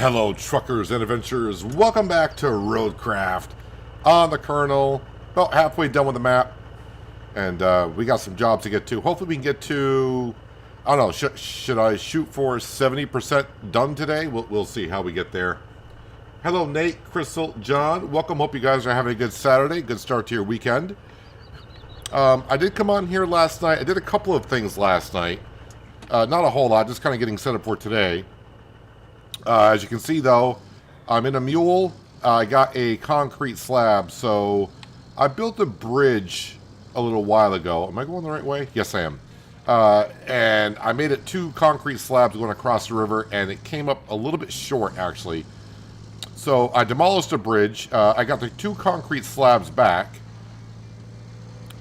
Hello, truckers and adventurers. Welcome back to RoadCraft on the Kernel. About halfway done with the map, and we got some jobs to get to. Hopefully, we can get to. I don't know. Should I shoot for 70% done today? We'll see how we get there. Hello, Nate, Crystal, John. Welcome. Hope you guys are having a good Saturday. Good start to your weekend. I did come on here last night. I did a couple of things last night. Not a whole lot. Just kind of getting set up for today. As you can see, though, I'm in a mule. I got a concrete slab, so I built a bridge a little while ago. Am I going the right way? Yes, I am. And I made it 2 concrete slabs going across the river, and it came up a little bit short, actually. So I demolished a bridge. I got the 2 concrete slabs back.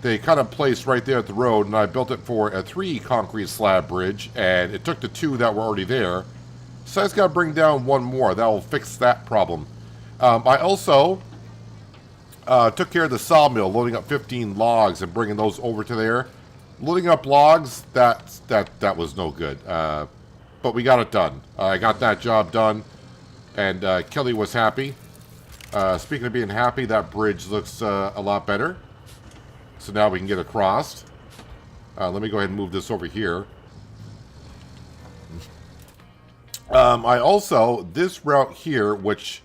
They kind of placed right there at the road, and I built it for a 3 concrete slab bridge, and it took the 2 that were already there. So I just got to bring down 1 more. That will fix that problem. I also took care of the sawmill, loading up 15 logs and bringing those over to there. Loading up logs, that was no good. But we got it done. I got that job done, and Kelly was happy. Speaking of being happy, that bridge looks a lot better. So now we can get across. Let me go ahead and move this over here. I also, this route here, which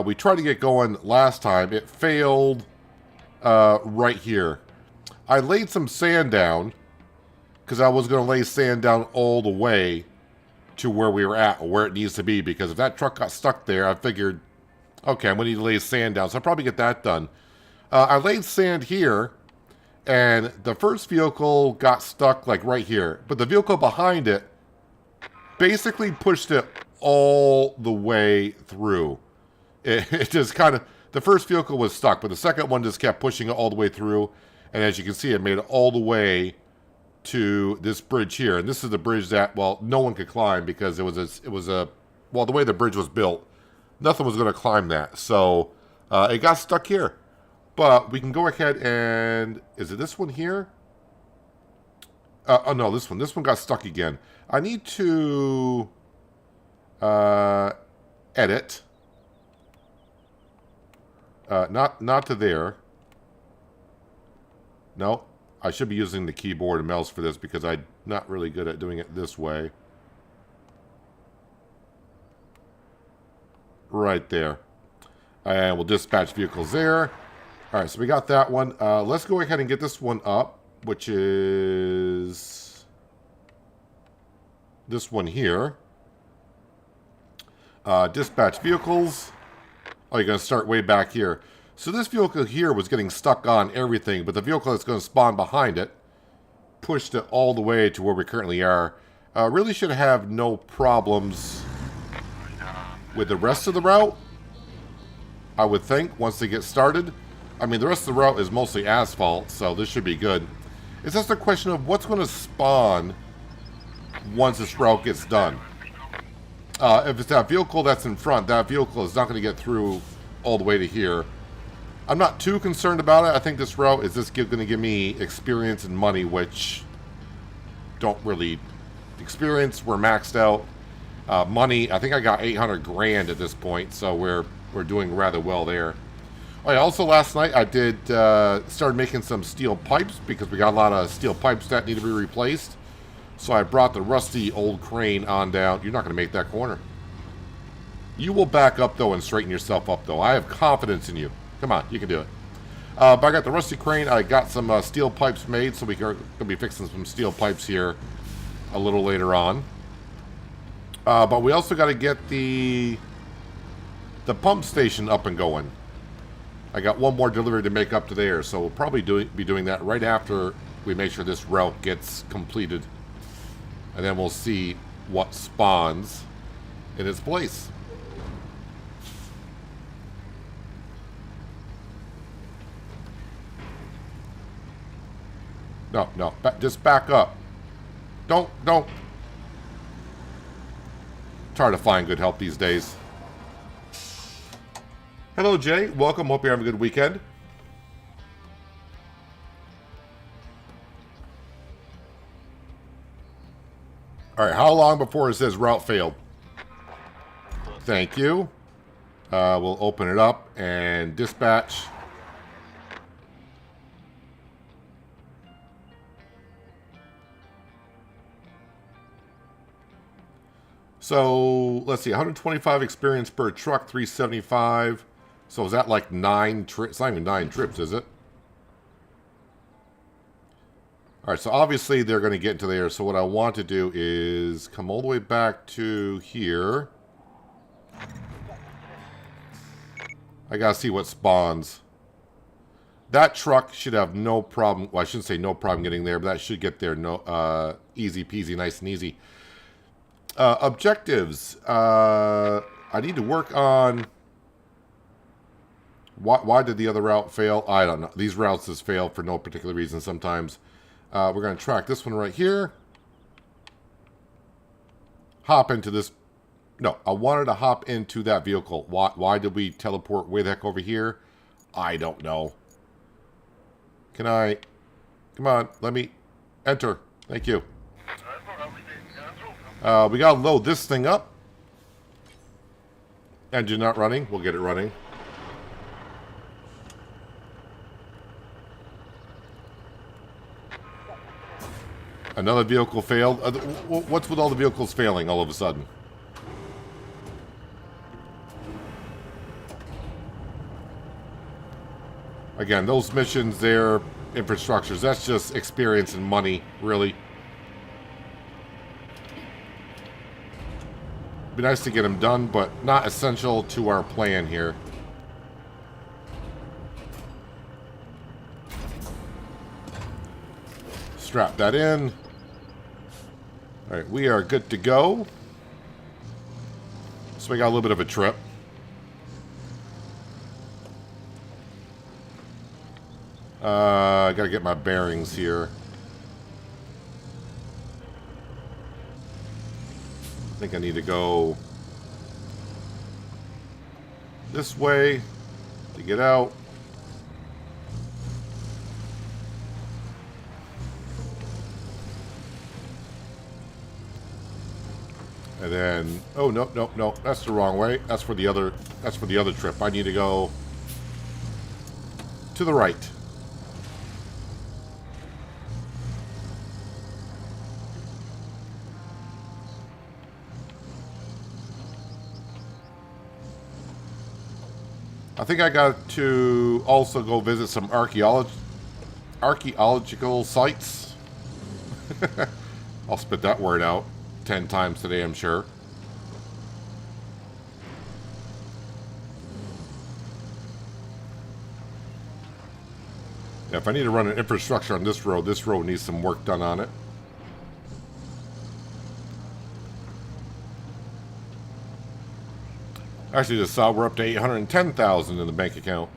we tried to get going last time, it failed right here. I laid some sand down, because I was going to lay sand down all the way to where we were at, or where it needs to be, because if that truck got stuck there, I figured, okay, I'm going to need to lay sand down, so I'll probably get that done. I laid sand here, and the first vehicle got stuck, like, right here, but the vehicle behind it basically pushed it all the way through. It just kind of, the first vehicle was stuck, but the second one just kept pushing it all the way through. And as you can see, it made it all the way to this bridge here. And this is the bridge that, well, no one could climb because well, the way the bridge was built, nothing was going to climb that. So it got stuck here. But we can go ahead and, is it this one here? Oh no, this one. This one got stuck again. I need to edit. Not to there. No, I should be using the keyboard and mouse for this because I'm not really good at doing it this way. Right there. And we'll dispatch vehicles there. All right, so we got that one. Let's go ahead and get this one up, which is this one here. Dispatch vehicles. Oh, you're going to start way back here. So this vehicle here was getting stuck on everything, but the vehicle that's going to spawn behind it pushed it all the way to where we currently are. Really should have no problems with the rest of the route, I would think, once they get started. I mean, the rest of the route is mostly asphalt, so this should be good. It's just a question of what's going to spawn once this route gets done. If it's that vehicle that's in front, that vehicle is not going to get through all the way to here. I'm not too concerned about it. I think this route is just going to give me experience and money, which don't really... Experience, we're maxed out. Money, I think I got 800 grand at this point, so we're doing rather well there. Oh, yeah, also last night I did started making some steel pipes because we got a lot of steel pipes that need to be replaced. So I brought the rusty old crane on down. You're not going to make that corner. You will back up, though, and straighten yourself up, though. I have confidence in you. Come on, you can do it. But I got the rusty crane. I got some steel pipes made, so we're going to be fixing some steel pipes here a little later on. But we also got to get the pump station up and going. I got 1 more delivery to make up to there, so we'll probably be doing that right after we make sure this route gets completed. And then we'll see what spawns in its place. No, just back up. Don't. Try to find good help these days. Hello, Jay. Welcome. Hope you're having a good weekend. All right, how long before it says route failed? Thank you. We'll open it up and dispatch. So, let's see, 125 experience per truck, 375. So is that like 9 trips? It's not even 9 trips, is it? Alright, so obviously they're going to get into there. So what I want to do is come all the way back to here. I gotta see what spawns. That truck should have no problem. Well, I shouldn't say no problem getting there, but that should get there easy peasy, nice and easy. Objectives. I need to work on... Why did the other route fail? I don't know. These routes just fail for no particular reason sometimes. We're going to track this one right here. Hop into this. No, I wanted to hop into that vehicle. Why did we teleport way the heck over here? I don't know. Can I... Come on, let me enter. Thank you. We gotta load this thing up. Engine not running. We'll get it running. Another vehicle failed. What's with all the vehicles failing all of a sudden? Again, those missions, they're infrastructures. That's just experience and money, really. Be nice to get them done, but not essential to our plan here. Strap that in. Alright, we are good to go. So we got a little bit of a trip. I gotta get my bearings here. I think I need to go this way to get out. And then, oh no, no, no, that's the wrong way. That's for the other trip. I need to go to the right. I think I got to also go visit some archaeological sites. I'll spit that word out 10 times today, I'm sure. Yeah, if I need to run an infrastructure on this road needs some work done on it. Actually, just saw we're up to 810,000 in the bank account.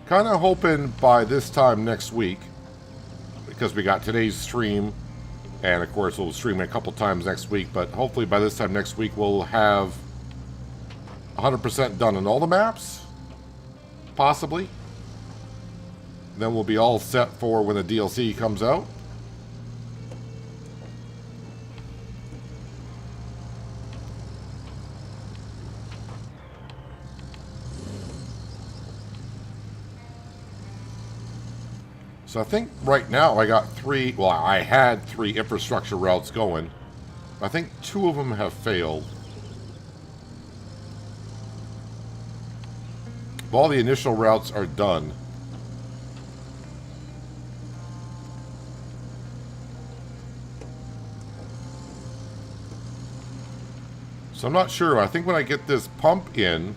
Kind of hoping by this time next week, because we got today's stream, and of course we'll stream it a couple times next week, but hopefully by this time next week we'll have 100% done on all the maps, possibly. Then we'll be all set for when the DLC comes out. So I think right now I got I had 3 infrastructure routes going. I think 2 of them have failed. All the initial routes are done. So I'm not sure. I think when I get this pump in,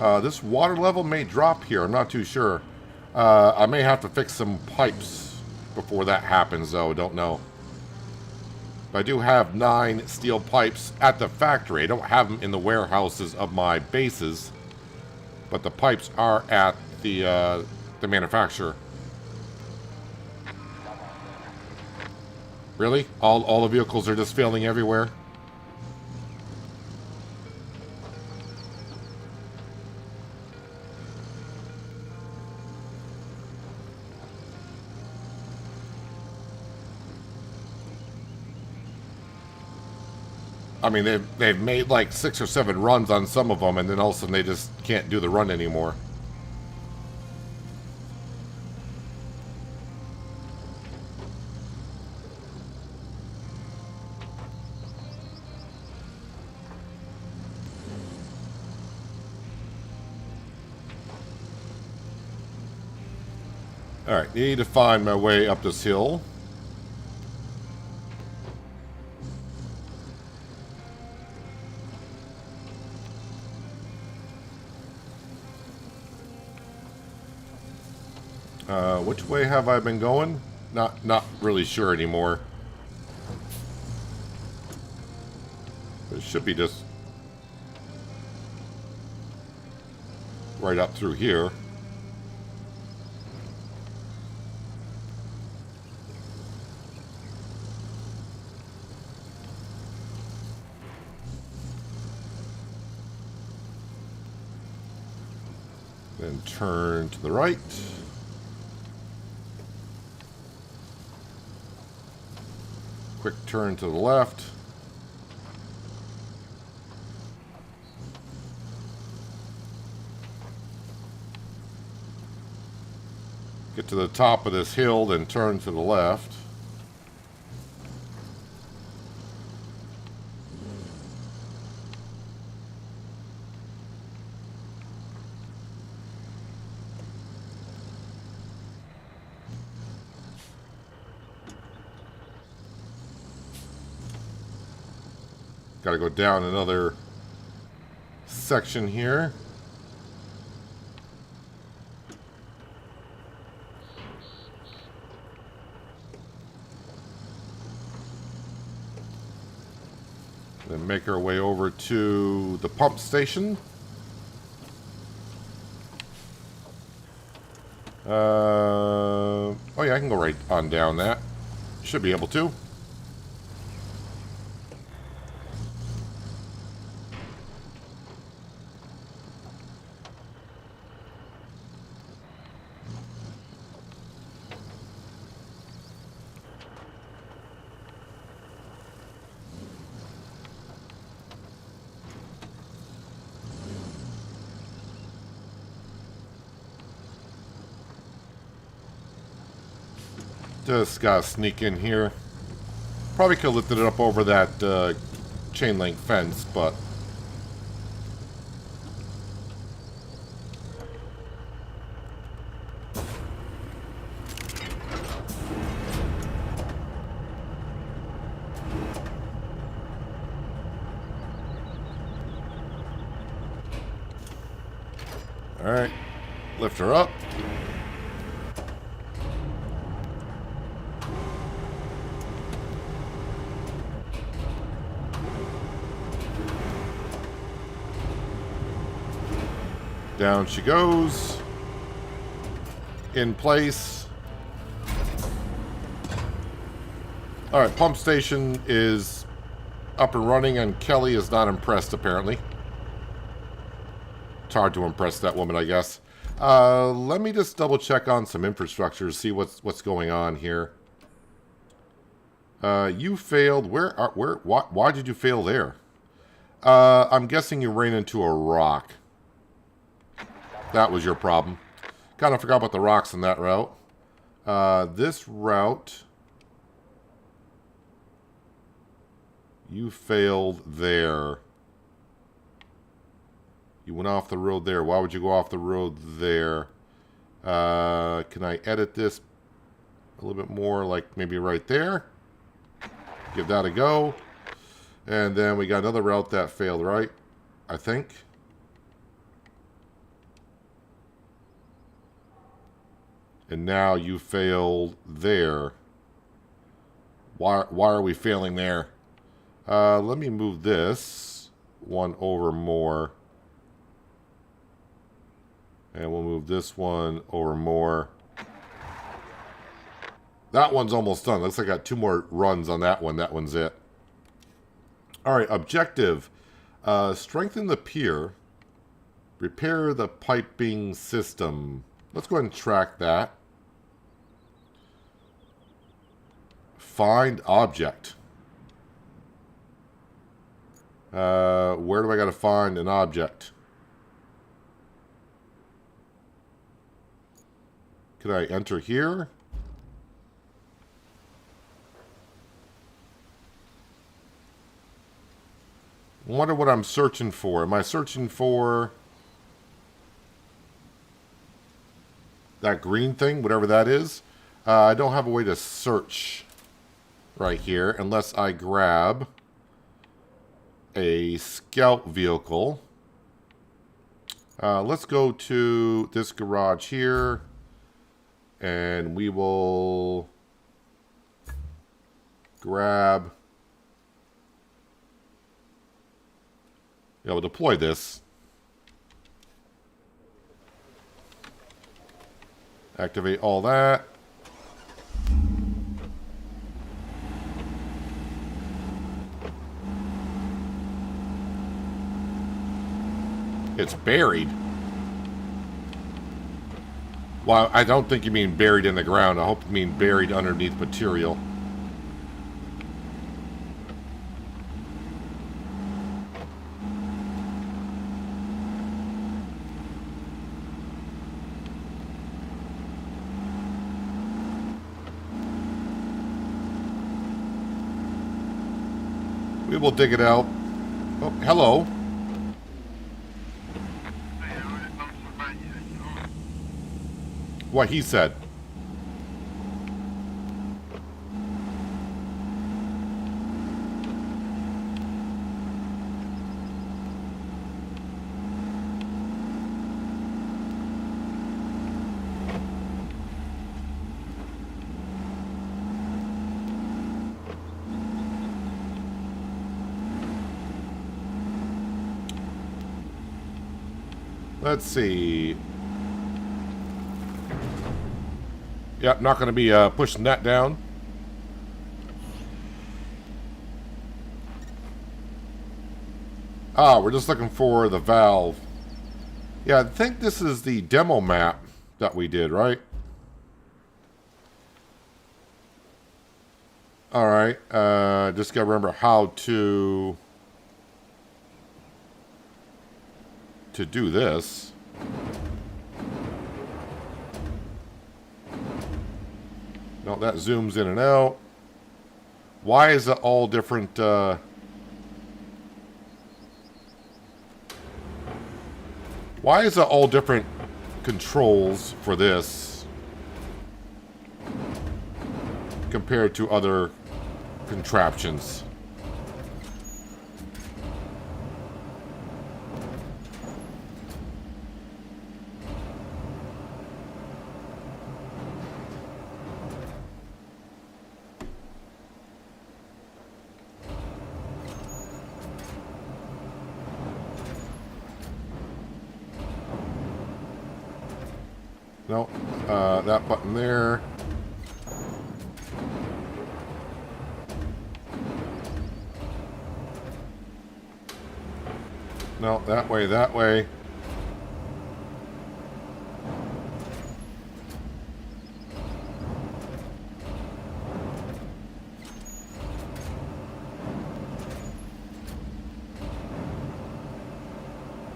this water level may drop here. I'm not too sure. I may have to fix some pipes before that happens, though. Don't know. But I do have 9 steel pipes at the factory. I don't have them in the warehouses of my bases. But the pipes are at the manufacturer. Really? All the vehicles are just failing everywhere? I mean, they've made like 6 or 7 runs on some of them, and then all of a sudden they just can't do the run anymore. Alright, need to find my way up this hill. Which way have I been going? Not really sure anymore. It should be just right up through here. Then turn to the right. Quick turn to the left. Get to the top of this hill, then turn to the left. Got to go down another section here. Then make our way over to the pump station. Oh yeah, I can go right on down that. Should be able to. Just gotta sneak in here. Probably could have lifted it up over that chain link fence, but alright. Lift her up. Down she goes. In place. Alright, pump station is up and running, and Kelly is not impressed, apparently. It's hard to impress that woman, I guess. Let me just double check on some infrastructure, see what's going on here. You failed. Why did you fail there? I'm guessing you ran into a rock. That was your problem. Kind of forgot about the rocks in that route. This route, you failed there. You went off the road there. Why would you go off the road there? Can I edit this a little bit more, like maybe right there? Give that a go. And then we got another route that failed, right? I think. And now you failed there. Why are we failing there? Let me move this one over more. And we'll move this one over more. That one's almost done. Looks like I got 2 more runs on that one. That one's it. Alright, objective. Strengthen the pier. Repair the piping system. Let's go ahead and track that. Find object. Where do I got to find an object? Could I enter here? I wonder what I'm searching for. Am I searching for that green thing, whatever that is? I don't have a way to search right here unless I grab a scout vehicle. Let's go to this garage here, and we will grab... Yeah, we'll deploy this. Activate all that. It's buried. Well, I don't think you mean buried in the ground. I hope you mean buried underneath material. We will dig it out. Oh, hello. What he said. Let's see. Yep, not going to be pushing that down. Ah, we're just looking for the valve. Yeah, I think this is the demo map that we did, right? Alright, just got to remember how to do this. No, that zooms in and out. Why is it all different? Why is it all different controls for this compared to other contraptions? No, that button there. No, that way, that way.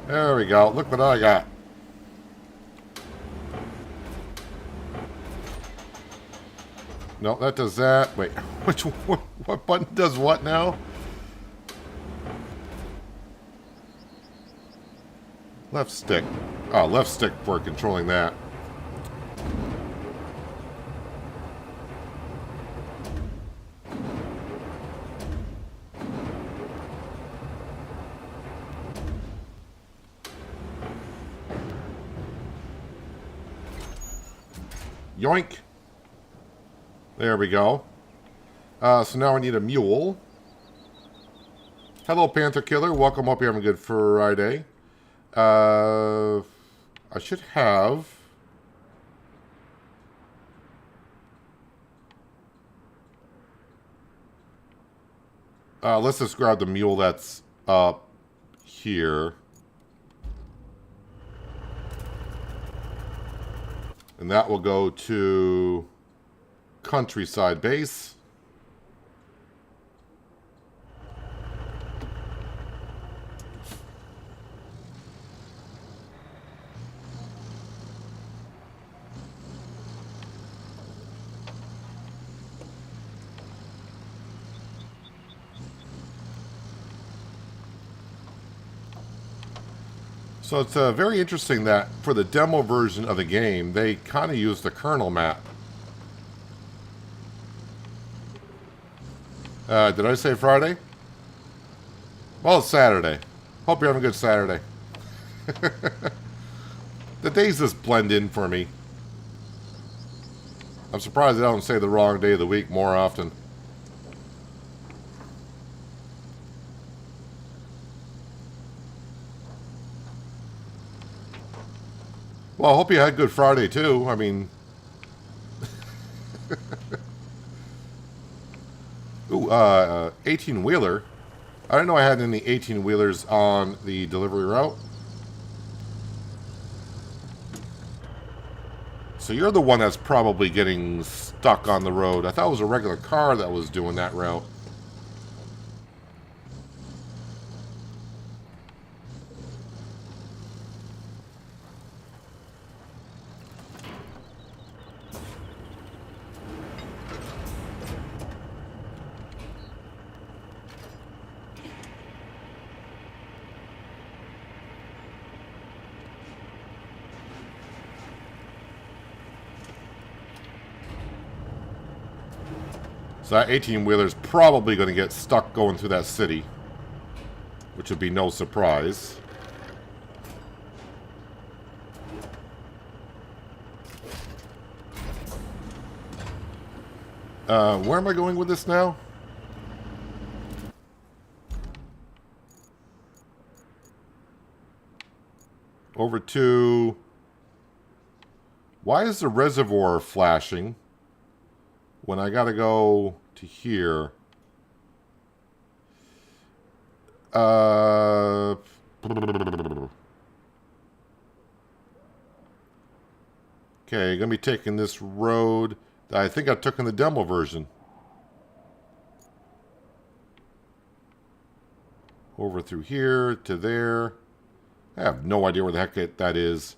There we go. Look what I got. No, that does that. Wait, what button does what now? Left stick. Oh, left stick for controlling that. Yoink. There we go. So now I need a mule. Hello, Panther Killer. Welcome. Hope you're having a good Friday. I should have... let's just grab the mule that's up here. And that will go to Countryside Base. So it's very interesting that for the demo version of the game, they kind of use the kernel map. Did I say Friday? Well, it's Saturday. Hope you're having a good Saturday. The days just blend in for me. I'm surprised I don't say the wrong day of the week more often. Well, I hope you had Good Friday, too. I mean... Ooh, 18-wheeler. I didn't know I had any 18-wheelers on the delivery route. So you're the one that's probably getting stuck on the road. I thought it was a regular car that was doing that route. So that 18-wheeler is probably going to get stuck going through that city, which would be no surprise. Where am I going with this now? Over to... Why is the reservoir flashing when I gotta go to here? Okay, gonna be taking this road that I think I took in the demo version. Over through here to there. I have no idea where the heck that is.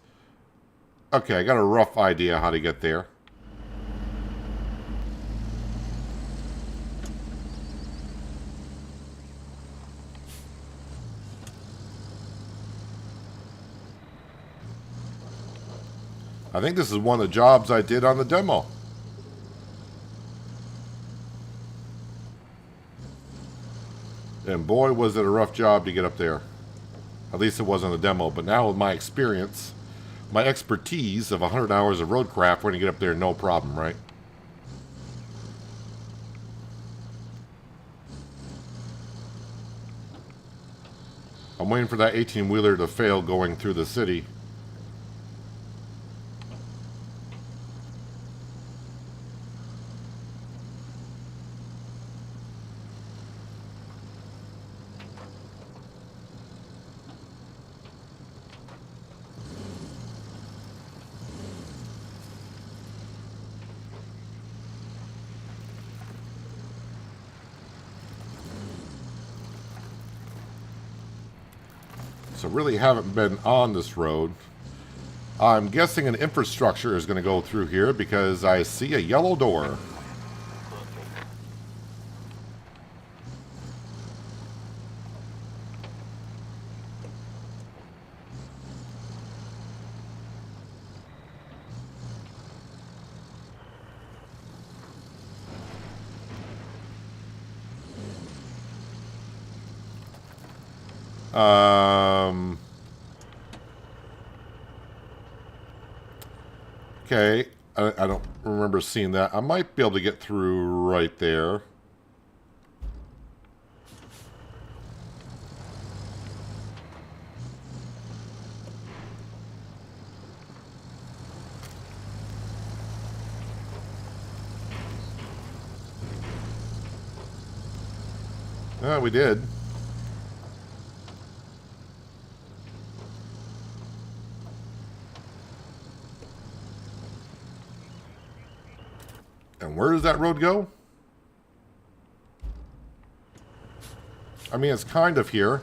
Okay, I got a rough idea how to get there. I think this is one of the jobs I did on the demo. And boy, was it a rough job to get up there. At least it was on the demo. But now with my experience, my expertise of 100 hours of RoadCraft, we're going to get up there no problem, right? I'm waiting for that 18-wheeler to fail going through the city. So really haven't been on this road. I'm guessing an infrastructure is going to go through here because I see a yellow door. Okay, I don't remember seeing that. I might be able to get through right there. We did. And where does that road go? I mean, it's kind of here.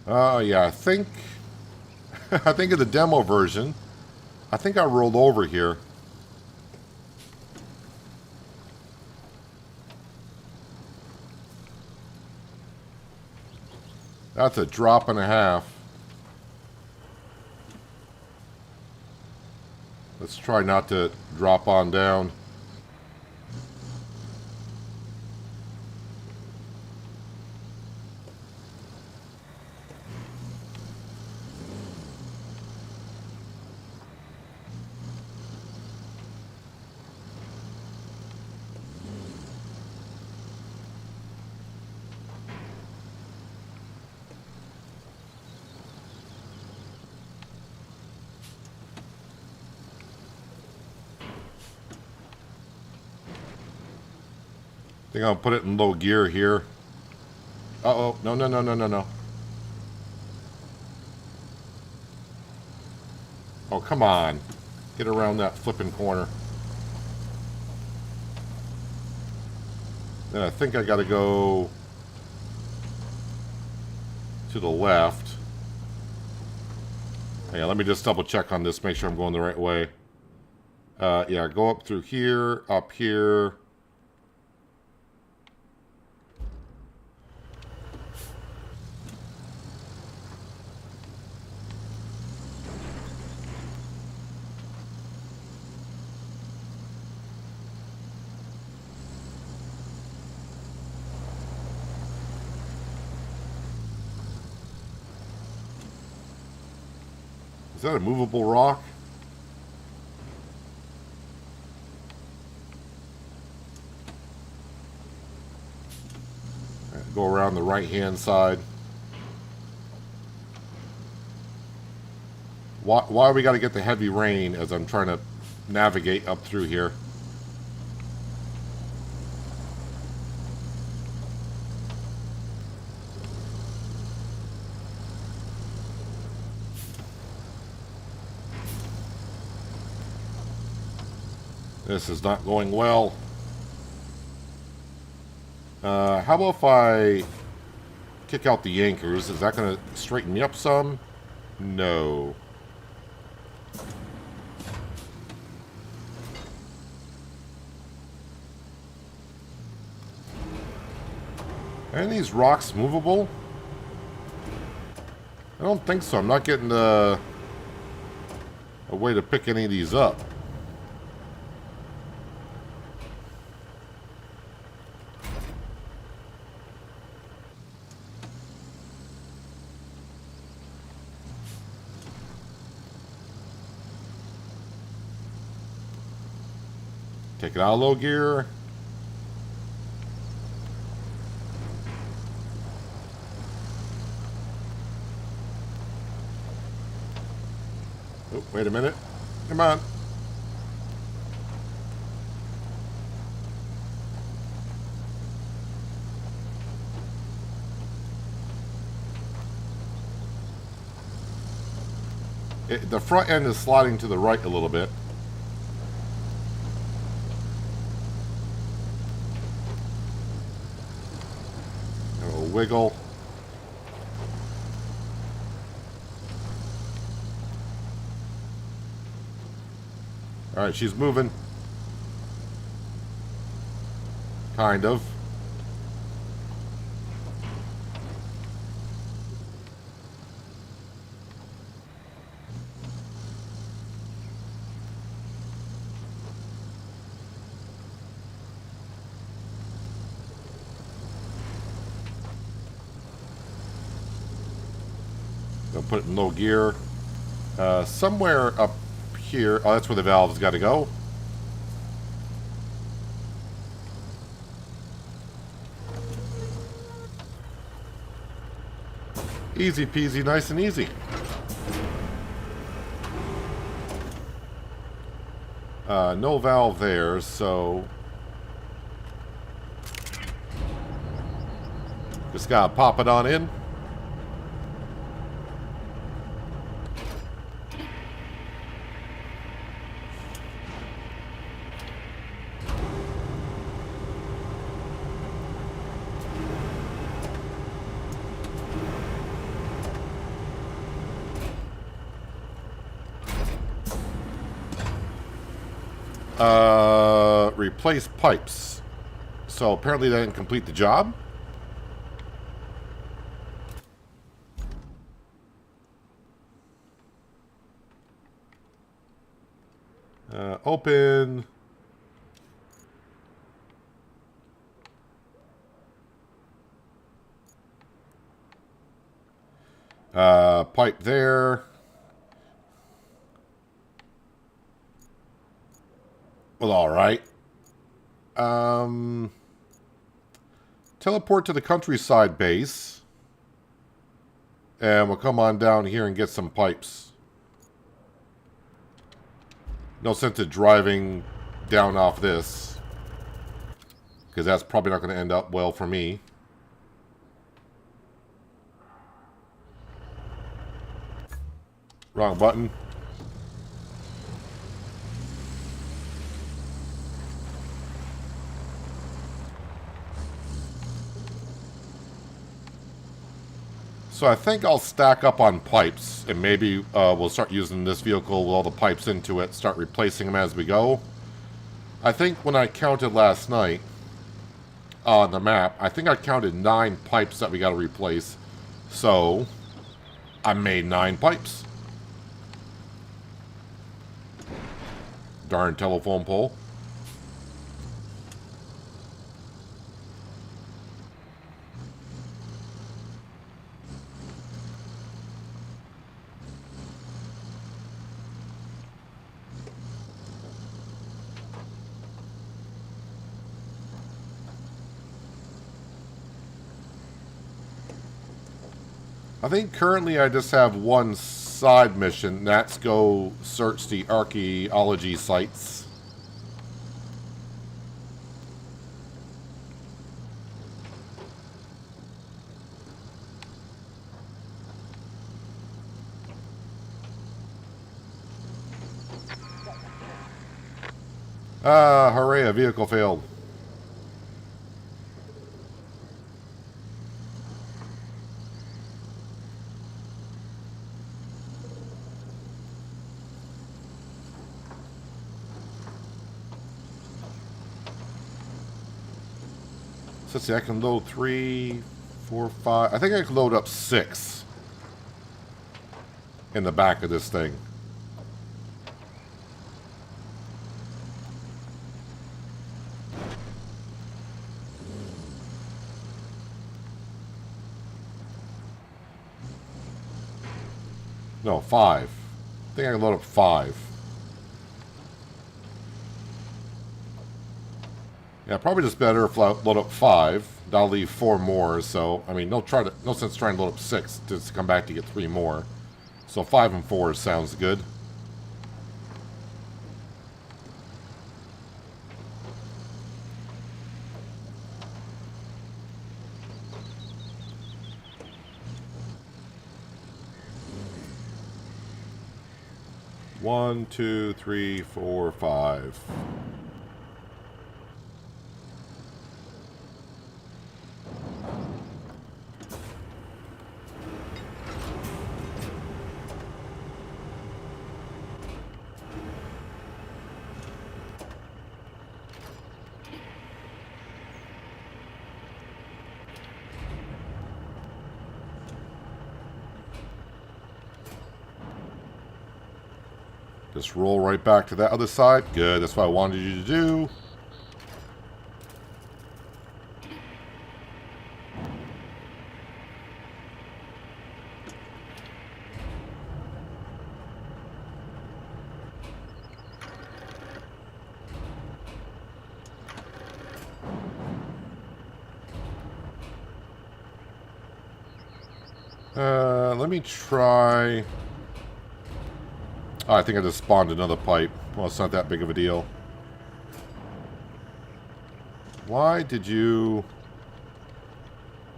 Yeah, I think I think of the demo version. I think I rolled over here. That's a drop and a half. Let's try not to drop on down. I think I'll put it in low gear here. Uh-oh. No, no, no, no, no, no. Oh, come on. Get around that flipping corner. Then I think I got to go to the left. Yeah, let me just double check on this, make sure I'm going the right way. Yeah, go up through here, up here. Is that a movable rock? Right, go around the right-hand side. Why we got to get the heavy rain as I'm trying to navigate up through here? This is not going well. How about if I kick out the anchors? Is that going to straighten me up some? No. Are any of these rocks movable? I don't think so. I'm not getting a way to pick any of these up. Take it out of low gear. Oh, wait a minute. Come on. The front end is sliding to the right a little bit. Wiggle. All right, she's moving. Kind of. Gonna put it in low gear. Somewhere up here. Oh, that's where the valve's got to go. Easy peasy, nice and easy. No valve there, so just gotta pop it on in. Replace pipes. So apparently that didn't complete the job. Open. Pipe there. Well, all right. Teleport to the countryside base. And we'll come on down here and get some pipes. No sense in driving down off this. Because that's probably not going to end up well for me. Wrong button. So I think I'll stack up on pipes, and maybe we'll start using this vehicle with all the pipes into it, start replacing them as we go. I think when I counted last night on the map, I think I counted 9 pipes that we got to replace. So I made 9 pipes. Darn telephone pole. I think currently I just have one side mission. That's go search the archaeology sites. Hooray, a vehicle failed. So let's see, I can load 3, 4, 5. I think I can load up 6 in the back of this thing. No, 5. I think I can load up 5. Yeah, probably just better if I load up 5. That'll leave 4 more. So, I mean, no sense trying to load up 6 just to come back to get 3 more. So 5 and 4 sounds good. One, 2, 3, 4, 5. Just roll right back to that other side. Good, that's what I wanted you to do. Let me try... Oh, I think I just spawned another pipe. Well, it's not that big of a deal. Why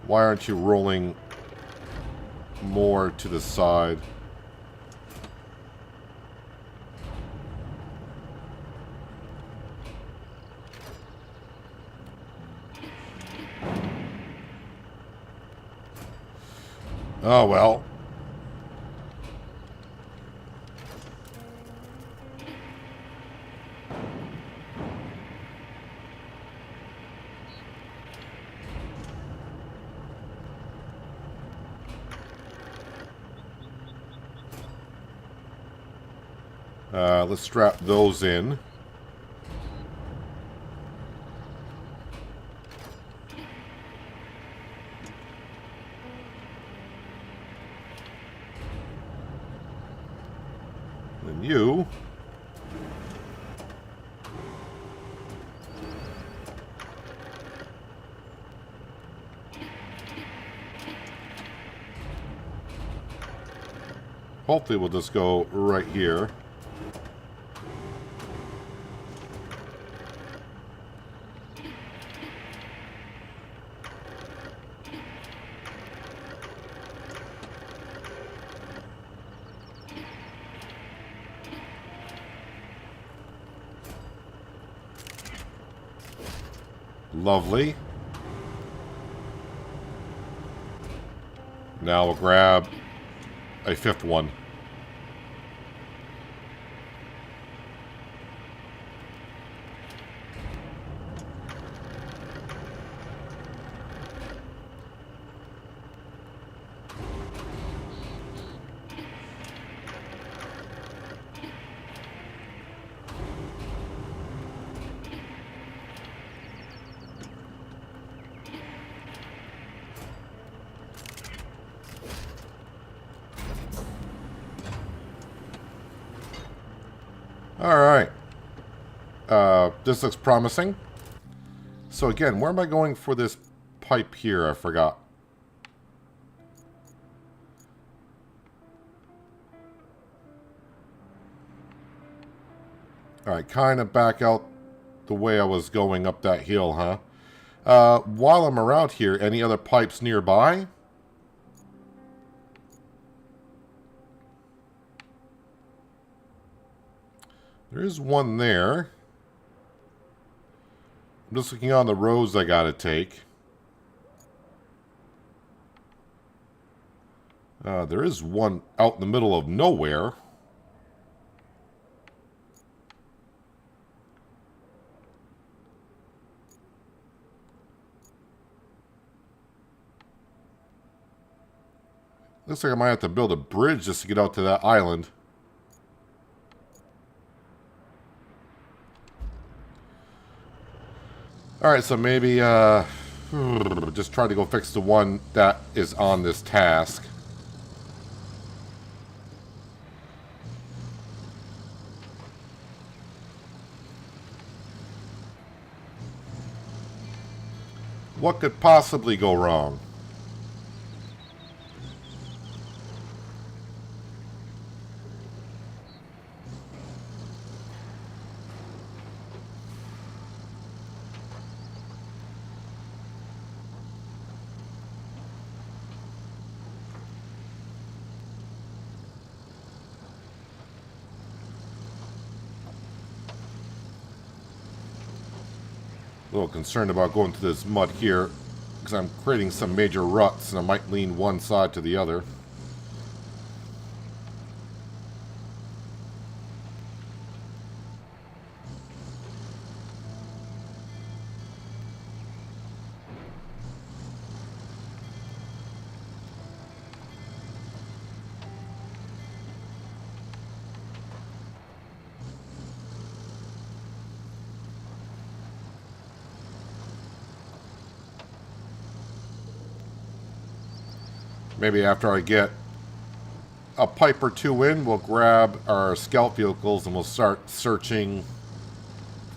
aren't you rolling more to the side? Oh, well. Let's strap those in. And you... hopefully we'll just go right here. Lovely. Now we'll grab a fifth one. Alright. This looks promising. So again, where am I going for this pipe here? I forgot. Alright, kind of back out the way I was going up that hill, huh? While I'm around here, any other pipes nearby? There is one there. I'm just looking on the roads I gotta take. There is one out in the middle of nowhere. Looks like I might have to build a bridge just to get out to that island. Alright, so maybe just try to go fix the one that is on this task. What could possibly go wrong? A little concerned about going through this mud here because I'm creating some major ruts and I might lean one side to the other. Maybe after I get a pipe or two in, we'll grab our scout vehicles and we'll start searching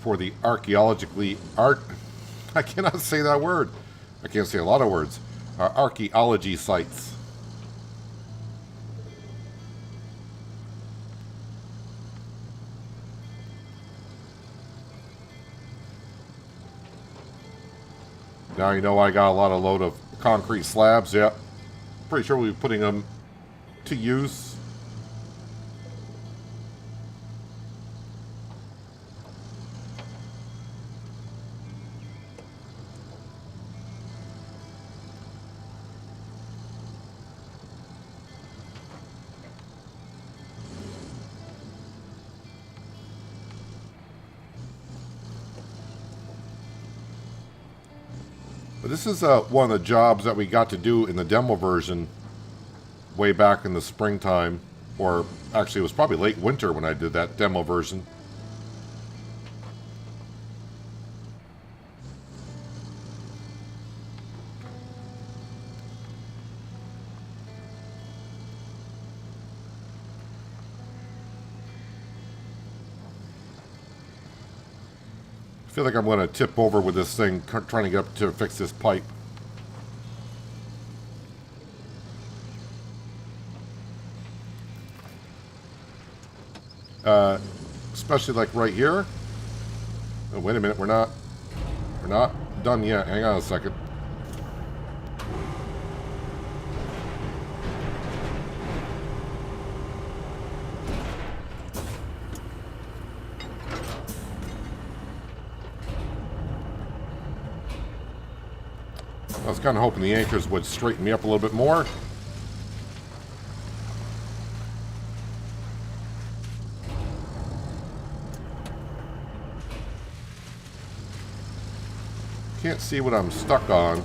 for the I cannot say that word. I can't say a lot of words. Archaeology sites. Now you know I got a lot of load of concrete slabs. Yep. Pretty sure we'll be putting them to use. But this is one of the jobs that we got to do in the demo version way back in the springtime. Or actually, it was probably late winter when I did that demo version. I feel like I'm going to tip over with this thing, trying to get up to fix this pipe. Especially like right here. Oh, wait a minute, we're not done yet. Hang on a second. I was kind of hoping the anchors would straighten me up a little bit more. Can't see what I'm stuck on.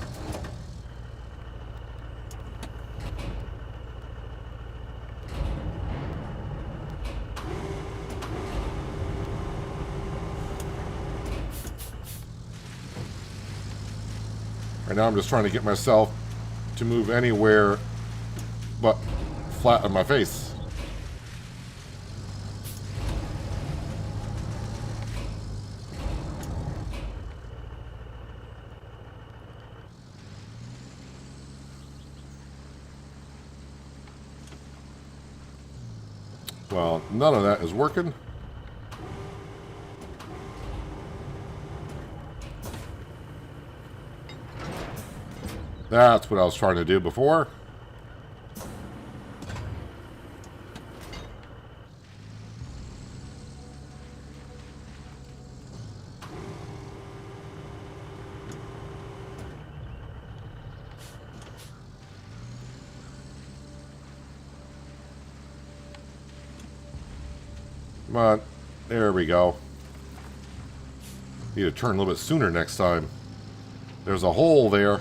Right now I'm just trying to get myself to move anywhere but flat on my face. Well, none of that is working. That's what I was trying to do before. Come on. There we go. Need to turn a little bit sooner next time. There's a hole there.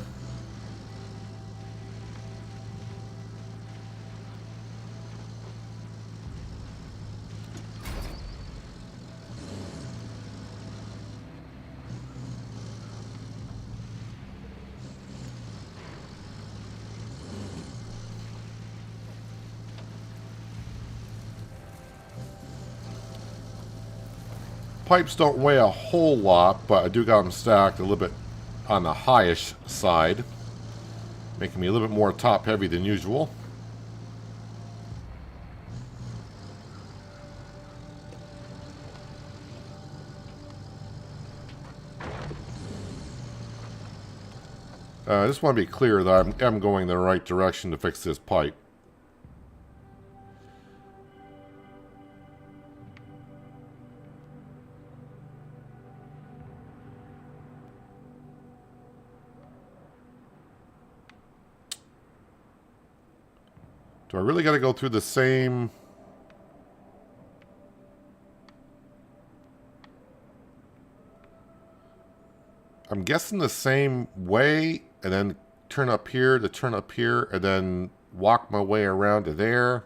Pipes don't weigh a whole lot, but I do got them stacked a little bit on the highish side, making me a little bit more top heavy than usual. I just want to be clear that I'm going the right direction to fix this pipe. Do I really got to go through the same... I'm guessing the same way, and then turn up here to turn up here, and then walk my way around to there.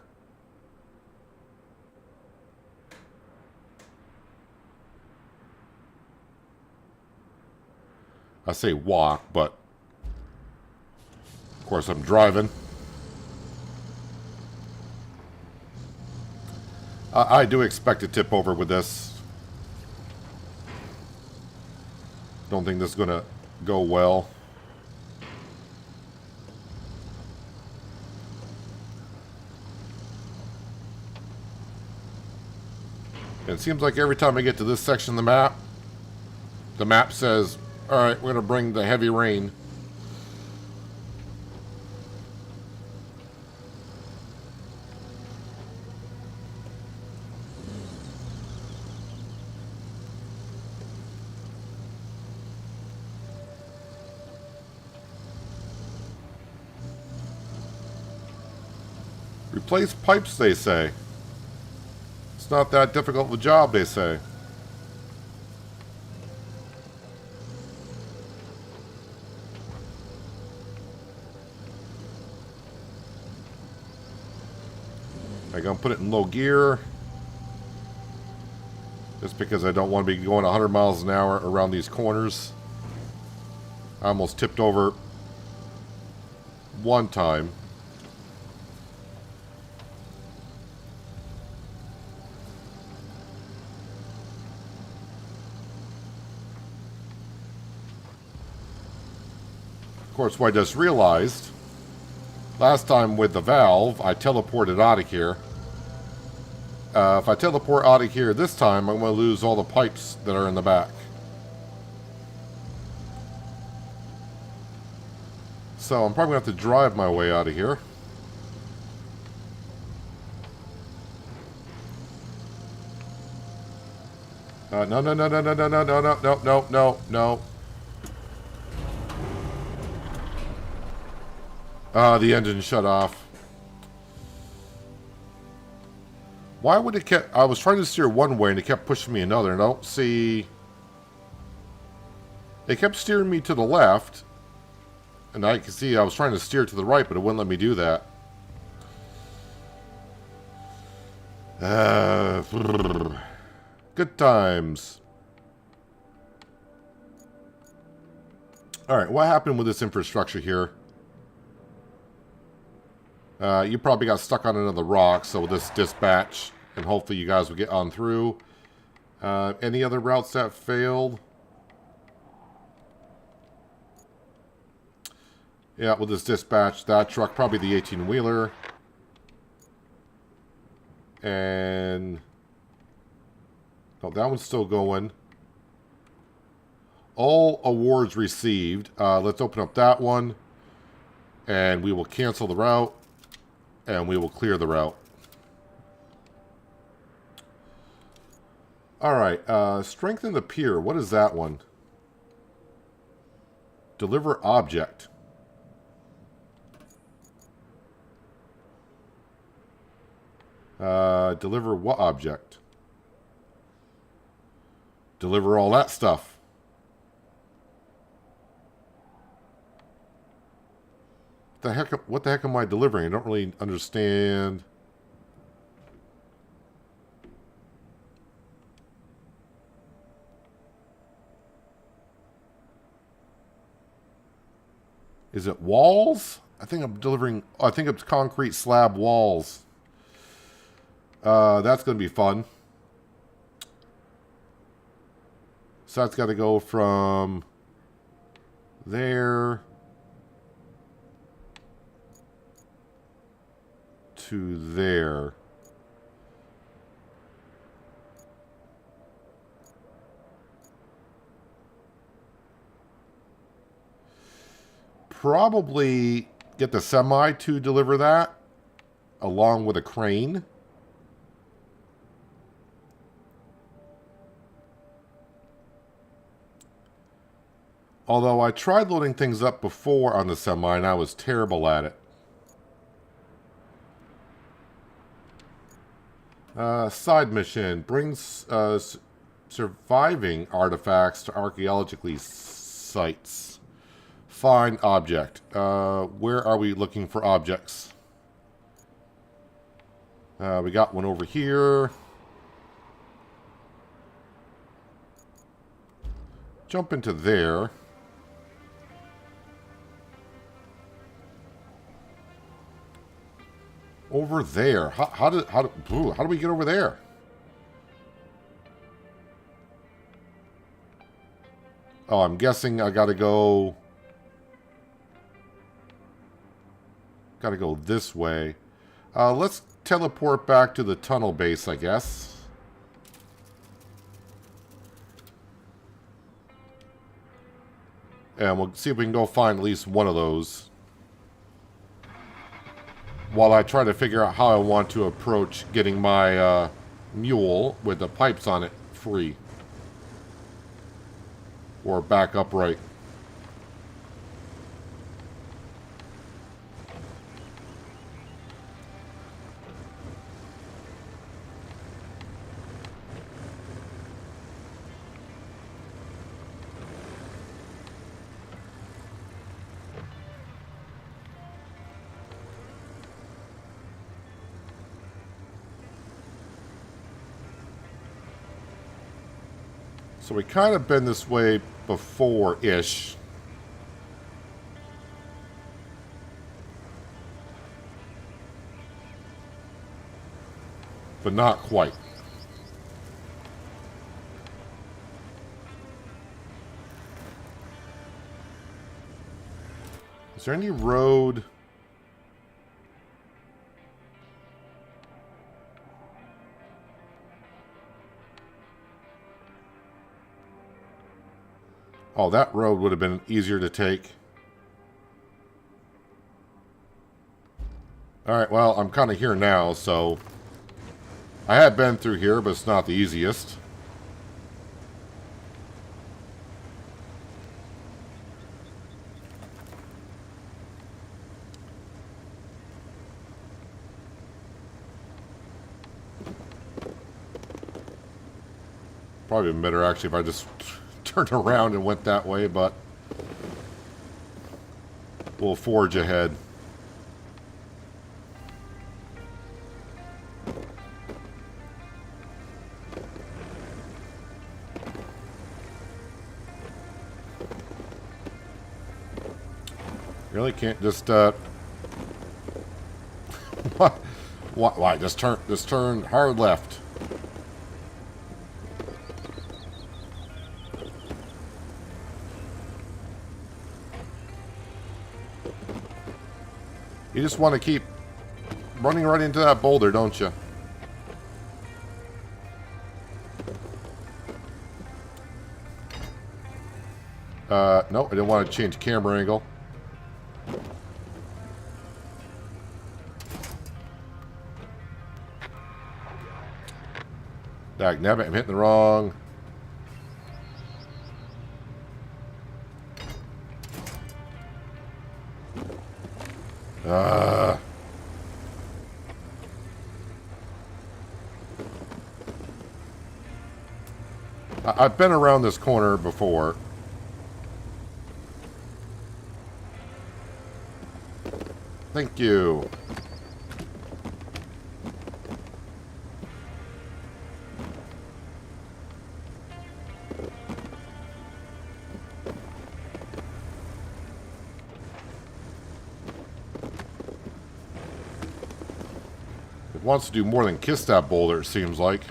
I say walk, but of course I'm driving. I do expect to tip over with this. Don't think this is going to go well. And it seems like every time I get to this section of the map says, alright, we're going to bring the heavy rain. Replace pipes, they say. It's not that difficult of a job, they say. I'm going to put it in low gear. Just because I don't want to be going 100 miles an hour around these corners. I almost tipped over one time. Of course, what I just realized, last time with the valve, I teleported out of here. If I teleport out of here this time, I'm going to lose all the pipes that are in the back. So I'm probably going to have to drive my way out of here. No, no, no, no, no, no, no, no, no, no, no, no, no. The engine shut off. Why would it kept... I was trying to steer one way and it kept pushing me another. And I don't see... It kept steering me to the left. And I can see I was trying to steer to the right, but it wouldn't let me do that. Good times. Alright, what happened with this infrastructure here? You probably got stuck on another rock, so with this dispatch, and hopefully you guys will get on through. Any other routes that failed? Yeah, with this dispatch, that truck, probably the 18-wheeler. And... oh, that one's still going. All awards received. Let's open up that one. And we will cancel the route. And we will clear the route. Alright, strengthen the pier. What is that one? Deliver object. Deliver what object? Deliver all that stuff. What the heck am I delivering? I don't really understand. Is it walls? I think I'm delivering... oh, I think it's concrete slab walls. That's going to be fun. So that's got to go from there to there. Probably get the semi to deliver that along with a crane. Although I tried loading things up before on the semi and I was terrible at it. Side mission. Brings surviving artifacts to archaeological sites. Find object. Where are we looking for objects? We got one over here. Jump into there. Over there. How do we get over there? Oh, I'm guessing I gotta go this way. Let's teleport back to the tunnel base, I guess. And we'll see if we can go find at least one of those. While I try to figure out how I want to approach getting my mule with the pipes on it free. Or back upright. So we kind of been this way before-ish. But not quite. Is there any road? Oh, that road would have been easier to take. Alright, well, I'm kind of here now, so... I have been through here, but it's not the easiest. Probably been better, actually, if I just turned around and went that way, but... we'll forge ahead. Really can't just why just turn hard left. You just want to keep running right into that boulder, don't you? No, I didn't want to change camera angle. Dagnabbit, I'm hitting the wrong. I've been around this corner before. Thank you. It wants to do more than kiss that boulder, it seems like.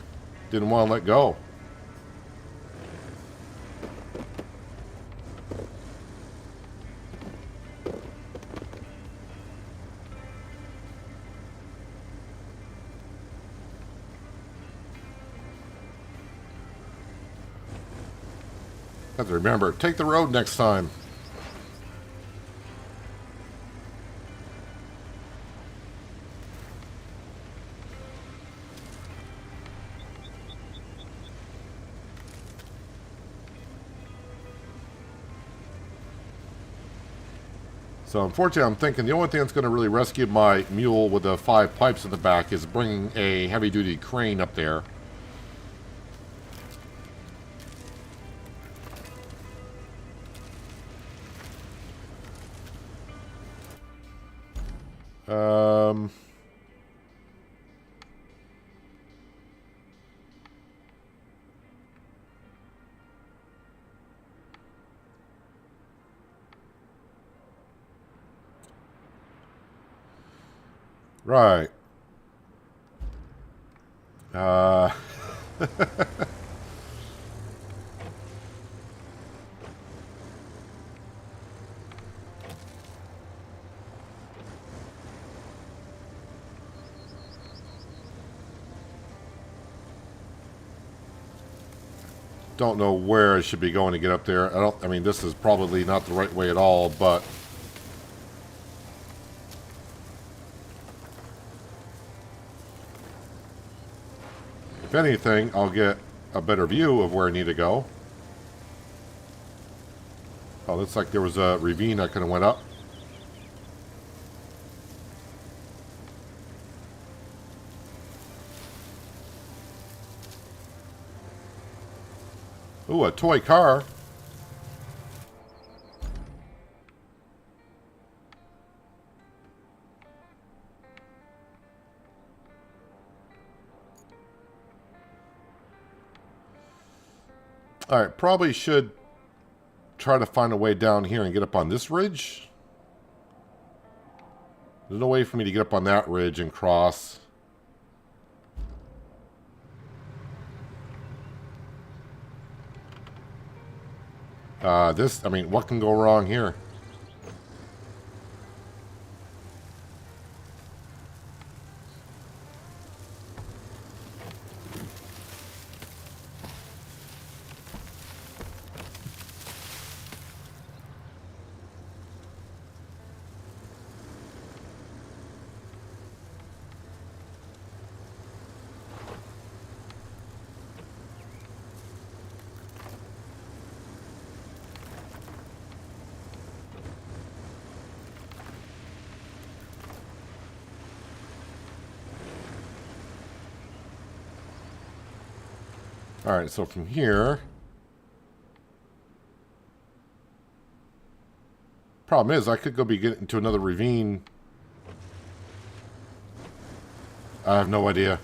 Didn't want to let go. Have to remember, take the road next time. So unfortunately, I'm thinking the only thing that's going to really rescue my mule with the 5 pipes in the back is bringing a heavy-duty crane up there. Right. Don't know where I should be going to get up there. I mean, this is probably not the right way at all, but if anything, I'll get a better view of where I need to go. Oh, looks like there was a ravine I could have went up. Ooh, a toy car. Alright, probably should try to find a way down here and get up on this ridge. There's no way for me to get up on that ridge and cross. I mean, what can go wrong here? Alright, so from here... Problem is, I could go be getting into another ravine. I have no idea.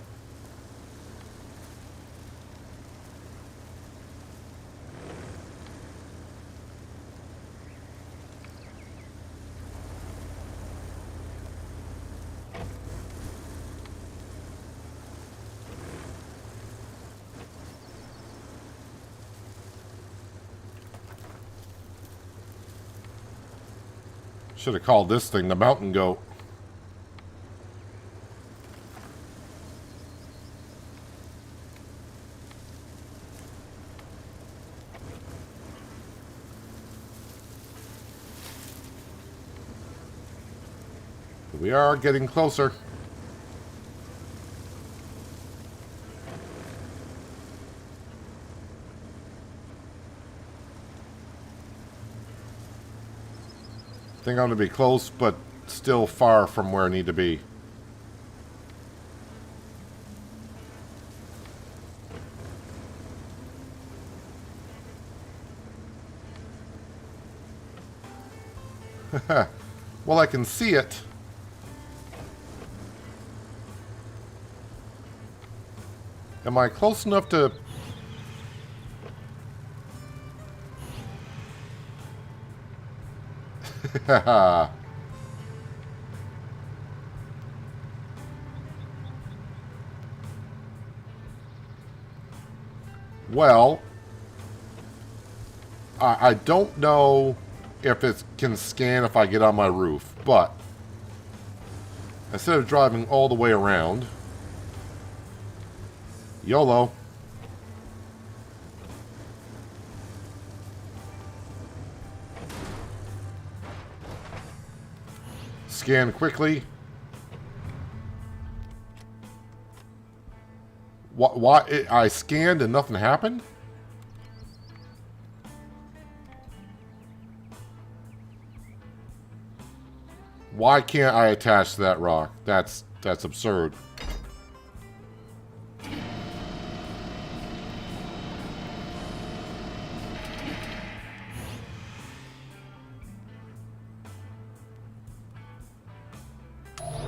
Should have called this thing the mountain goat. We are getting closer. I think I'm going to be close, but still far from where I need to be. Well, I can see it. Am I close enough to... Well, I don't know if it can scan if I get on my roof, but instead of driving all the way around, YOLO. Scan quickly. Why I scanned and nothing happened? Why can't I attach to that rock? That's absurd.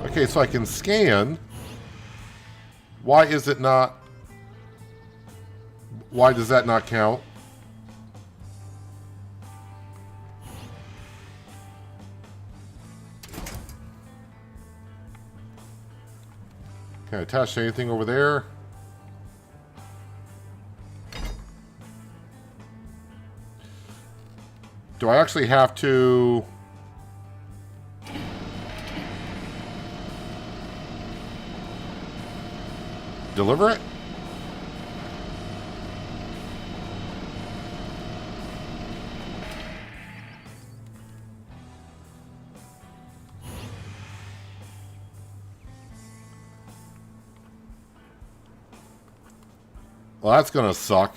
Okay, so I can scan. Why is it not... Why does that not count? Can I attach to anything over there? Do I actually have to... deliver it? Well, that's gonna suck.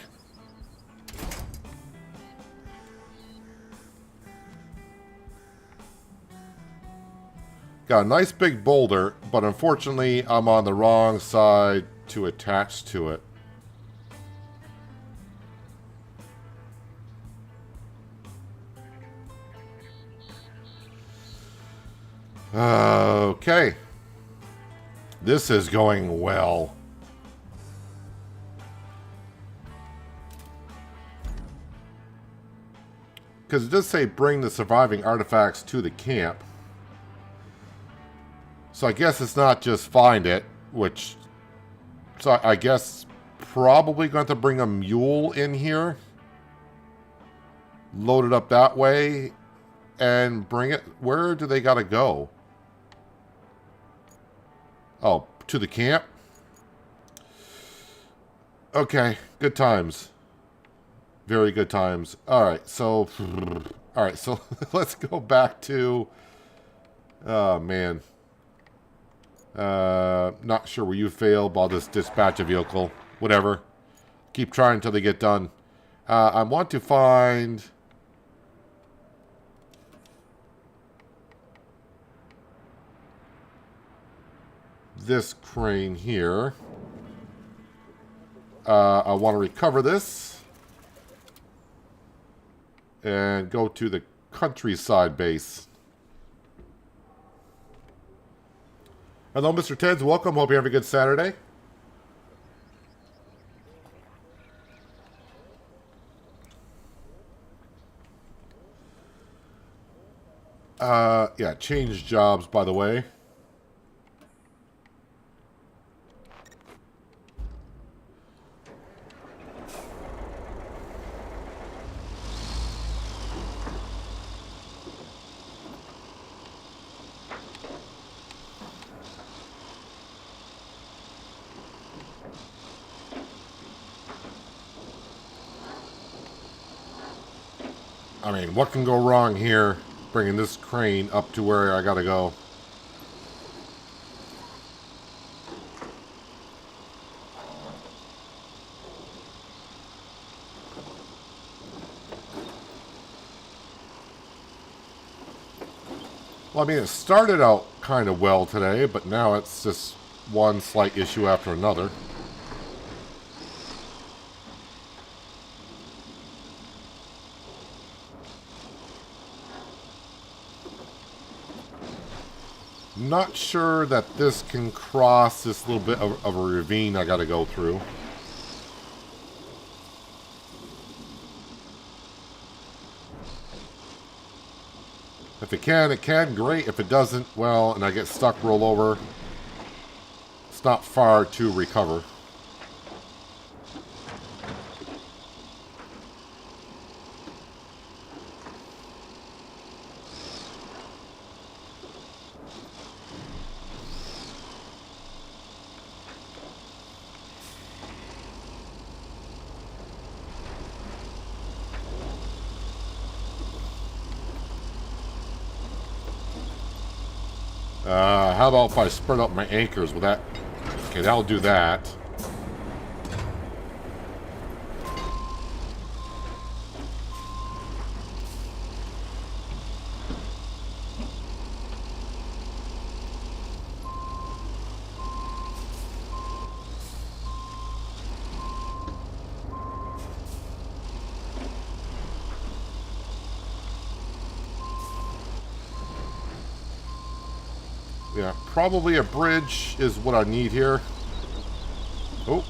Got a nice big boulder, but unfortunately I'm on the wrong side to attach to it. Okay. This is going well. Because it does say bring the surviving artifacts to the camp. So I guess it's not just find it, which... So I guess probably going to bring a mule in here. Load it up that way. And bring it... Where do they gotta go? Oh, to the camp? Okay, good times. Very good times. Alright, so... Alright, so let's go back to... Oh, man. Not sure where you failed, but I'll just dispatch a vehicle. Whatever. Keep trying until they get done. I want to find... this crane here. I want to recover this. And go to the countryside base. Hello, Mr. Teds. Welcome. Hope you have a good Saturday. Yeah, change jobs, by the way. I mean, what can go wrong here, bringing this crane up to where I gotta go? Well, I mean, it started out kind of well today, but now it's just one slight issue after another. Not sure that this can cross this little bit of a ravine I gotta go through. If it can, great. If it doesn't, well, and I get stuck, roll over. It's not far to recover. How about if I spread out my anchors with that? Okay, that'll do that. Yeah, probably a bridge is what I need here. Oh.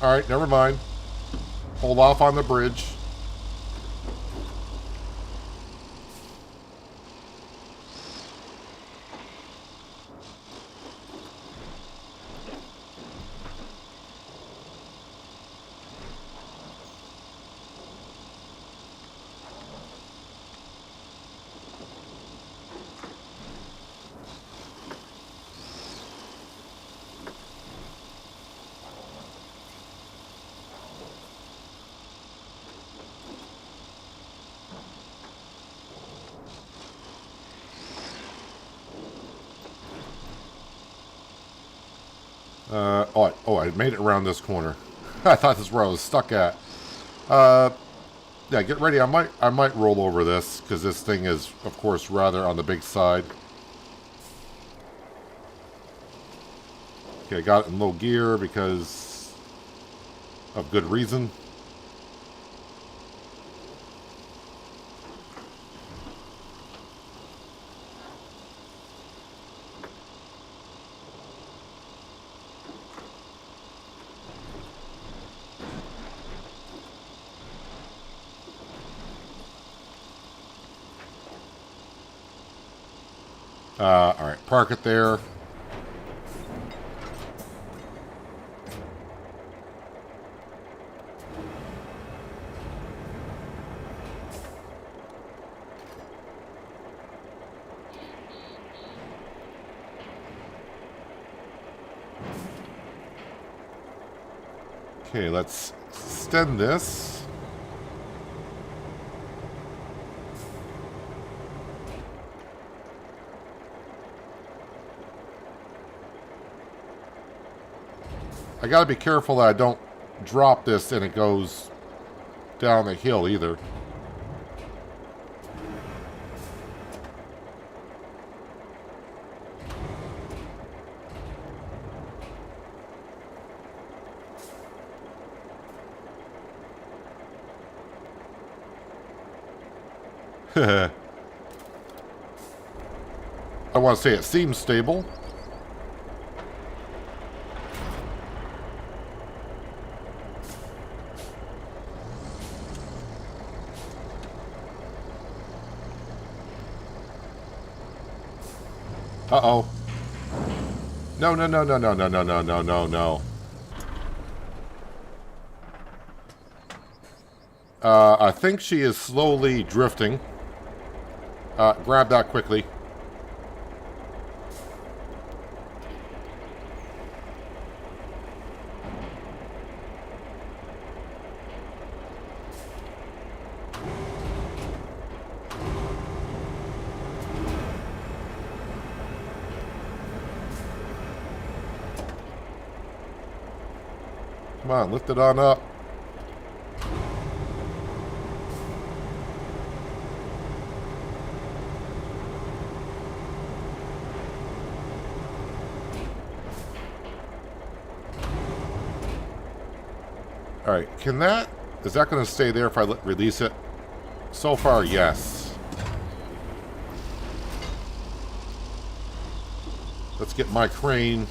Alright, never mind. Hold off on the bridge. I made it around this corner. I thought this is where I was stuck at. Yeah, get ready. I might roll over this because this thing is, of course, rather on the big side. Okay, I got it in low gear because of good reason. Alright, park it there. Okay, let's extend this. I gotta be careful that I don't drop this and it goes down the hill either. I want to say it seems stable. Uh-oh. No, no, no, no, no, no, no, no, no, no, no. I think she is slowly drifting. Grab that quickly. Come on, lift it on up. Alright, is that going to stay there if I release it? So far, yes. Let's get my crane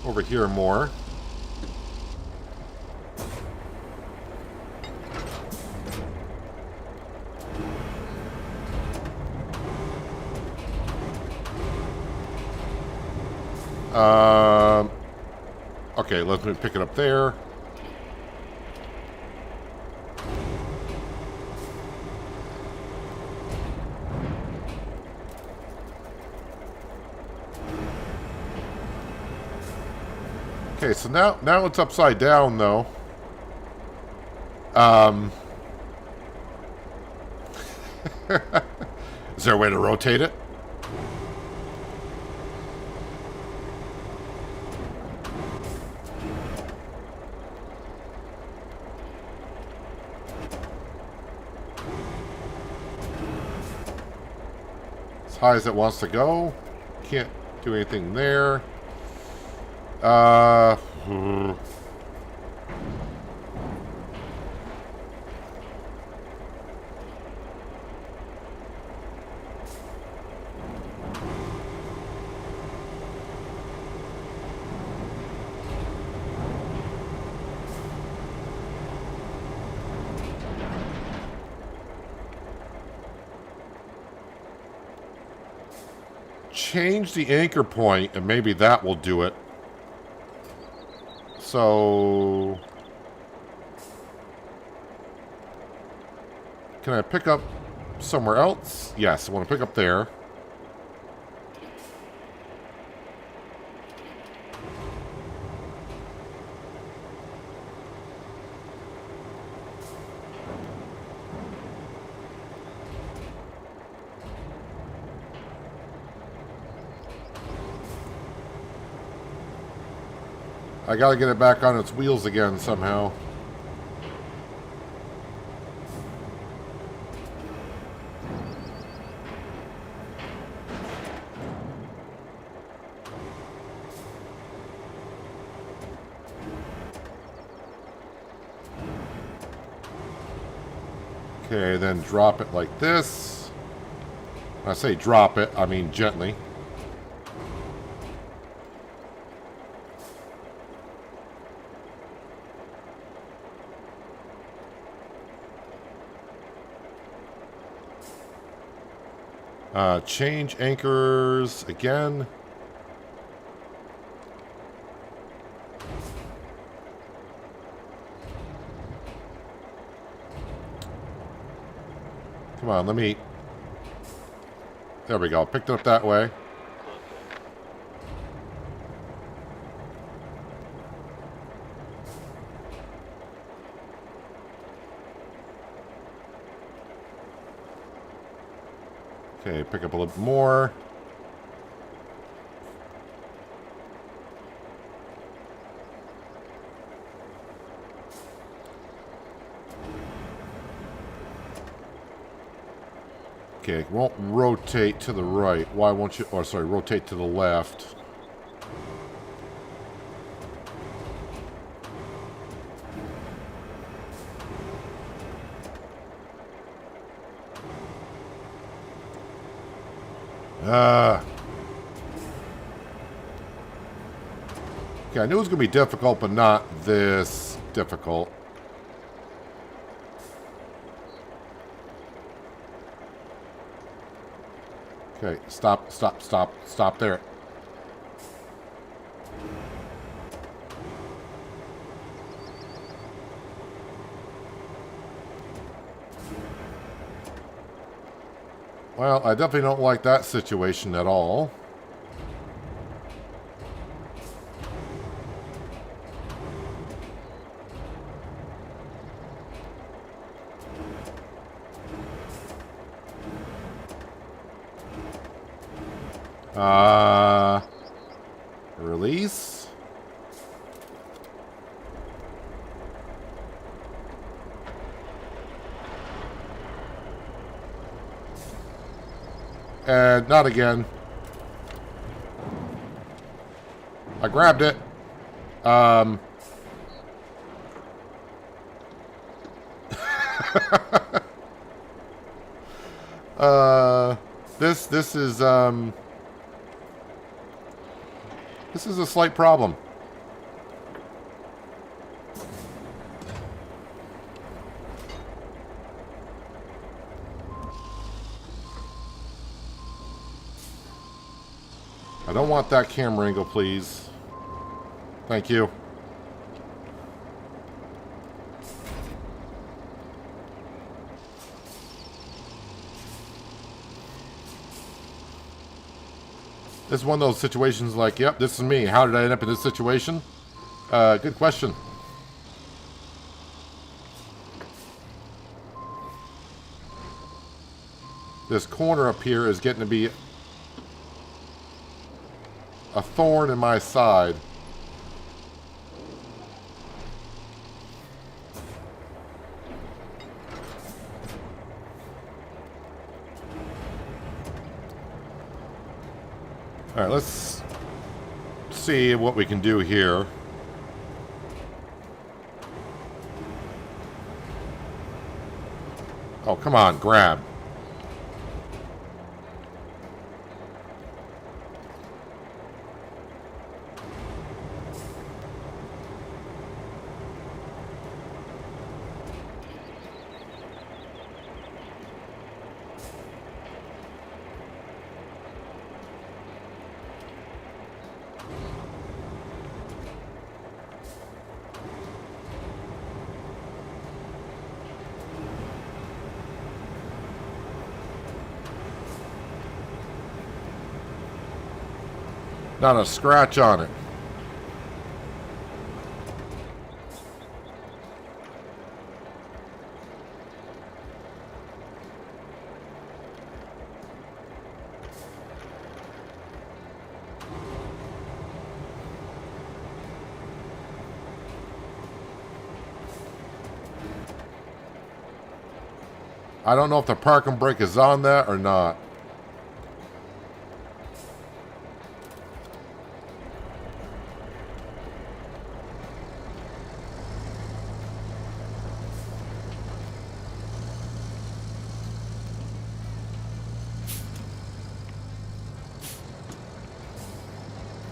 over here more. Okay, let me pick it up there. Okay, so now it's upside down though. Is there a way to rotate it? As high as it wants to go. Can't do anything there. Change the anchor point, and maybe that will do it. So, can I pick up somewhere else? Yes, I want to pick up there. I gotta get it back on its wheels again somehow. Okay, then drop it like this. When I say drop it, I mean gently. Change anchors again. Come on, let me... There we go. Picked it up that way. Okay, pick up a little more. Okay, it won't rotate to the right. Why won't you... Oh, sorry, rotate to the left. Okay, I knew it was going to be difficult, but not this difficult. Okay, stop there. Well, I definitely don't like that situation at all. Release. And not again. I grabbed it. This is a slight problem. I don't want that camera angle, please. Thank you. This is one of those situations like, yep, this is me. How did I end up in this situation? Good question. This corner up here is getting to be a thorn in my side. All right, let's see what we can do here. Oh, come on, grab. Not a scratch on it. I don't know if the parking brake is on that or not.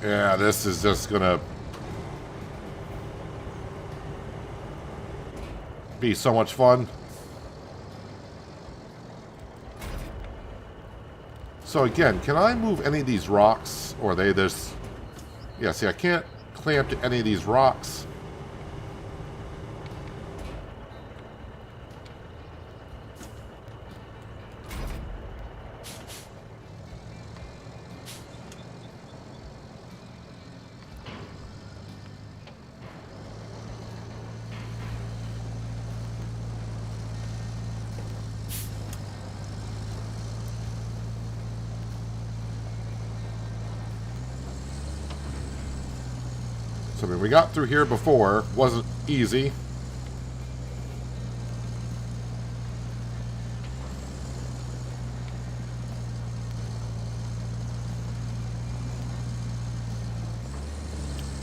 Yeah, this is just gonna be so much fun. So again, can I move any of these rocks? Or are they this... Yeah, see, I can't clamp to any of these rocks. So, I mean, we got through here before. Wasn't easy.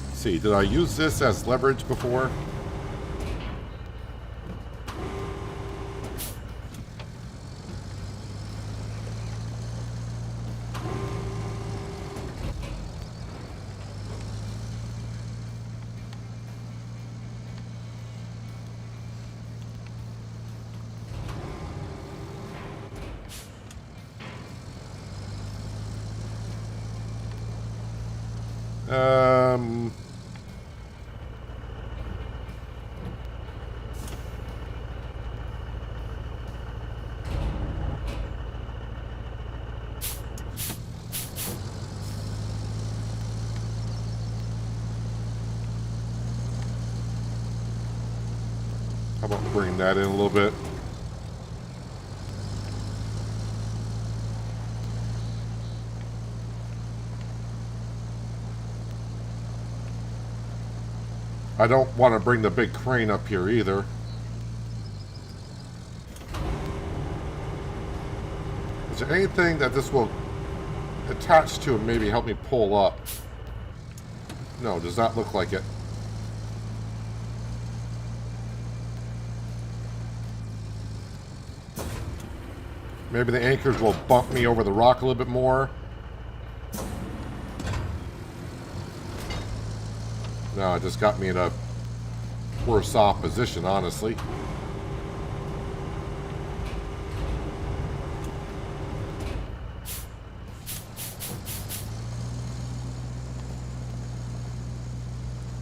Let's see, did I use this as leverage before? How about bring that in a little bit? I don't want to bring the big crane up here either. Is there anything that this will attach to and maybe help me pull up? No, does not look like it. Maybe the anchors will bump me over the rock a little bit more. No, it just got me in a worse off position, honestly.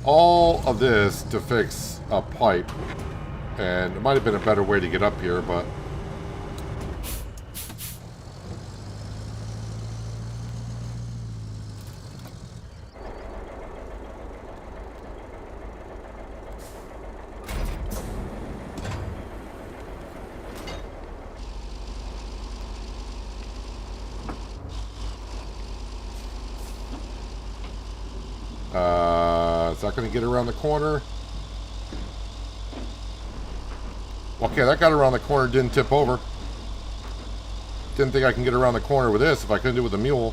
All of this to fix a pipe. And it might have been a better way to get up here, but... is that going to get around the corner? Okay, that got around the corner, didn't tip over. Didn't think I can get around the corner with this if I couldn't do it with a mule.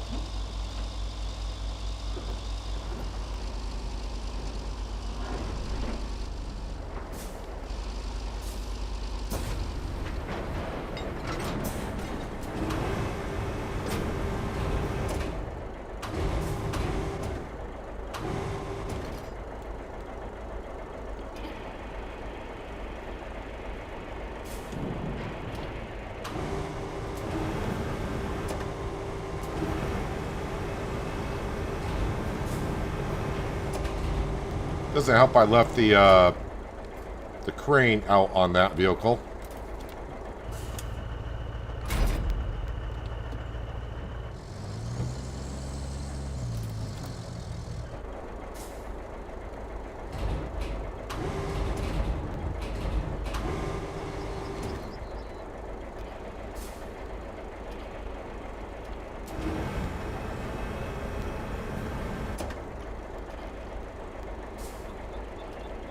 Doesn't help I left the crane out on that vehicle.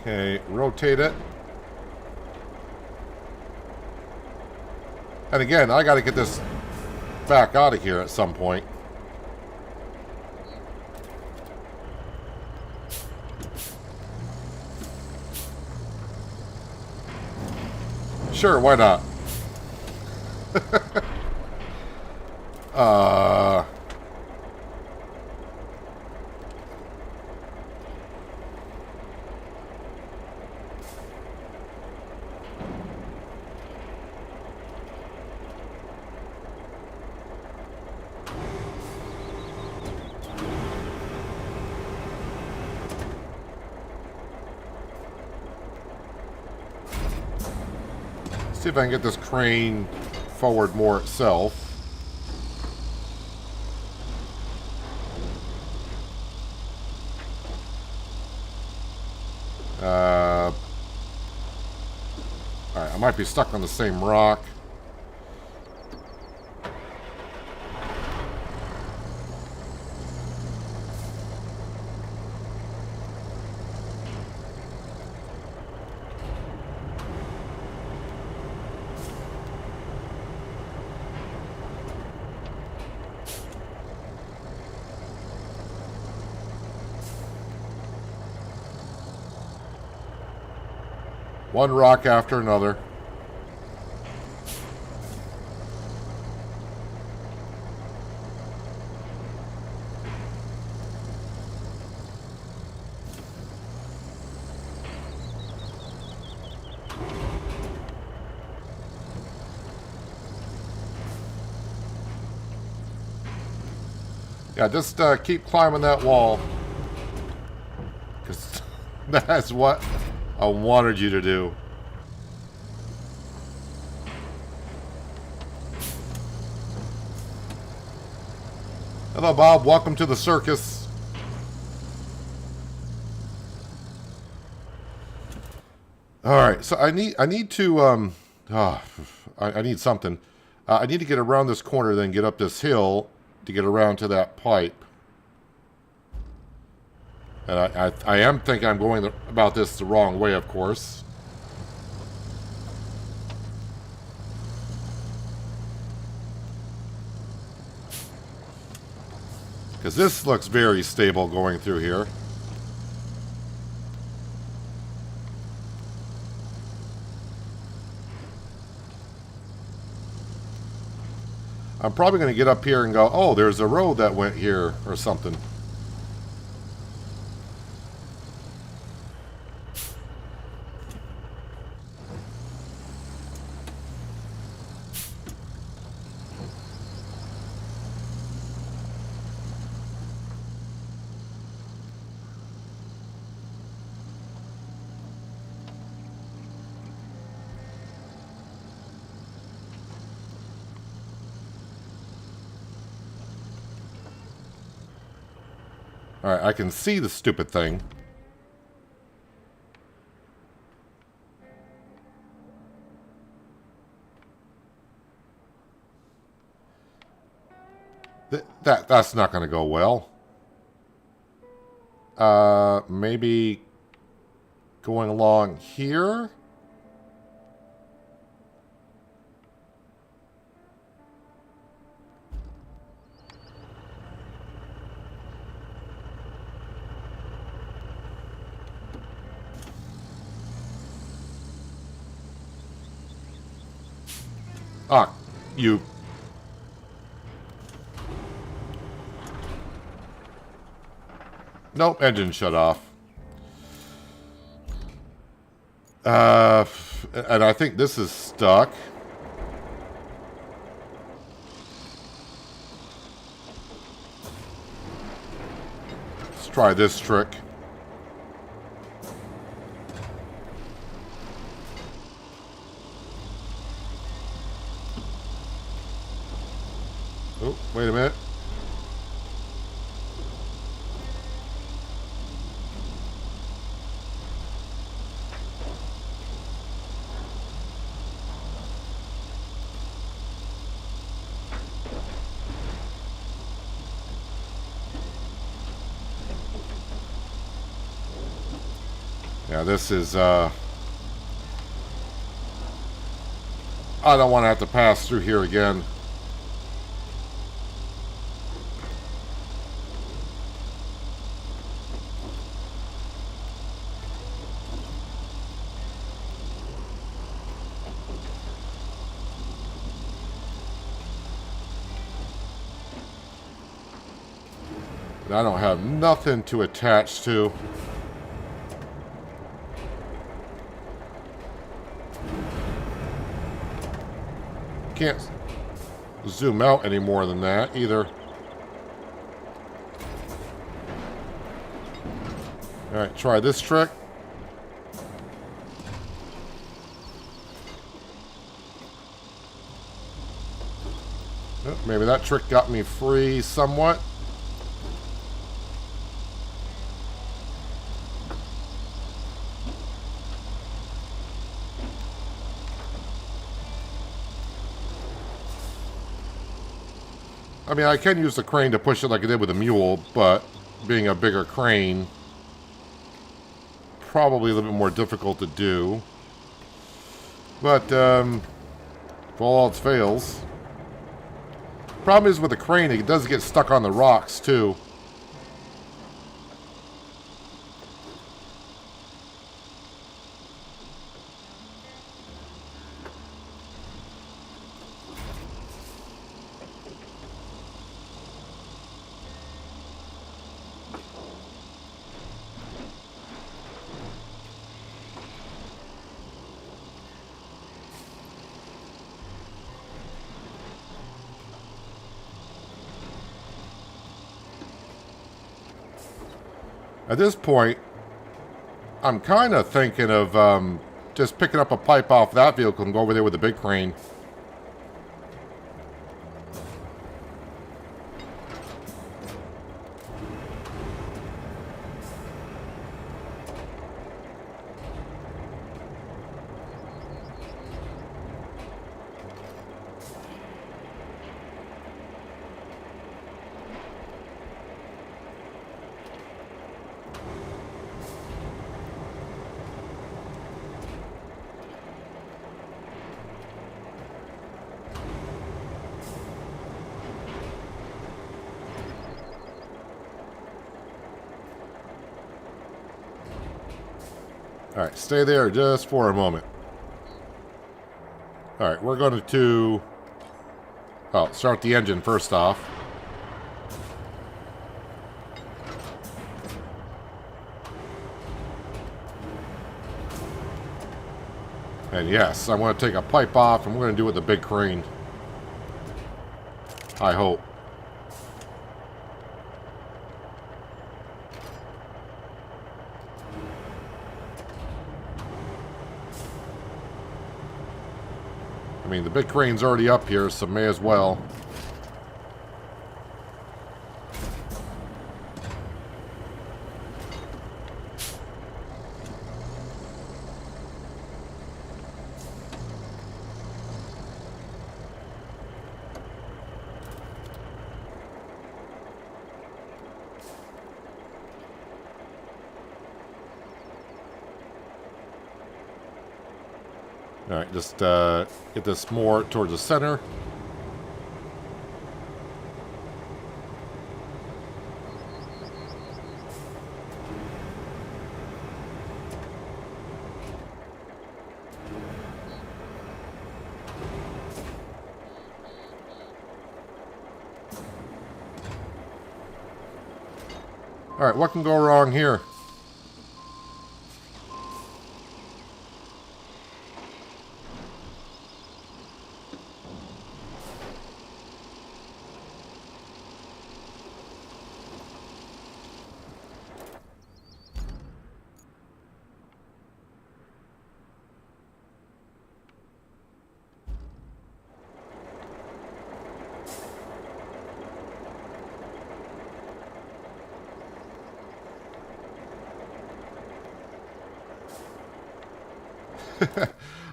Okay, rotate it. And again, I got to get this back out of here at some point. Sure, why not? See if I can get this crane forward more itself. Alright, I might be stuck on the same rock. One rock after another. Yeah, just keep climbing that wall. Because that's what I wanted you to do. Hello, Bob. Welcome to the circus. All right, so I need to I need something. I need to get around this corner, then get up this hill to get around to that pipe. And I am thinking I'm going about this the wrong way, of course. Because this looks very stable going through here. I'm probably going to get up here and go, oh, there's a road that went here or something. Alright, I can see the stupid thing. That's not going to go well. Maybe going along here? Ah, you. Nope, engine shut off. And I think this is stuck. Let's try this trick. Oh, wait a minute. Yeah, this is, I don't want to have to pass through here again. But I don't have nothing to attach to. Can't zoom out any more than that either. Alright, try this trick. Oh, maybe that trick got me free somewhat. I mean, I can use the crane to push it like I did with the mule, but being a bigger crane, probably a little bit more difficult to do. But, if all else fails. Problem is with the crane, it does get stuck on the rocks, too. At this point, I'm kind of thinking of just picking up a pipe off that vehicle and go over there with the big crane. Alright, stay there just for a moment. Alright, we're going to... Oh, start the engine first off. And yes, I want to take a pipe off, and we're going to do it with the big crane. I hope. I mean, the big crane's already up here, so may as well. Alright, just get this more towards the center. Alright, what can go wrong here?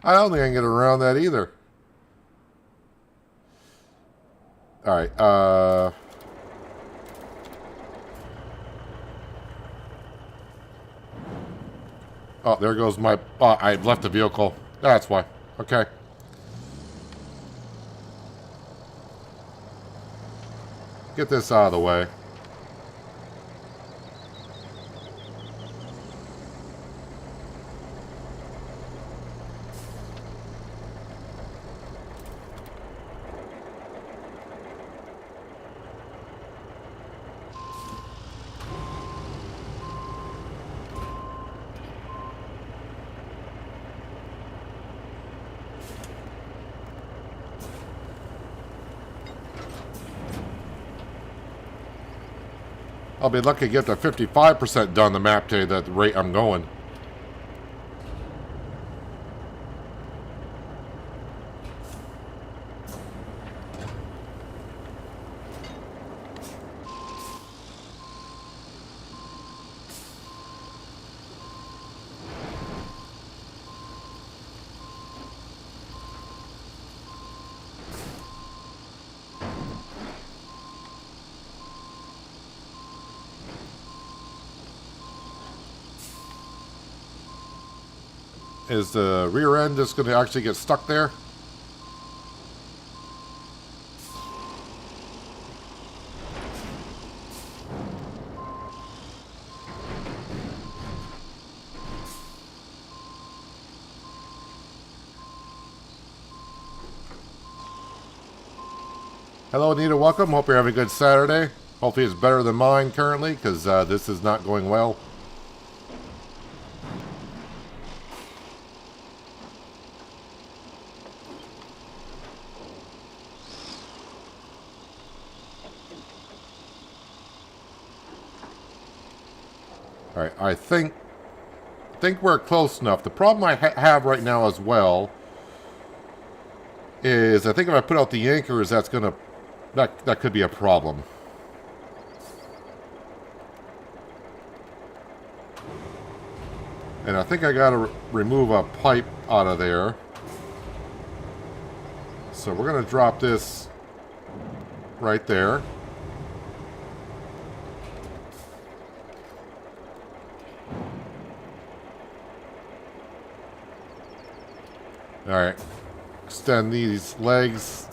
I don't think I can get around that either. Alright, oh, there goes my... I left the vehicle. That's why. Okay. Get this out of the way. I'll be lucky to get to 55% done the map today at the rate I'm going. Is the rear end just going to actually get stuck there? Hello, Anita. Welcome. Hope you're having a good Saturday. Hopefully it's better than mine currently, because this is not going well. Alright, I think we're close enough. The problem I have right now as well is I think if I put out the anchors, that's gonna that could be a problem. And I think I gotta remove a pipe out of there. So we're gonna drop this right there. Alright. Extend these legs.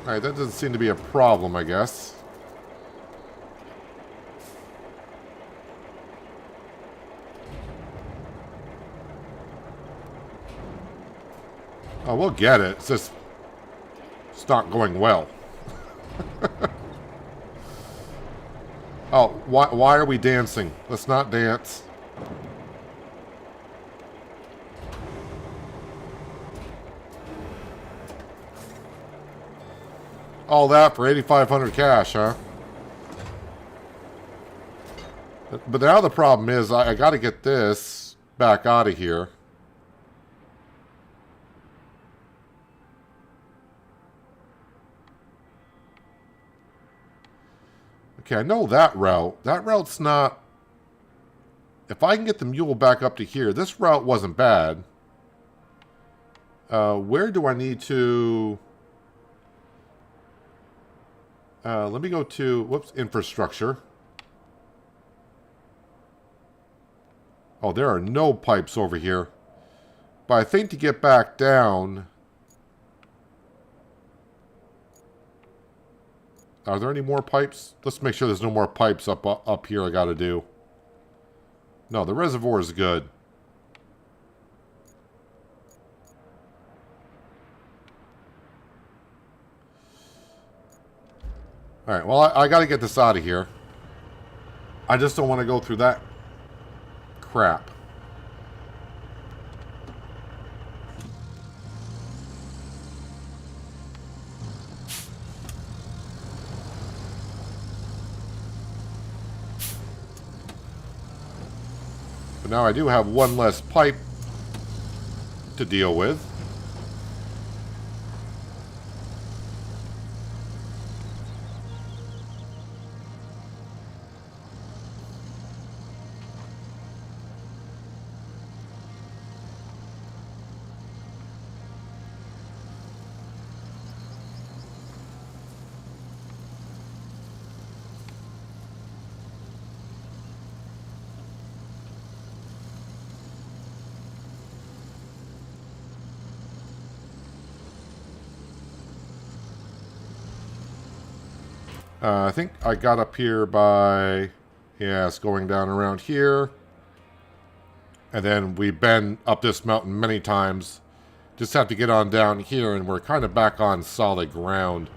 Alright, that doesn't seem to be a problem, I guess. Oh, we'll get it. It's just... it's not going well. Oh, why are we dancing? Let's not dance. All that for 8,500 cash, huh? But now the problem is I got to get this back out of here. Okay, I know that route. That route's not... if I can get the mule back up to here, this route wasn't bad. Where do I need to... let me go to, whoops, infrastructure. Oh, there are no pipes over here. But I think to get back down... are there any more pipes? Let's make sure there's no more pipes up here I gotta do. No, the reservoir is good. Alright, well, I gotta get this out of here. I just don't want to go through that crap. But now I do have one less pipe to deal with. I think I got up here by... yeah, it's going down around here. And then we've been up this mountain many times. Just have to get on down here, and we're kind of back on solid ground.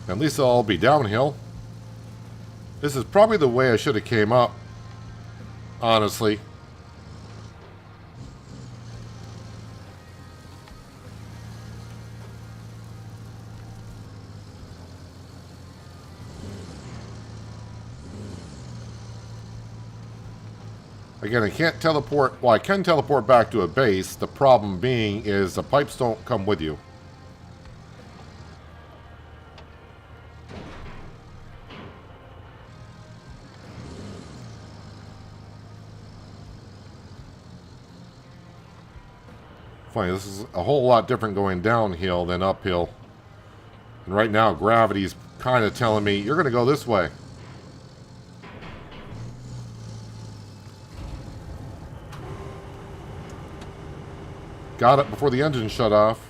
At least I'll be downhill. This is probably the way I should have came up, honestly. Again, I can't teleport. Well, I can teleport back to a base. The problem being is the pipes don't come with you. Funny, this is a whole lot different going downhill than uphill. And right now, gravity's kind of telling me, you're going to go this way. Got it before the engine shut off.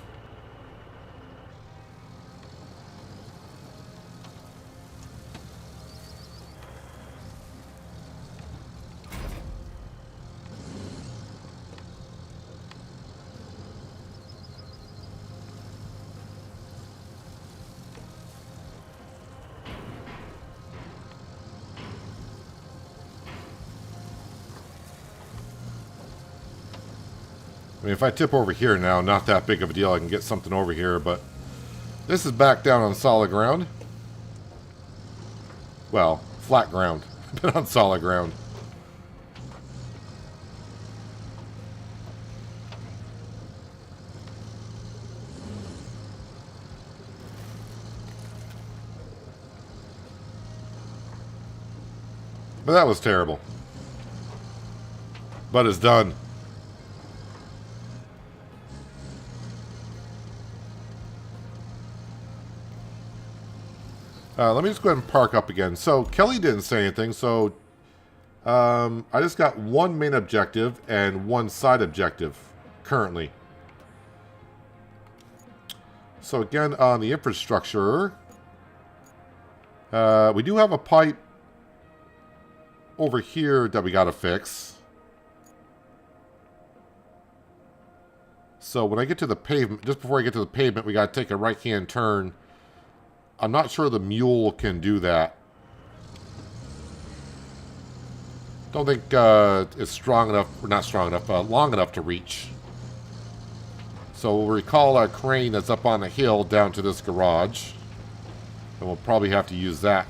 I mean, if I tip over here now, not that big of a deal. I can get something over here, but this is back down on solid ground. Well, flat ground, but on solid ground. But that was terrible. But it's done. Let me just go ahead and park up again. So, Kelly didn't say anything, so I just got one main objective and one side objective currently. So, again, on the infrastructure, we do have a pipe over here that we got to fix. So, when I get to the pavement, just before I get to the pavement, we got to take a right-hand turn. I'm not sure the mule can do that. Don't think it's strong enough, or not strong enough, long enough to reach. So we'll recall our crane that's up on the hill down to this garage. And we'll probably have to use that.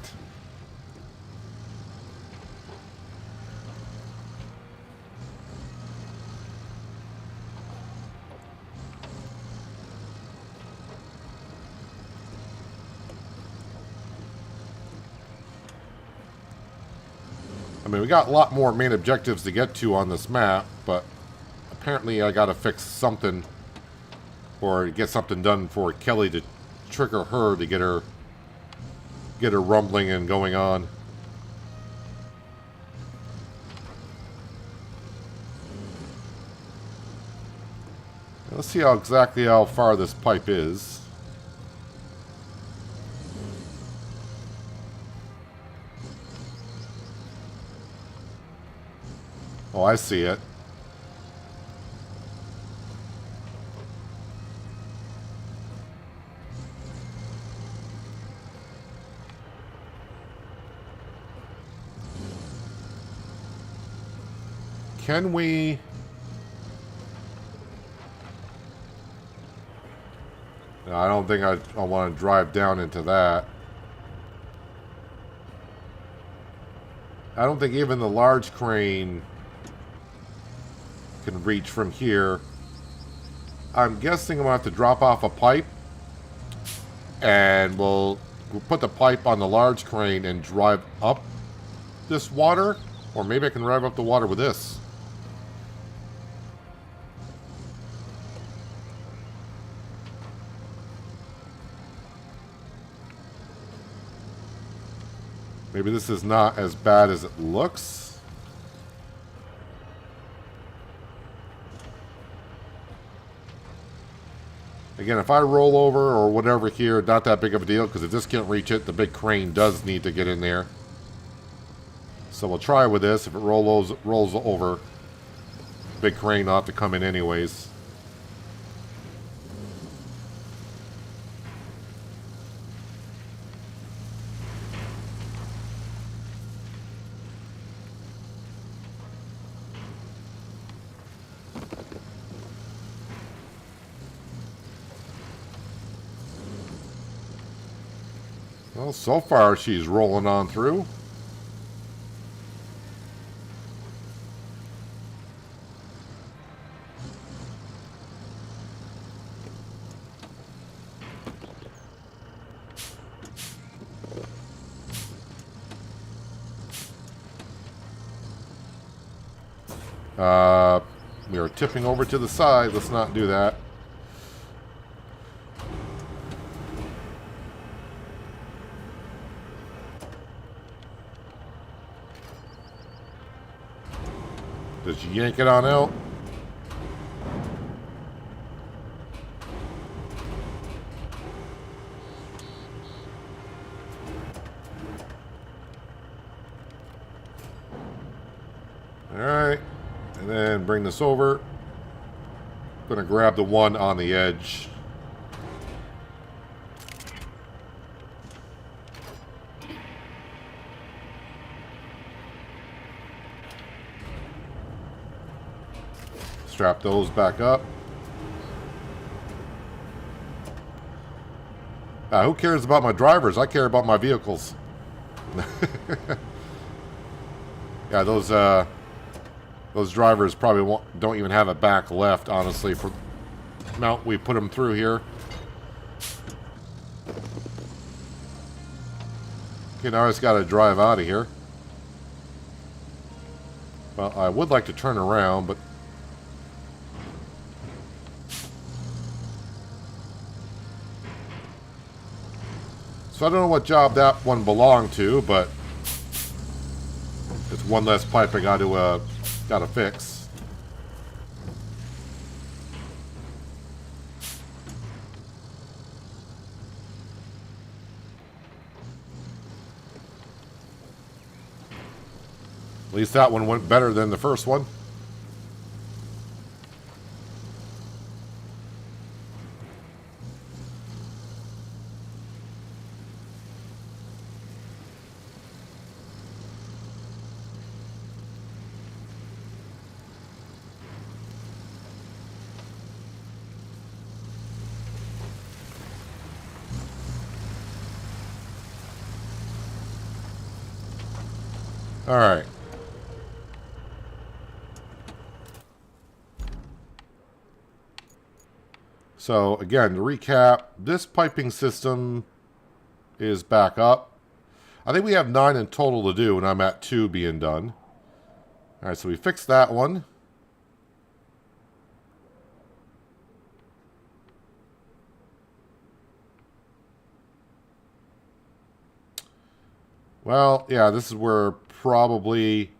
I mean, we got a lot more main objectives to get to on this map, but apparently I gotta fix something or get something done for Kelly to trigger her to get her rumbling and going on. Let's see exactly how far this pipe is. Oh, I see it. Can we... No, I don't think I want to drive down into that. I don't think even the large crane can reach from here. I'm guessing I'm going to have to drop off a pipe, and we'll put the pipe on the large crane and drive up this water, or maybe I can drive up the water with this. Maybe this is not as bad as it looks. Again, if I roll over or whatever here, not that big of a deal, because if this can't reach it, the big crane does need to get in there. So we'll try with this. If it rolls over, the big crane will have to come in anyways. Well, so far she's rolling on through. We are tipping over to the side. Let's not do that. Just yank it on out. Alright. And then bring this over. Gonna grab the one on the edge. Strap those back up. Who cares about my drivers? I care about my vehicles. Yeah, those drivers probably don't even have a back left, honestly, for the amount we put them through here. Okay, now I just got to drive out of here. Well, I would like to turn around, but so I don't know what job that one belonged to, but it's one less pipe I got to fix. At least that one went better than the first one. All right. So again, to recap, this piping system is back up. I think we have 9 in total to do, and I'm at 2 being done. All right, so we fixed that one. Well, yeah, this is where probably...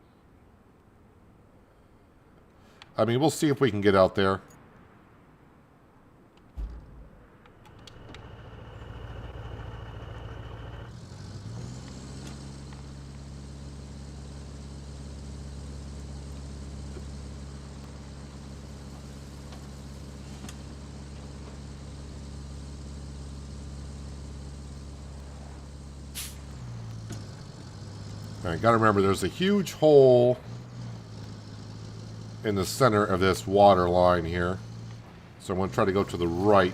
I mean, we'll see if we can get out there. All right, got to remember, there's a huge hole in the center of this water line here. So I'm going to try to go to the right.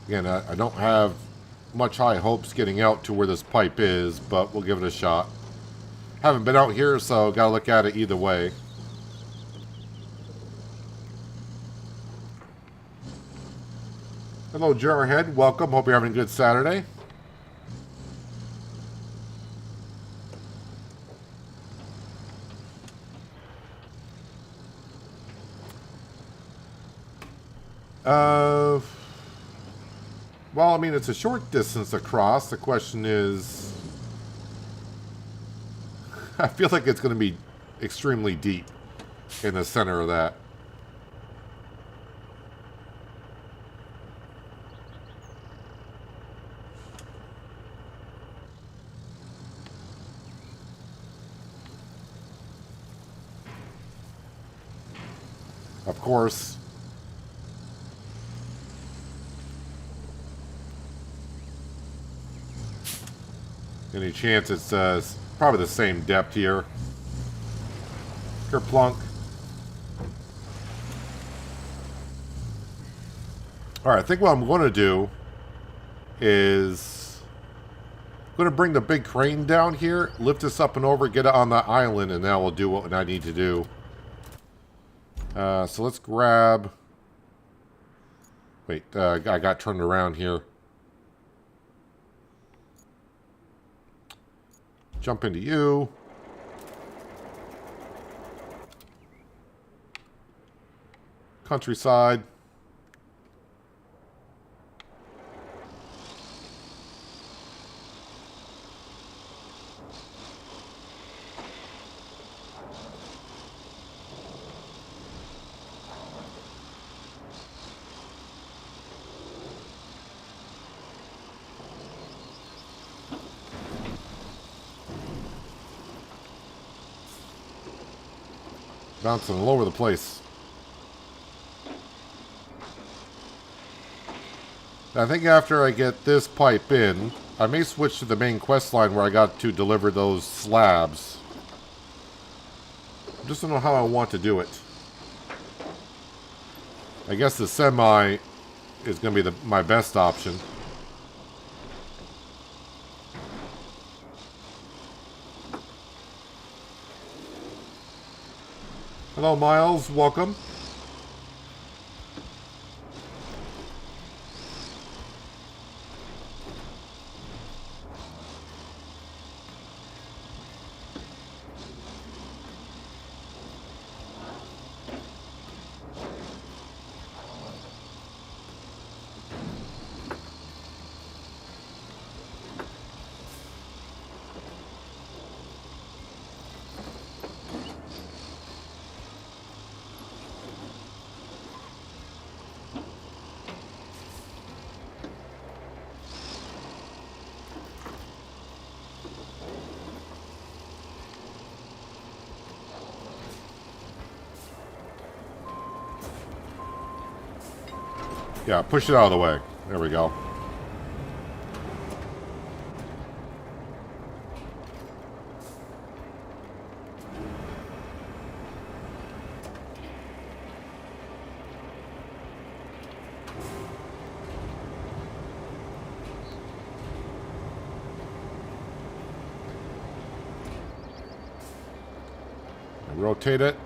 Again, I don't have much high hopes getting out to where this pipe is, but we'll give it a shot. Haven't been out here, so gotta look at it either way. Hello, Jarhead. Welcome. Hope you're having a good Saturday. Well, I mean, it's a short distance across. The question is... I feel like it's going to be extremely deep in the center of that. Of course... Any chance it's probably the same depth here. Kerplunk. Alright, I think what I'm going to do is I'm going to bring the big crane down here, lift this up and over, get it on the island, and now we'll do what I need to do. So let's grab... Wait, I got turned around here. Jump into you. Countryside. Bouncing all over the place. I think after I get this pipe in, I may switch to the main quest line where I got to deliver those slabs. I just don't know how I want to do it. I guess the semi is going to be my best option. Hello, Miles. Welcome. Yeah, push it out of the way. There we go. Rotate it.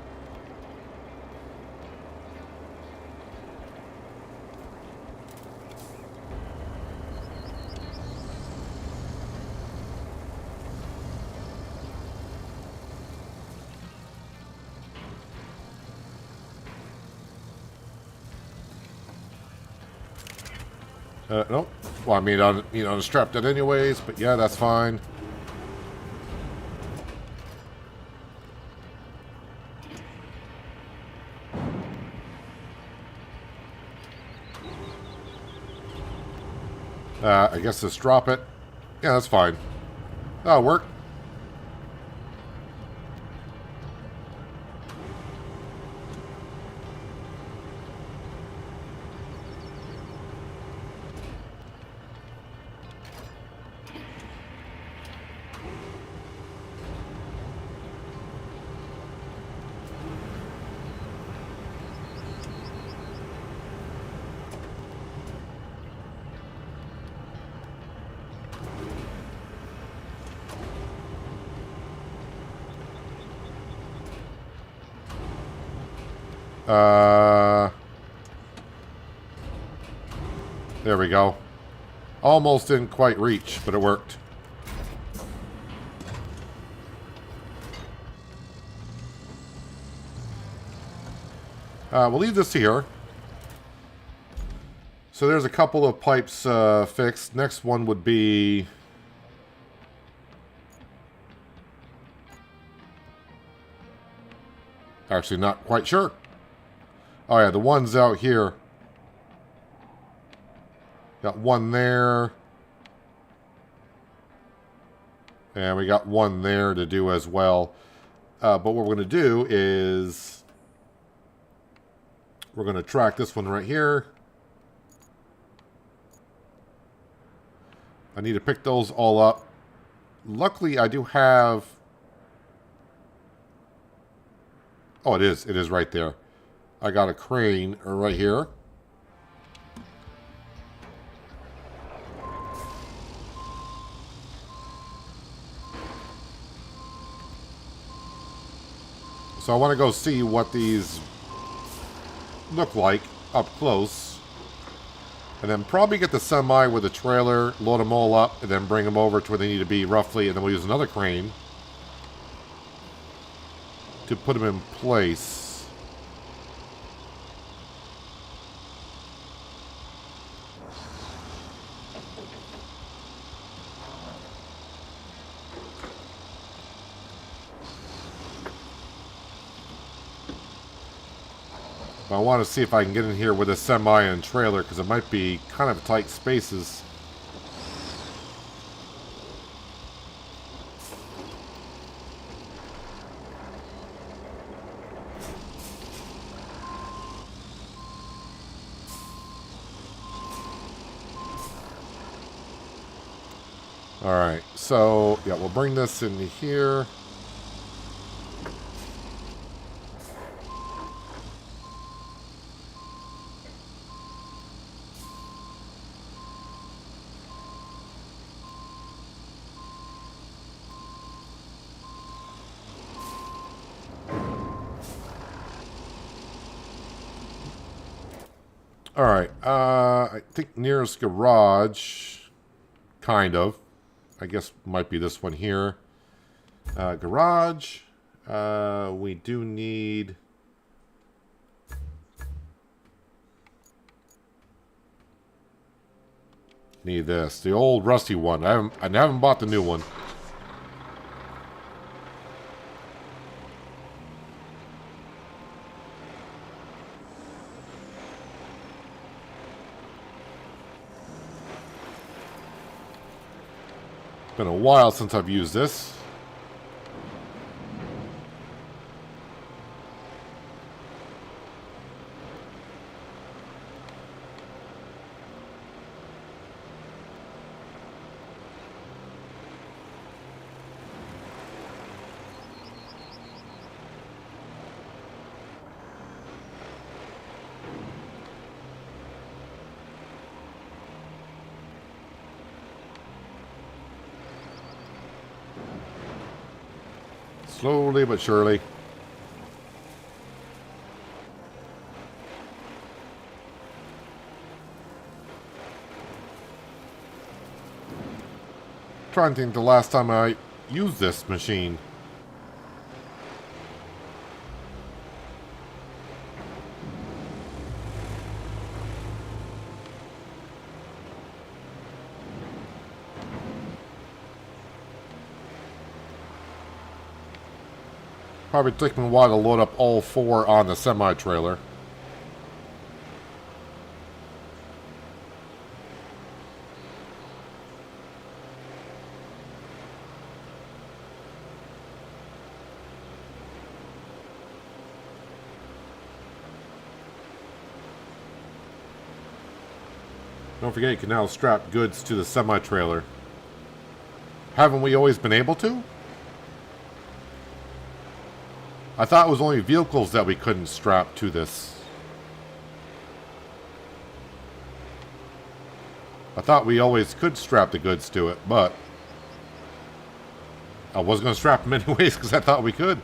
Nope. Well, I mean, I strapped it anyways, but yeah, that's fine. I guess just drop it. Yeah, that's fine. That'll work. There we go. Almost didn't quite reach, but it worked. We'll leave this here. So there's a couple of pipes fixed. Next one would be... Actually, not quite sure. Oh yeah, the ones out here. Got one there. And we got one there to do as well. But what we're going to do is... We're going to track this one right here. I need to pick those all up. Luckily, I do have... Oh, it is. It is right there. I got a crane right here. So I want to go see what these look like up close. And then probably get the semi with the trailer, load them all up, and then bring them over to where they need to be roughly. And then we'll use another crane to put them in place. I want to see if I can get in here with a semi and trailer, because it might be kind of tight spaces. Alright, so yeah, we'll bring this in here. Alright, I think nearest garage, kind of. I guess might be this one here. Garage, we do need... Need this, the old rusty one. I haven't bought the new one. Been a while since I've used this. Slowly but surely. Trying to think the last time I used this machine. Probably took me a while to load up all four on the semi-trailer. Don't forget you can now strap goods to the semi-trailer. Haven't we always been able to? I thought it was only vehicles that we couldn't strap to this. I thought we always could strap the goods to it, but I wasn't going to strap them anyways because I thought we could.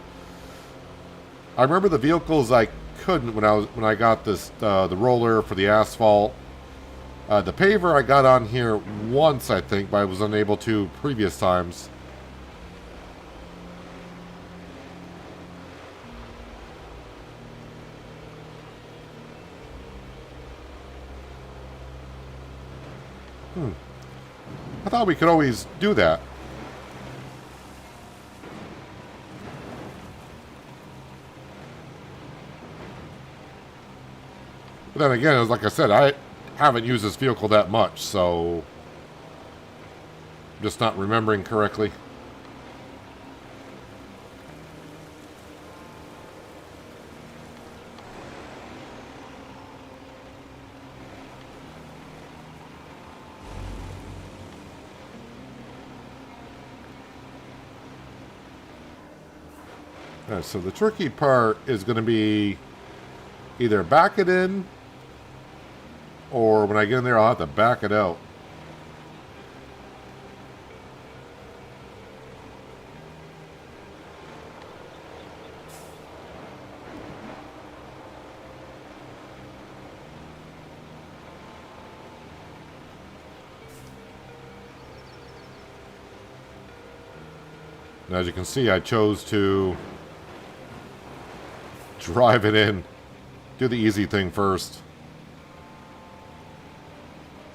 I remember the vehicles I couldn't when I got this the roller for the asphalt. The paver I got on here once, I think, but I was unable to previous times. I thought we could always do that. But then again, as like I said, I haven't used this vehicle that much, so I'm just not remembering correctly. Alright, so the tricky part is going to be either back it in, or when I get in there, I'll have to back it out. And as you can see, I chose to drive it in. Do the easy thing first.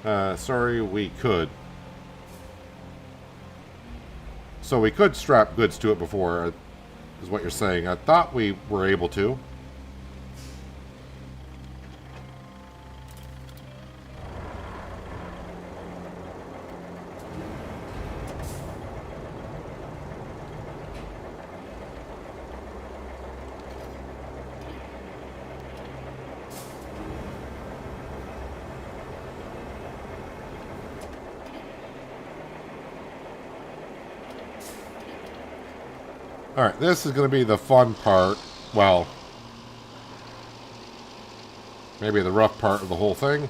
Sorry, we could. So we could strap goods to it before, is what you're saying. I thought we were able to. Alright, this is going to be the fun part. Well, maybe the rough part of the whole thing.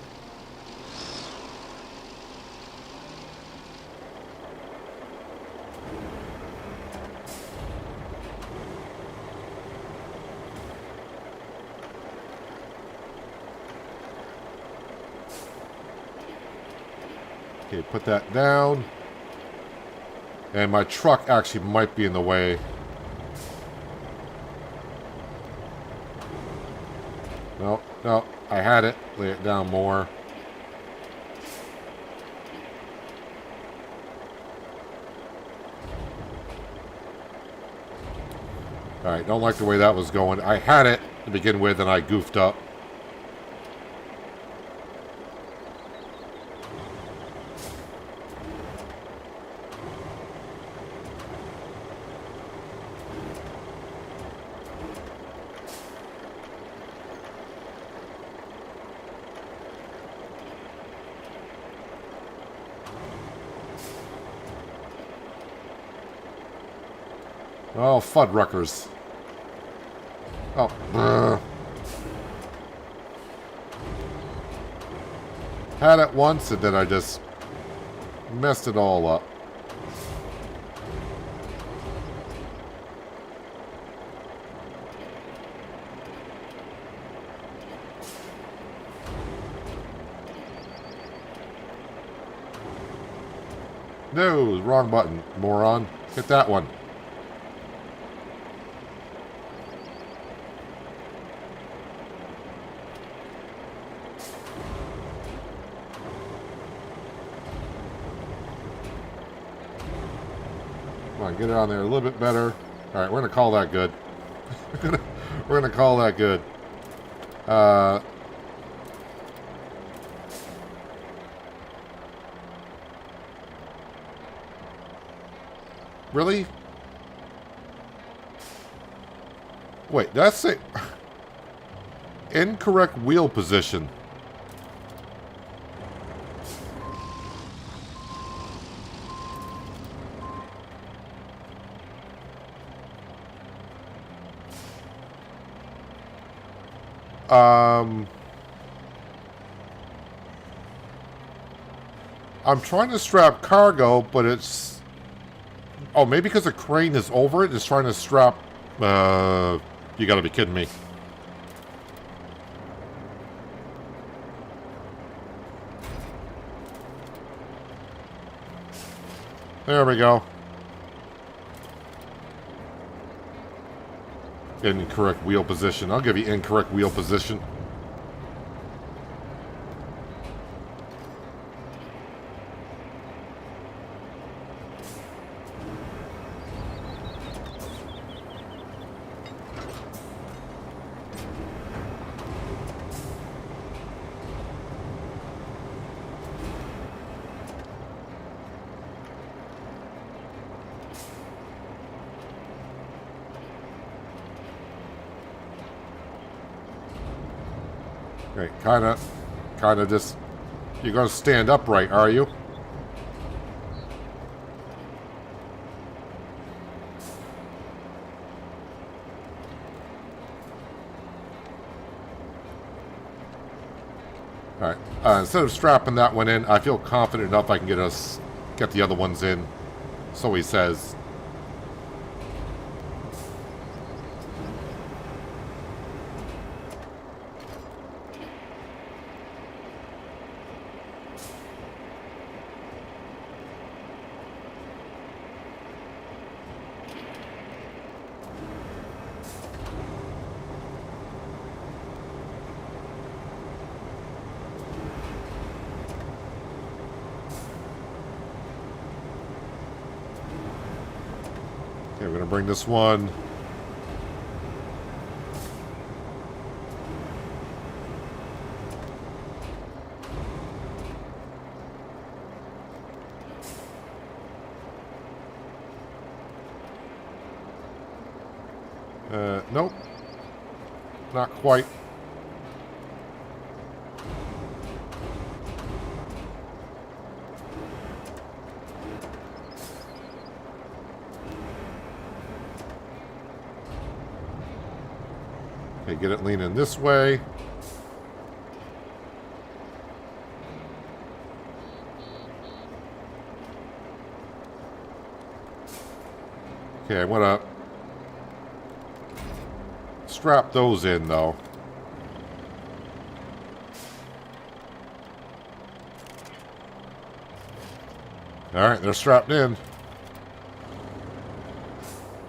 Okay, put that down. And my truck actually might be in the way. No, no, I had it. Lay it down more. Alright, don't like the way that was going. I had it to begin with and I goofed up. Oh, Fuddruckers. Oh, had it once and then I just messed it all up. No, wrong button, moron. Hit that one. Come on, get it on there a little bit better. Alright, we're going to call that good. We're going to call that good. Really? Wait, that's it. Incorrect wheel position. I'm trying to strap cargo, but it's... Oh, maybe because the crane is over it, it's trying to strap... You gotta be kidding me. There we go. Incorrect wheel position. I'll give you incorrect wheel position. Okay, kind of just... You're going to stand upright, are you? Alright, instead of strapping that one in, I feel confident enough I can get the other ones in. So he says. Okay, we're gonna bring this one. Nope. Not quite. Okay, get it leaning this way. Okay, I'm gonna strap those in, though. Alright, they're strapped in.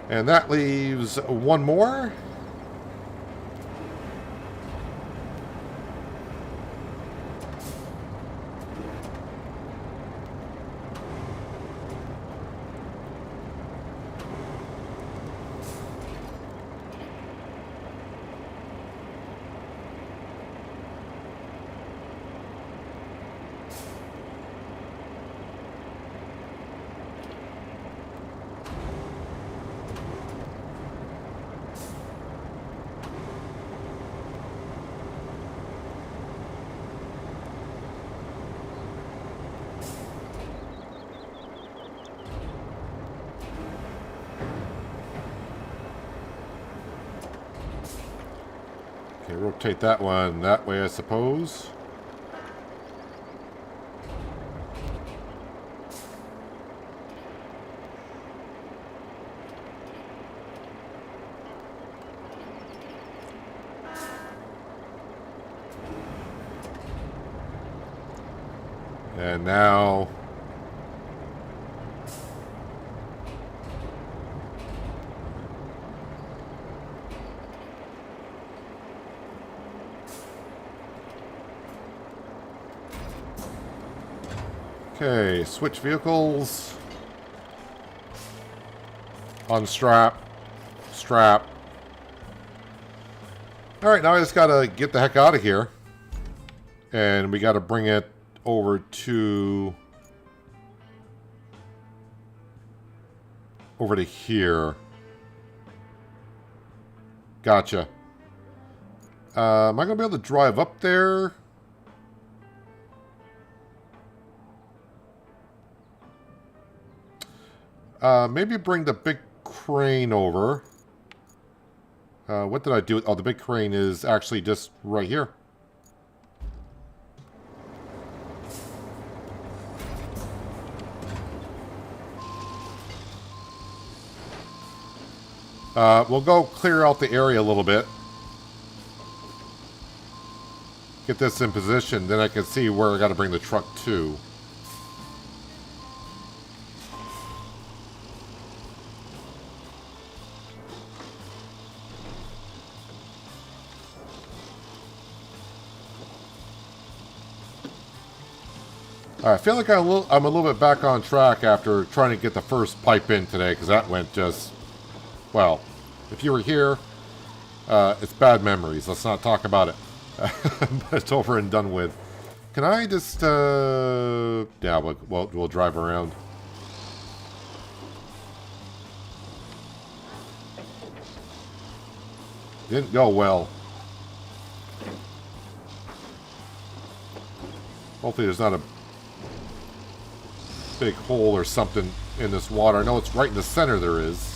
And that leaves one more. Okay, rotate that one that way, I suppose. And now... Okay, switch vehicles. Unstrap. Strap. Alright, now I just gotta get the heck out of here. And we gotta bring it over to... over to here. Gotcha. Am I gonna be able to drive up there? Maybe bring the big crane over. What did I do? Oh, the big crane is actually just right here. We'll go clear out the area a little bit. Get this in position, then I can see where I got to bring the truck to. I feel like I'm a little bit back on track after trying to get the first pipe in today, because that went just, well, if you were here, it's bad memories. Let's not talk about it. But it's over and done with. Can I just, yeah, we'll drive around. Didn't go well. Hopefully there's not a big hole or something in this water. I know it's right in the center there is.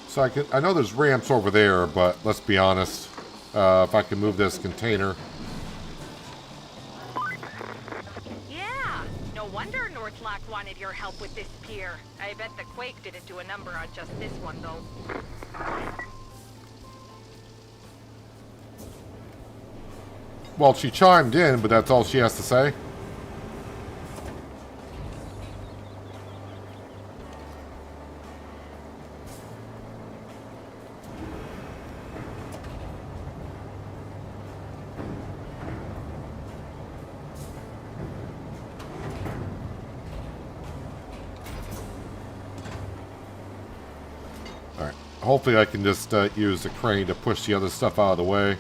So I know there's ramps over there, but let's be honest. If I can move this container. Yeah, no wonder Northlock wanted your help with this pier. I bet the quake didn't do a number on just this one, though. Well, she chimed in, but that's all she has to say. Alright. Hopefully I can just use the crane to push the other stuff out of the way.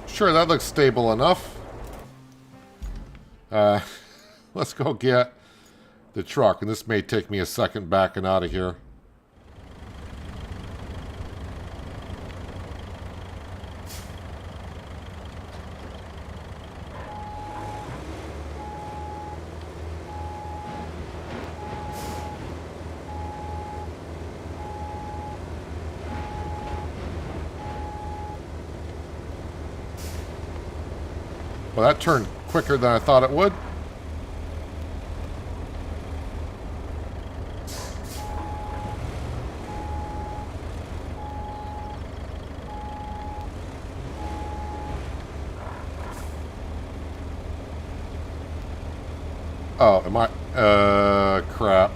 Sure, that looks stable enough. Let's go get the truck, and this may take me a second backing out of here. Well, that turned quicker than I thought it would. Oh, am I? Crap.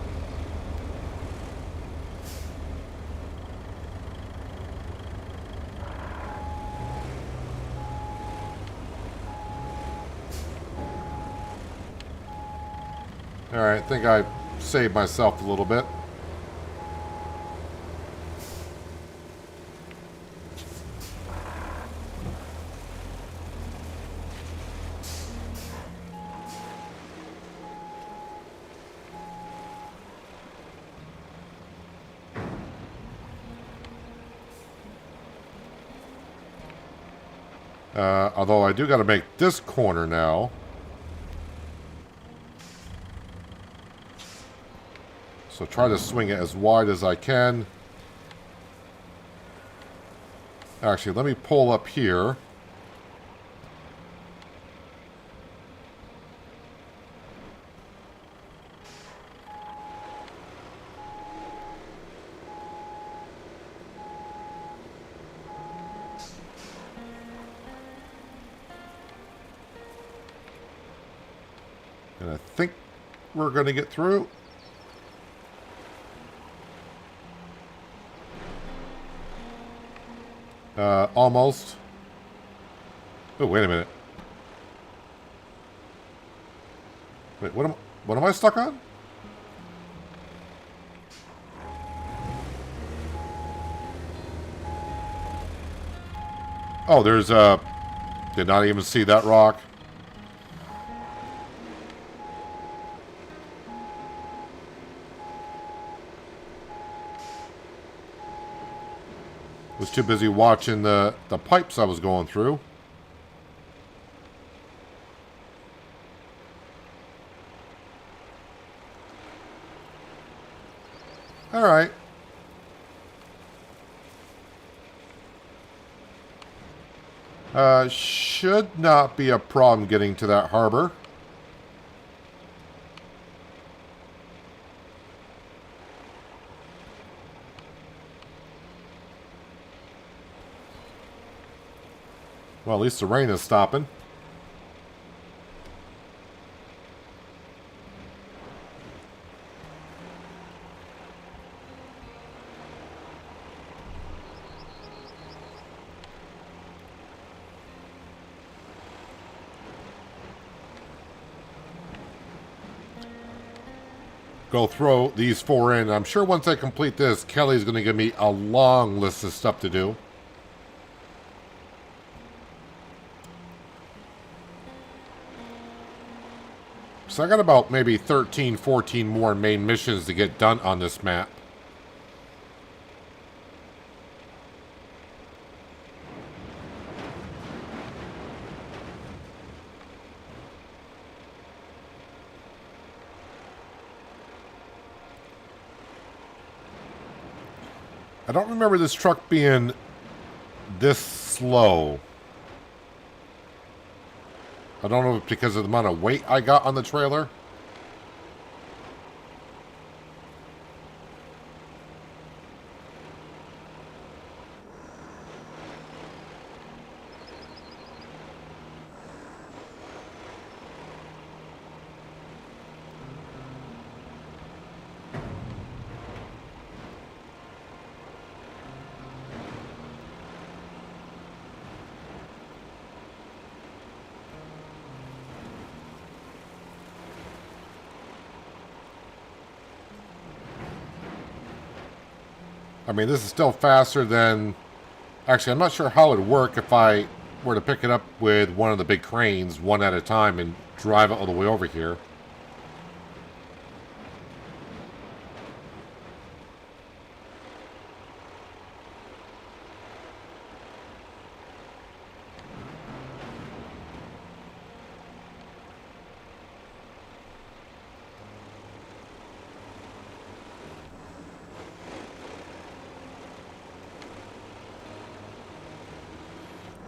Alright, I think I saved myself a little bit. Although I do got to make this corner now. So try to swing it as wide as I can. Actually, let me pull up here. And I think we're going to get through. Almost. Oh, wait a minute. Wait, what am I stuck on? Oh, there's did not even see that rock. Was too busy watching the pipes I was going through. All right. Should not be a problem getting to that harbor. Well, at least the rain is stopping. Go throw these 4 in. I'm sure once I complete this, Kelly's going to give me a long list of stuff to do. So I got about maybe 13, 14 more main missions to get done on this map. I don't remember this truck being this slow. I don't know if it's because of the amount of weight I got on the trailer. I mean, this is still faster than... Actually, I'm not sure how it would work if I were to pick it up with one of the big cranes, one at a time, and drive it all the way over here.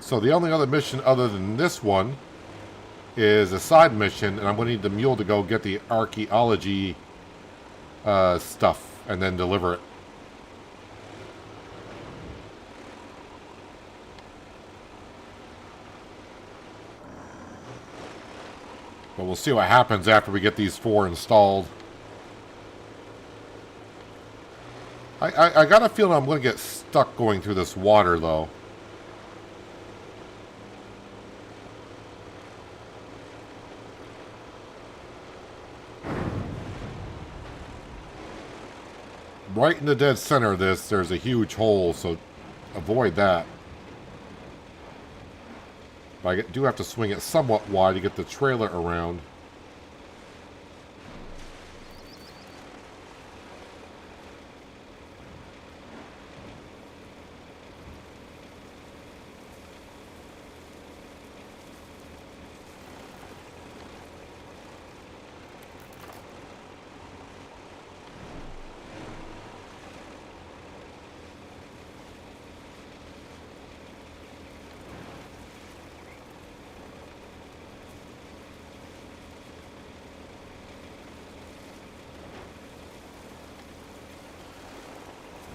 So the only other mission other than this one is a side mission, and I'm going to need the mule to go get the archaeology stuff and then deliver it. But we'll see what happens after we get these 4 installed. I got a feeling I'm going to get stuck going through this water, though. Right in the dead center of this, there's a huge hole, so avoid that. But I do have to swing it somewhat wide to get the trailer around.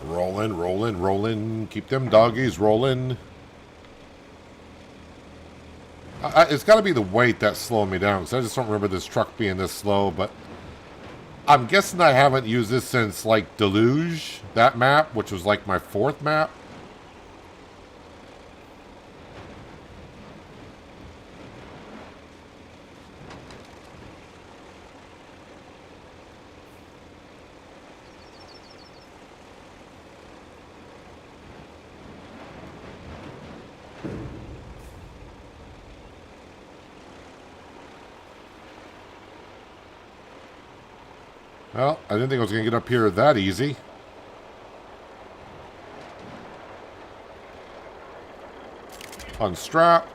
Rolling, rolling, rolling. Keep them doggies rolling. It's got to be the weight that's slowing me down, because I just don't remember this truck being this slow, but I'm guessing I haven't used this since, like, Deluge, that map, which was, like, my 4th map. Well, I didn't think I was going to get up here that easy. Unstrap.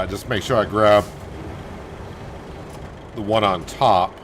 Just make sure I grab the one on top.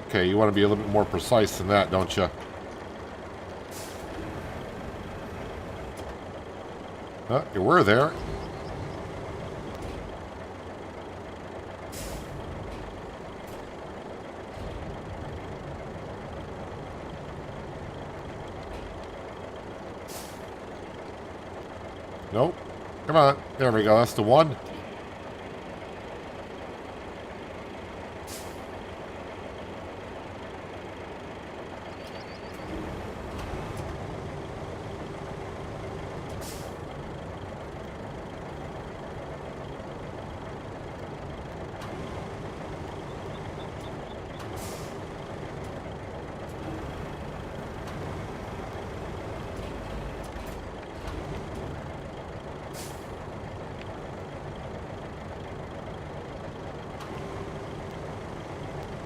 Okay, you want to be a little bit more precise than that, don't you? Oh, you were there. Nope. Come on. There we go. That's the one.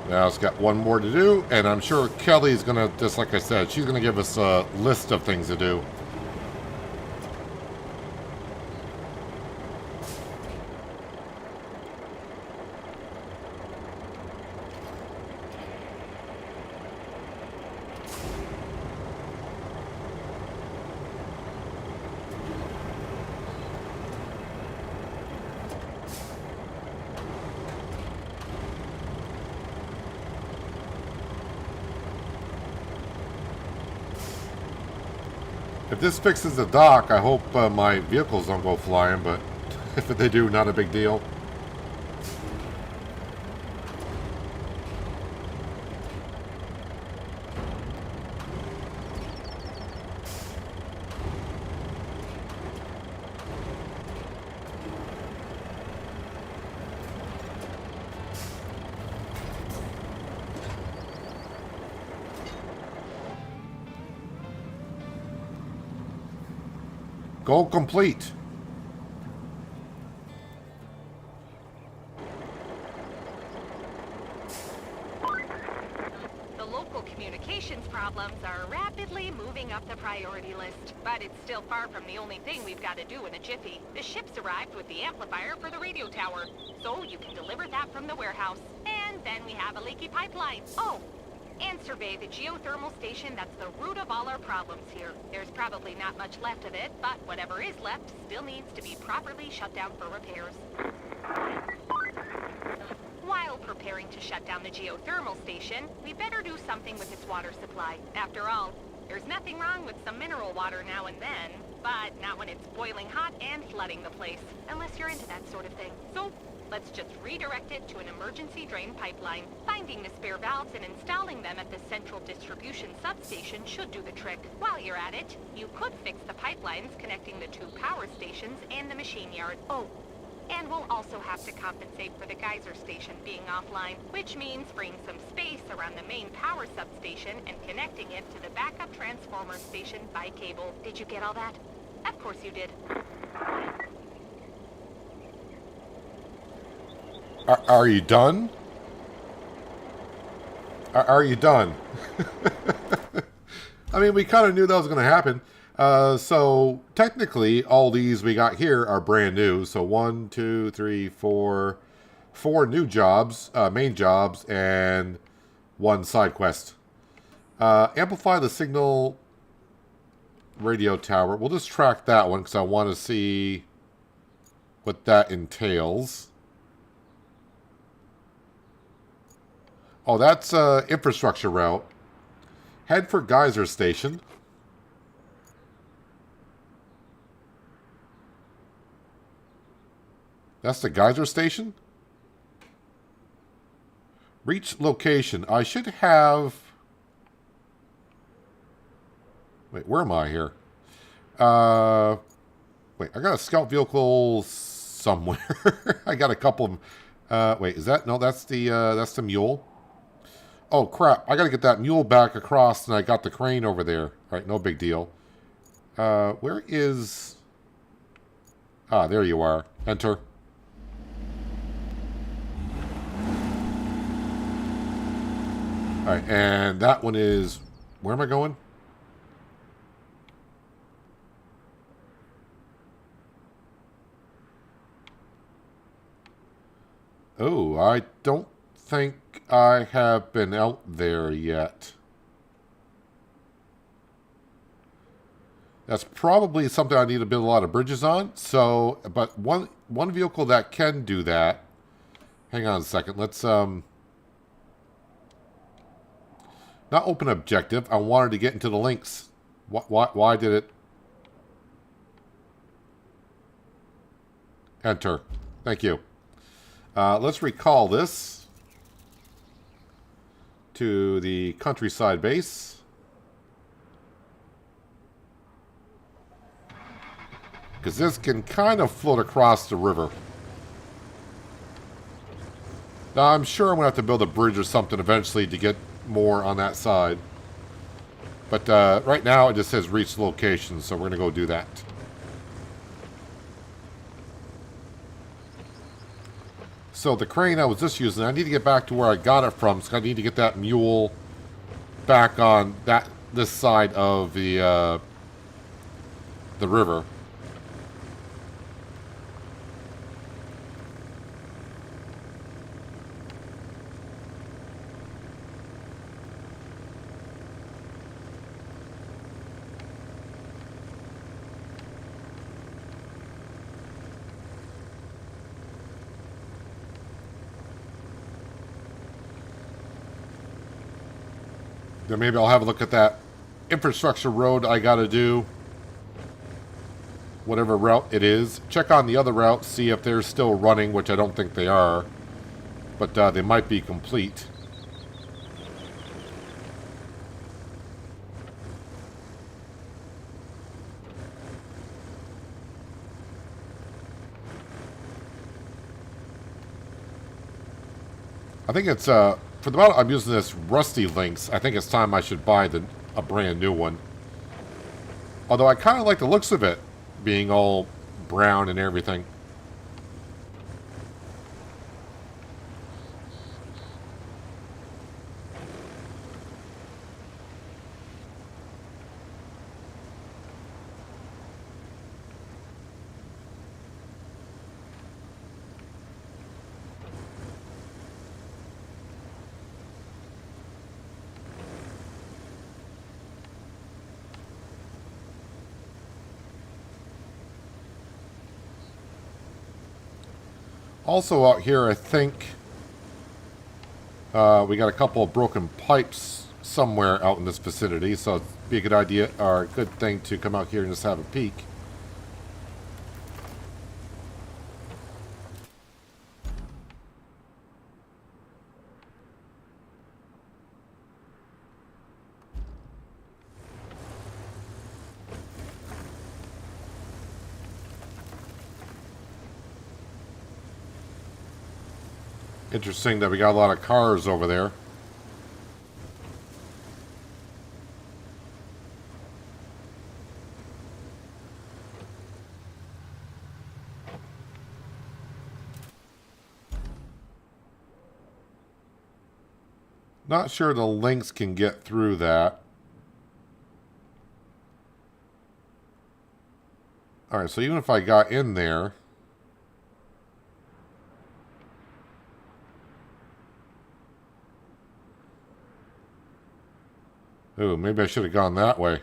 Now it's got one more to do, and I'm sure Kelly's gonna, just like I said, she's gonna give us a list of things to do. If this fixes the dock, I hope my vehicles don't go flying, but if they do, not a big deal. Goal complete. The local communications problems are rapidly moving up the priority list, but it's still far from the only thing we've got to do in a jiffy. The ship's arrived with the amplifier for the radio tower, so you can deliver that from the warehouse. And then we have a leaky pipeline. Oh, and survey the geothermal station that's the root of all our problems here. There's probably not much left of it, but whatever is left still needs to be properly shut down for repairs. While preparing to shut down the geothermal station, we better do something with its water supply. After all, there's nothing wrong with some mineral water now and then, but not when it's boiling hot and flooding the place, unless you're into that sort of thing. So, let's just redirect it to an emergency drain pipeline. Finding the spare valves and installing them at the central distribution substation should do the trick. While you're at it, you could fix the pipelines connecting the two power stations and the machine yard. Oh, and we'll also have to compensate for the geyser station being offline, which means freeing some space around the main power substation and connecting it to the backup transformer station by cable. Did you get all that? Of course you did. Are you done? Are you done? I mean, we kind of knew that was going to happen. So technically, all these we got here are brand new. So 1, 2, 3, 4 new jobs, main jobs, and 1 side quest. Amplify the signal radio tower. We'll just track that one because I want to see what that entails. Oh, that's infrastructure route. Head for geyser station. That's the geyser station? Reach location. I should have... Wait, where am I here? Wait, I got a scout vehicle somewhere. I got a couple of them. Wait, is that... No, that's the mule. Oh, crap. I got to get that mule back across, and I got the crane over there. All right, no big deal. Where is... Ah, there you are. Enter. All right, and that one is... Where am I going? Oh, I don't think I have been out there yet. That's probably something I need to build a lot of bridges on. So, but one vehicle that can do that. Hang on a second. Let's not open objective. I wanted to get into the links. Why did it? Enter. Thank you. Let's recall this to the countryside base. Because this can kind of float across the river. Now, I'm sure I'm going to have to build a bridge or something eventually to get more on that side. But right now, it just says reach location, so we're going to go do that. So the crane I was just using, I need to get back to where I got it from, so I need to get that mule back on this side of the river. Then maybe I'll have a look at that infrastructure road I got to do. Whatever route it is. Check on the other route, see if they're still running, which I don't think they are. But they might be complete. I think it's, for the amount I'm using this rusty links, I think it's time I should buy a brand new one. Although I kind of like the looks of it, being all brown and everything. Also out here, I think we got a couple of broken pipes somewhere out in this vicinity, so it'd be a good idea or a good thing to come out here and just have a peek. Interesting that we got a lot of cars over there. Not sure the links can get through that. Alright, so even if I got in there... Ooh, maybe I should have gone that way.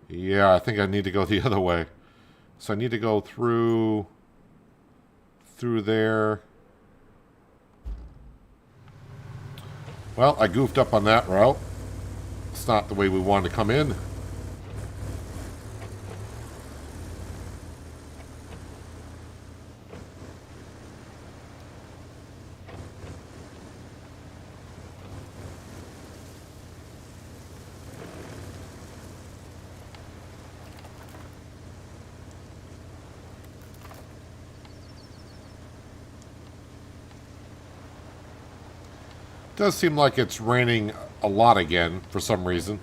Yeah, I think I need to go the other way. So I need to go through there. Well, I goofed up on that route. It's not the way we wanted to come in. Does seem like it's raining a lot again for some reason.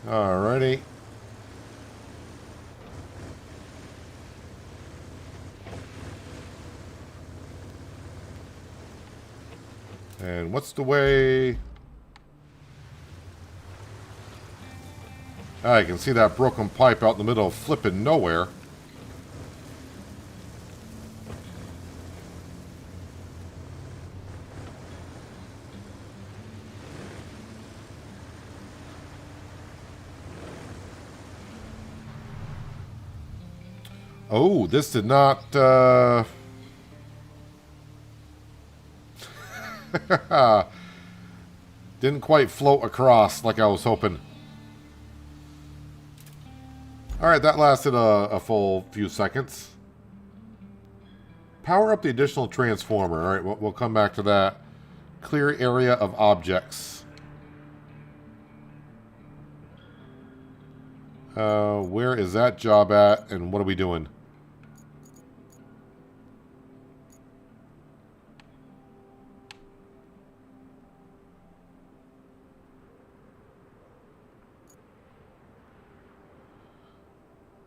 Alrighty. And what's the way? I can see that broken pipe out in the middle of flipping nowhere. Oh, this did not... didn't quite float across like I was hoping. Alright, that lasted a full few seconds. Power up the additional transformer. Alright, we'll come back to that. Clear area of objects. Where is that job at, and what are we doing?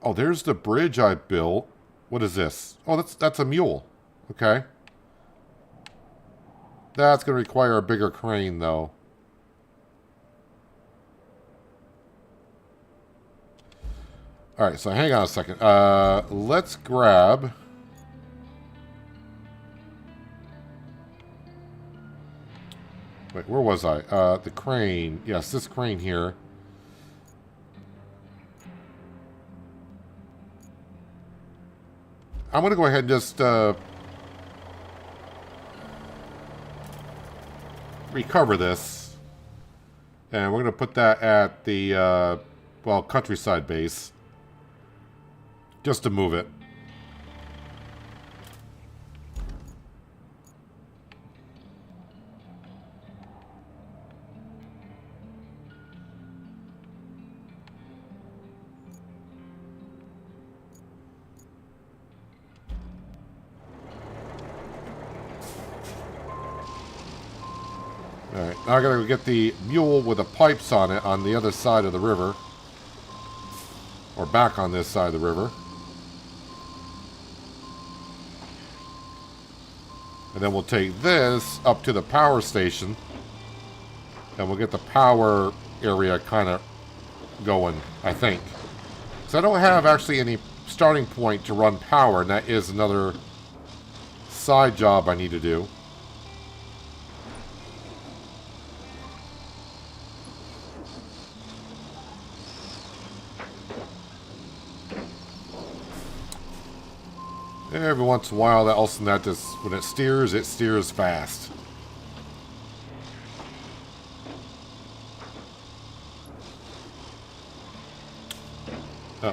Oh, there's the bridge I built. What is this? Oh, that's a mule. Okay. That's going to require a bigger crane, though. Alright, so hang on a second. Let's grab... Wait, where was I? The crane. Yes, this crane here. I'm going to go ahead and just recover this. And we're going to put that at the, well, countryside base. Just to move it. Alright, now I gotta go get the mule with the pipes on it on the other side of the river. Or back on this side of the river. And then we'll take this up to the power station. And we'll get the power area kind of going, I think. So I don't have actually any starting point to run power, and that is another side job I need to do. Every once in a while, that just, when it steers fast.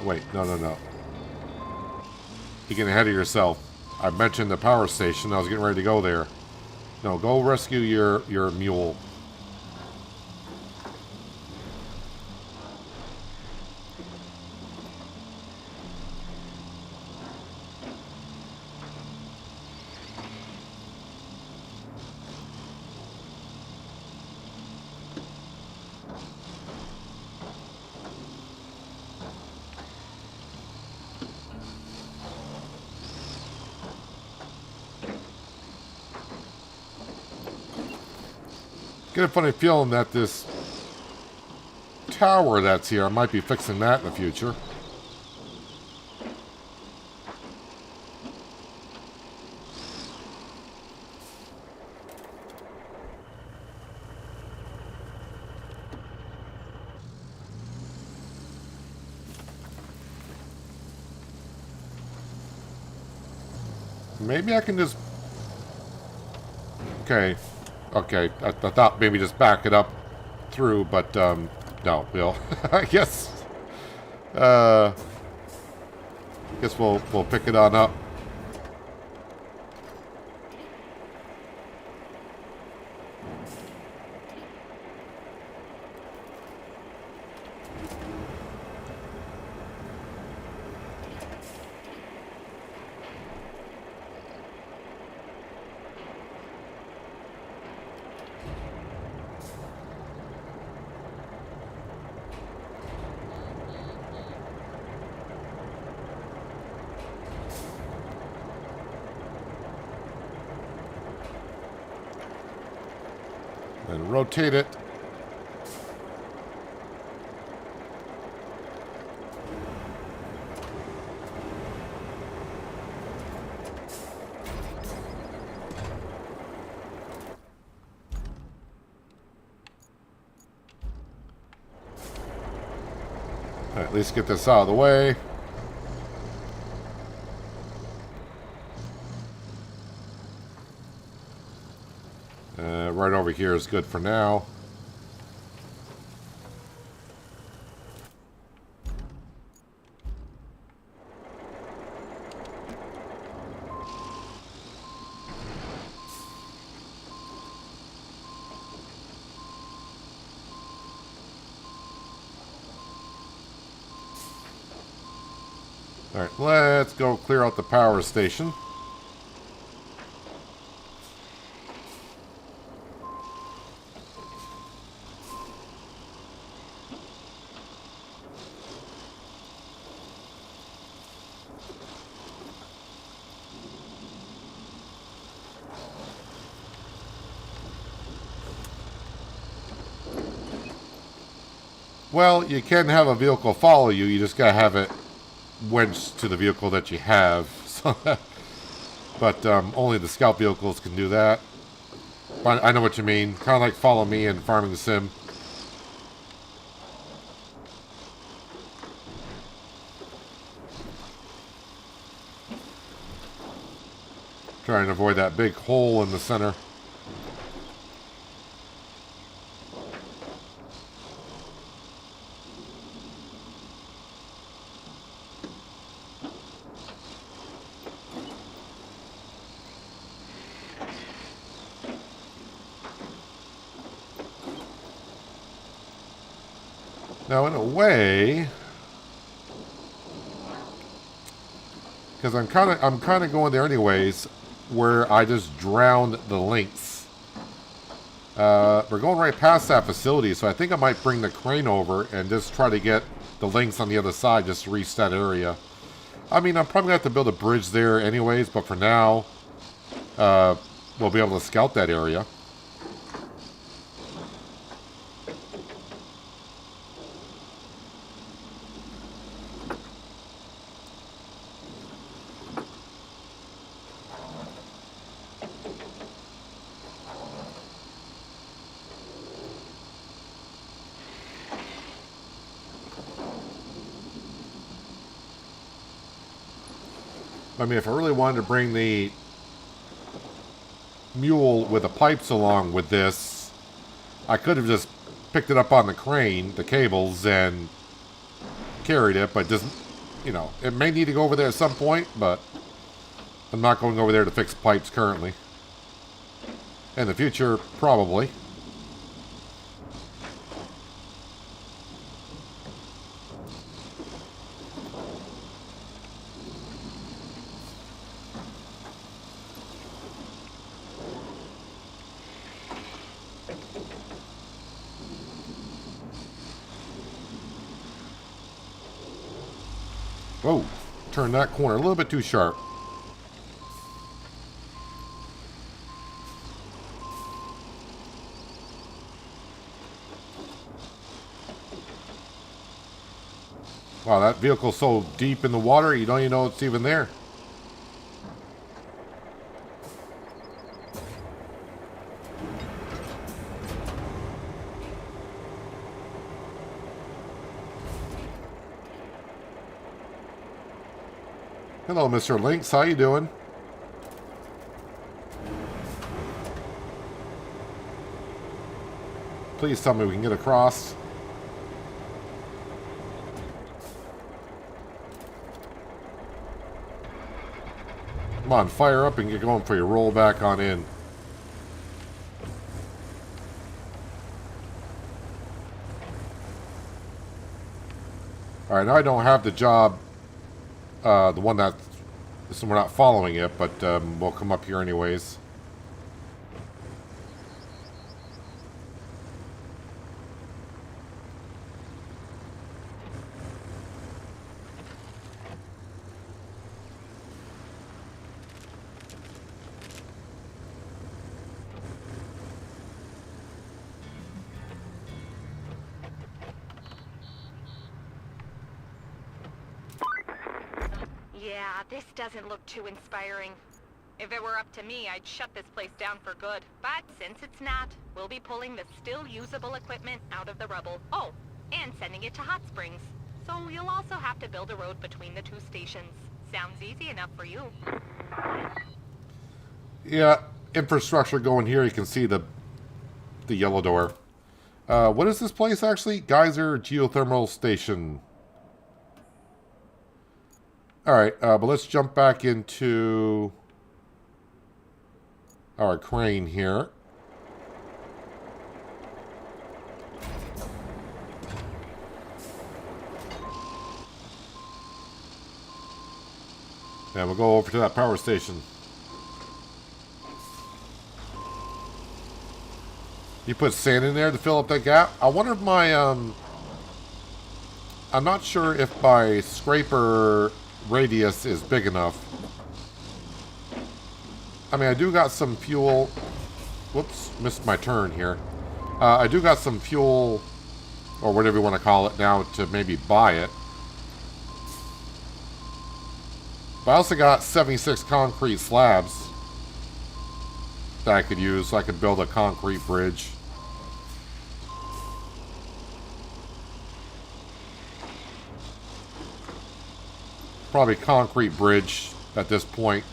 Wait, no. You're getting ahead of yourself. I mentioned the power station. I was getting ready to go there. No, go rescue your mule. Get a funny feeling that this tower that's here, I might be fixing that in the future. Maybe I can just... Okay, I thought maybe just back it up through, but no, we'll... I guess we'll pick it on up. And rotate it. At least get this out of the way. over here is good for now. Alright, let's go clear out the power station. Well, you can have a vehicle follow you, you just gotta have it wedged to the vehicle that you have. So, but only the scout vehicles can do that. But I know what you mean. Kind of like Follow Me in Farming Sim. Trying to avoid that big hole in the center. Now, in a way, because I'm kind of going there anyways, where I just drowned the lynx. We're going right past that facility, so I think I might bring the crane over and just try to get the lynx on the other side just to reach that area. I mean, I'm probably going to have to build a bridge there anyways, but for now, we'll be able to scout that area. I mean, if I really wanted to bring the mule with the pipes along with this, I could have just picked it up on the crane, the cables, and carried it, but doesn't, you know, it may need to go over there at some point, but I'm not going over there to fix pipes currently. In the future, probably. Whoa, turn that corner a little bit too sharp. Wow, that vehicle's so deep in the water, you don't even know it's even there. Hello, Mr. Lynx. How you doing? Please tell me we can get across. Come on, fire up and get going before you roll back on in. Alright, now I don't have the job, the one that, so we're not following it, but we'll come up here anyways. Yeah, this doesn't look too inspiring. If it were up to me, I'd shut this place down for good. But since it's not, we'll be pulling the still usable equipment out of the rubble. Oh, and sending it to Hot Springs. So you'll also have to build a road between the two stations. Sounds easy enough for you. Yeah, infrastructure going here. You can see the the yellow door. What is this place actually? Geyser Geothermal Station. Alright, but let's jump back into our crane here. And we'll go over to that power station. You put sand in there to fill up that gap? I wonder if my, I'm not sure if my scraper radius is big enough. I mean, I do got some fuel. Whoops, missed my turn here. I do got some fuel, or whatever you want to call it now, to maybe buy it. But I also got 76 concrete slabs that I could use, so I could build a concrete bridge. Probably concrete bridge at this point.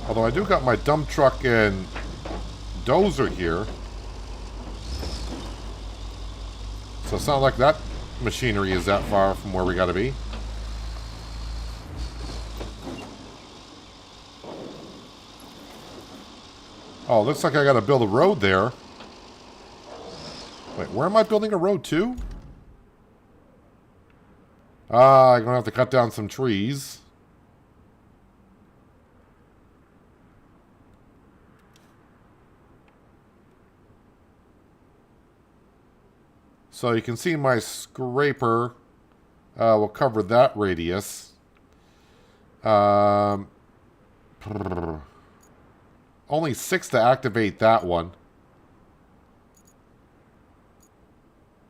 Although I do got my dump truck and dozer here. So it's not like that machinery is that far from where we gotta be. Oh, looks like I gotta build a road there. Wait, where am I building a road to? Ah, I'm gonna have to cut down some trees. So you can see my scraper will cover that radius. Only 6 to activate that one.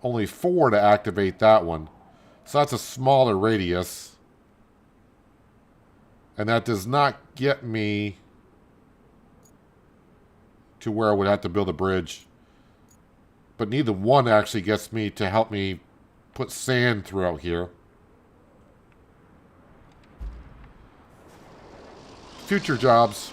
Only 4 to activate that one. So that's a smaller radius. And that does not get me to where I would have to build a bridge. But neither one actually gets me to help me put sand throughout here. Future jobs.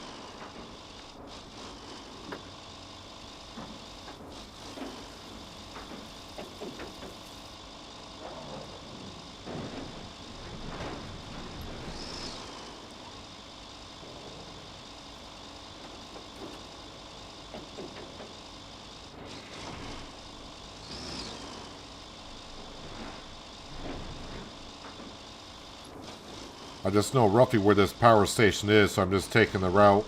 I just know roughly where this power station is, so I'm just taking the route.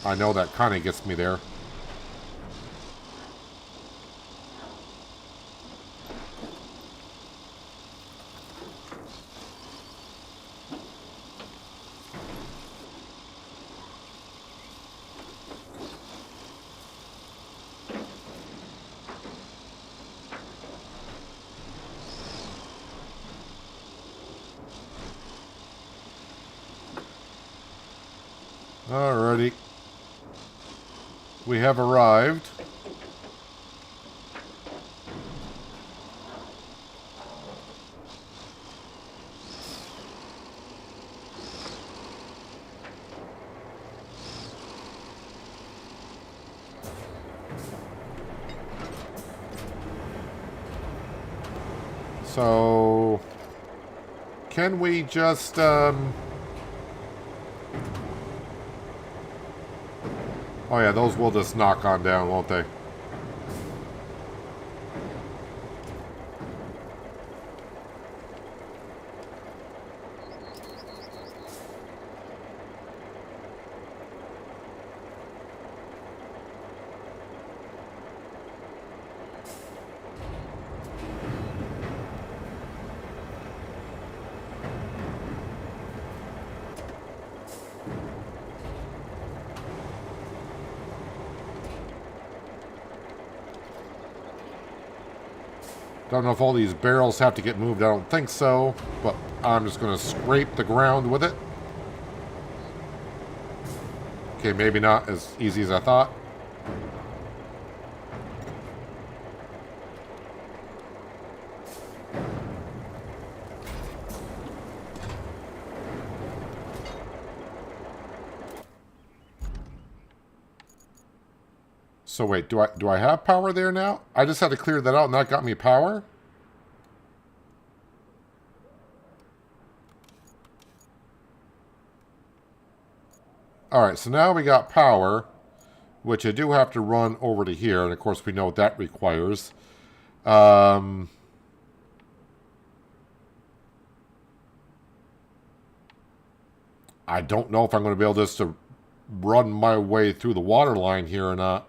I know that kind of gets me there. Alrighty. We have arrived. So, can we just, oh yeah, those will just knock on down, won't they? Don't know if all these barrels have to get moved. I don't think so, but I'm just going to scrape the ground with it. Okay, maybe not as easy as I thought. So wait, do I have power there now? I just had to clear that out and that got me power? Alright, so now we got power, which I do have to run over to here, and of course we know what that requires. I don't know if I'm going to be able just to run my way through the water line here or not.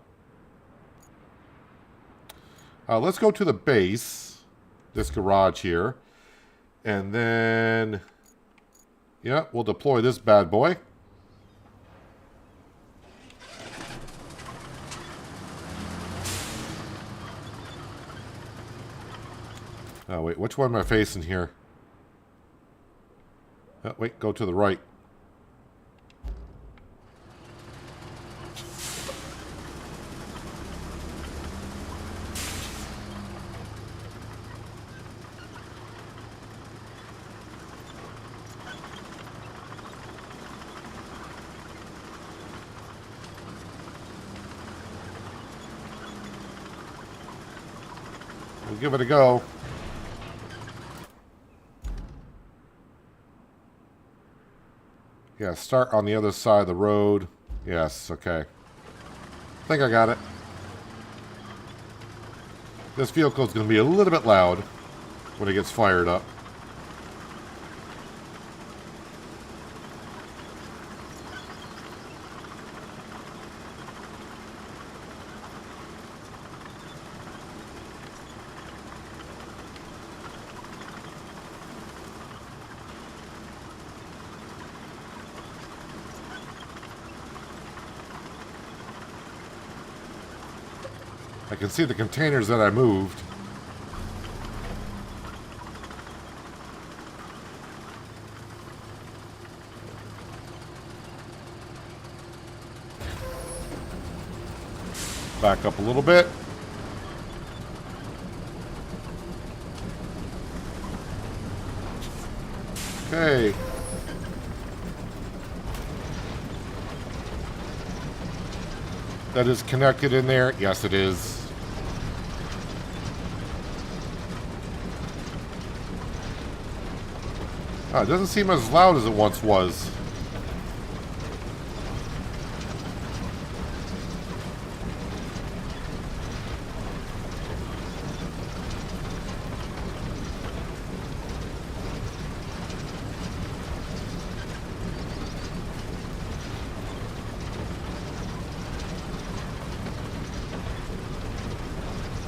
Let's go to the base, this garage here, and then, yeah, we'll deploy this bad boy. Oh, wait, which one am I facing here? Oh, wait, go to the right. We'll give it a go. Yeah, start on the other side of the road. Yes, okay. I think I got it. This vehicle is going to be a little bit loud when it gets fired up. I can see the containers that I moved. Back up a little bit. Okay. That is connected in there. Yes, it is. Oh, it doesn't seem as loud as it once was.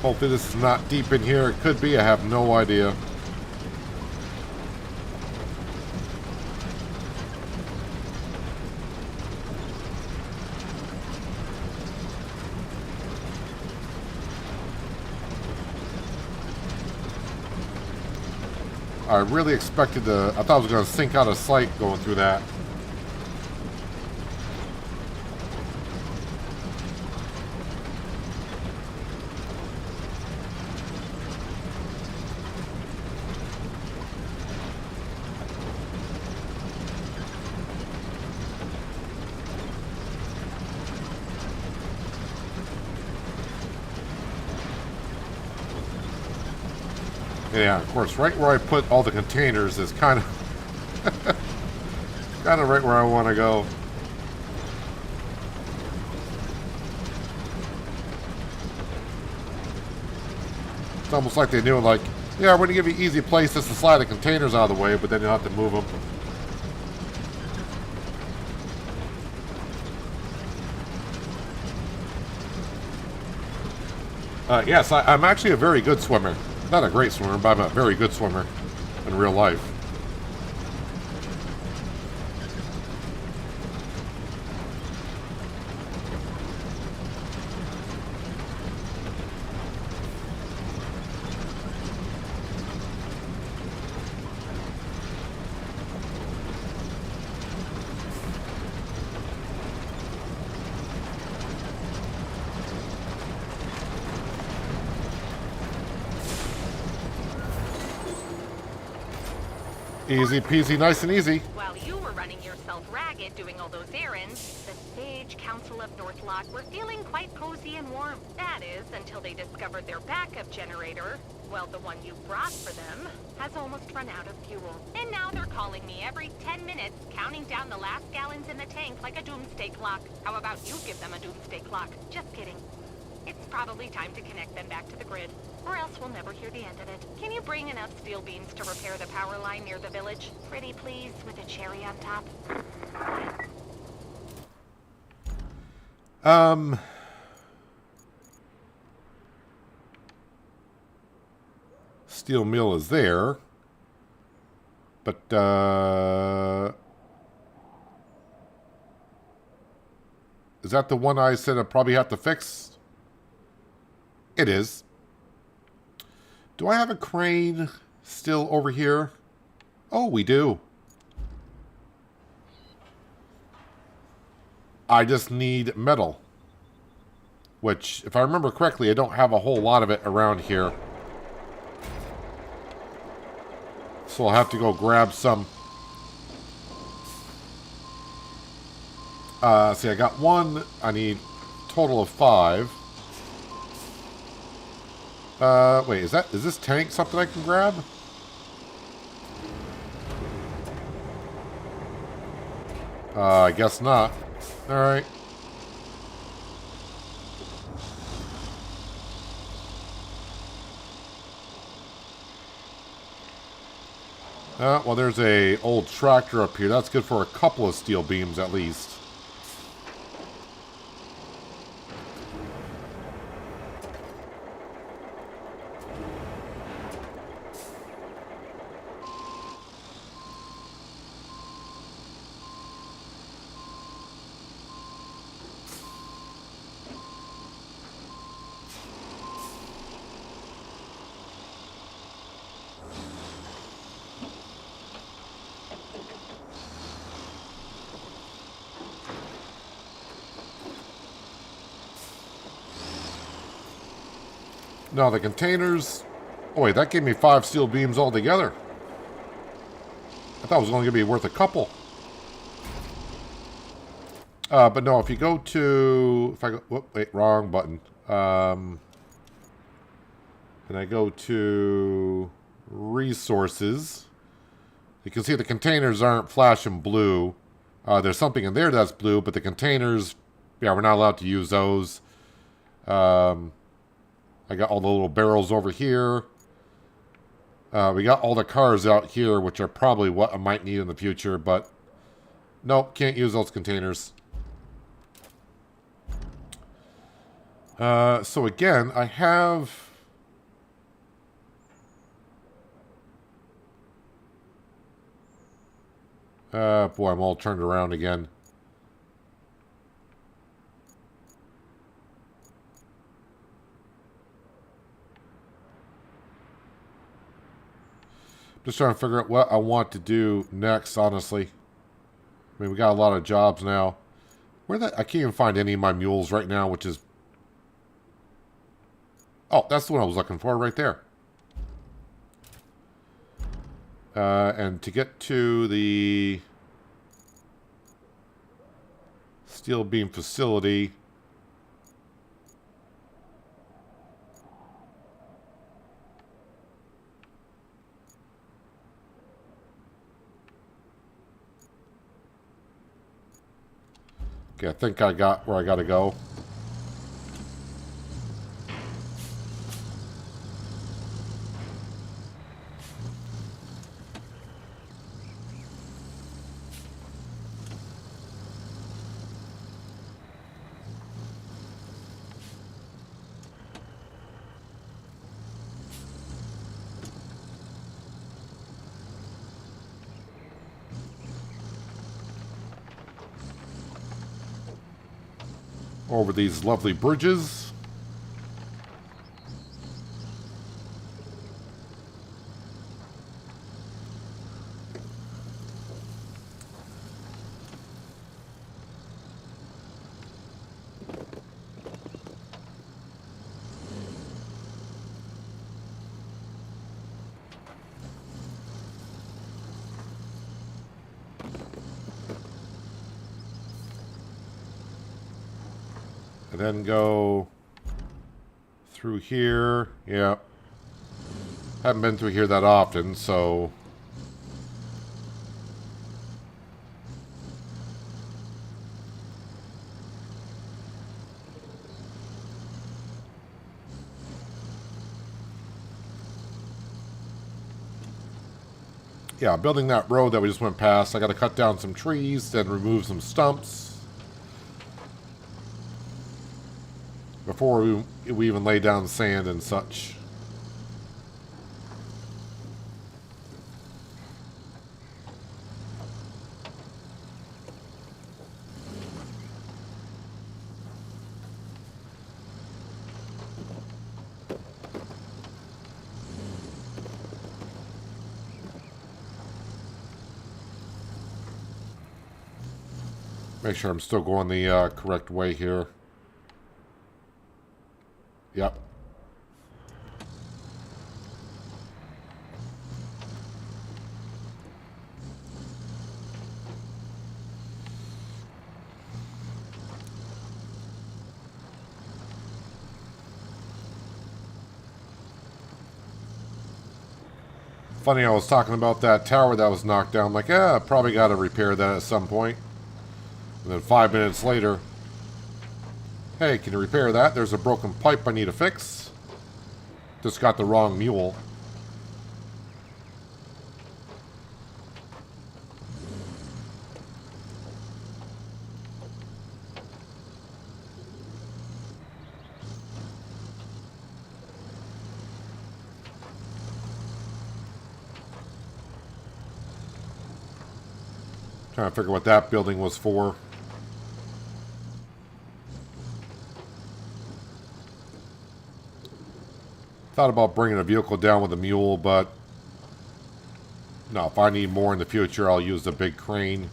Hopefully this is not deep in here. It could be. I have no idea. I really expected to... I thought I was going to sink out of sight going through that. Yeah, of course, right where I put all the containers is kind of kind of right where I want to go. It's almost like they knew, like, yeah, we're going to give you easy places to slide the containers out of the way, but then you'll have to move them. Yes, I'm actually a very good swimmer. Not a great swimmer, but I'm a very good swimmer in real life. Easy peasy, nice and easy. While you were running yourself ragged doing all those errands, the Sage Council of Northlock were feeling quite cozy and warm. That is, until they discovered their backup generator, well, the one you brought for them, has almost run out of fuel. And now they're calling me every 10 minutes, counting down the last gallons in the tank like a doomsday clock. How about you give them a doomsday clock? Just kidding. It's probably time to connect them back to the grid, or else we'll never hear the end of it. Can you bring enough steel beams to repair the power line near the village? Pretty please, with a cherry on top. Steel mill is there. But, is that the one I said I probably have to fix? It is. Do I have a crane still over here? Oh, we do. I just need metal. Which, if I remember correctly, I don't have a whole lot of it around here. So I'll have to go grab some. See, I got one. I need a total of 5. Wait, is this tank something I can grab? I guess not. Alright. Well, there's a old tractor up here. That's good for a couple of steel beams at least. Now the containers... Oh wait, that gave me 5 steel beams altogether. I thought it was only going to be worth a couple. But no, if you go to... If I go... Whoop, wait, wrong button. And I go to... Resources. You can see the containers aren't flashing blue. There's something in there that's blue, but the containers... Yeah, we're not allowed to use those. I got all the little barrels over here. We got all the cars out here, which are probably what I might need in the future, but nope, can't use those containers. So again, I have... boy, I'm all turned around again. Just trying to figure out what I want to do next, honestly. I mean, we got a lot of jobs now. I can't even find any of my mules right now, which is... Oh, that's the one I was looking for right there. And to get to the steel beam facility... Okay, I think I got where I gotta go. Over these lovely bridges. And then go through here. Yeah. Haven't been through here that often, so... Yeah, building that road that we just went past, I got to cut down some trees, then remove some stumps before we even lay down sand and such. Make sure I'm still going the correct way here. Yep. Funny, I was talking about that tower that was knocked down. I'm like, yeah, probably got to repair that at some point. And then 5 minutes later, hey, can you repair that? There's a broken pipe I need to fix. Just got the wrong mule. Trying to figure what that building was for. Thought about bringing a vehicle down with a mule, but no, if I need more in the future, I'll use the big crane.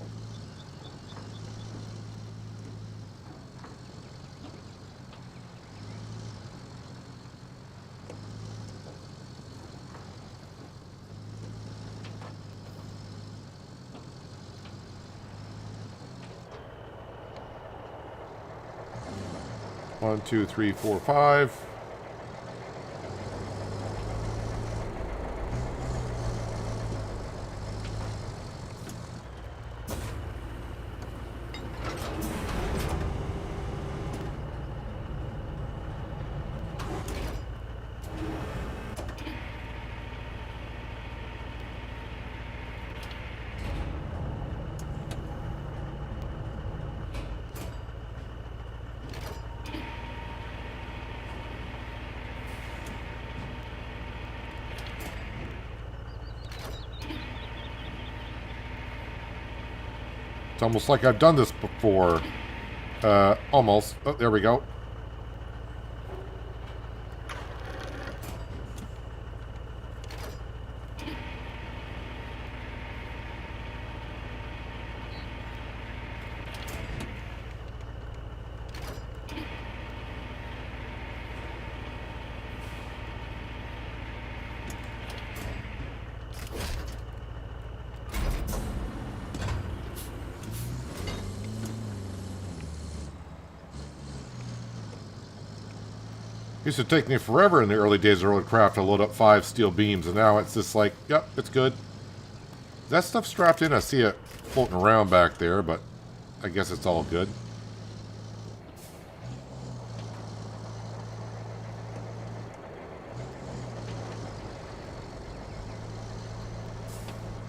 One, two, three, four, five. It's almost like I've done this before. Almost. Oh, there we go. Used to take me forever in the early days of RoadCraft to load up 5 steel beams, and now it's just like, yep, it's good. That stuff strapped in, I see it floating around back there, but I guess it's all good.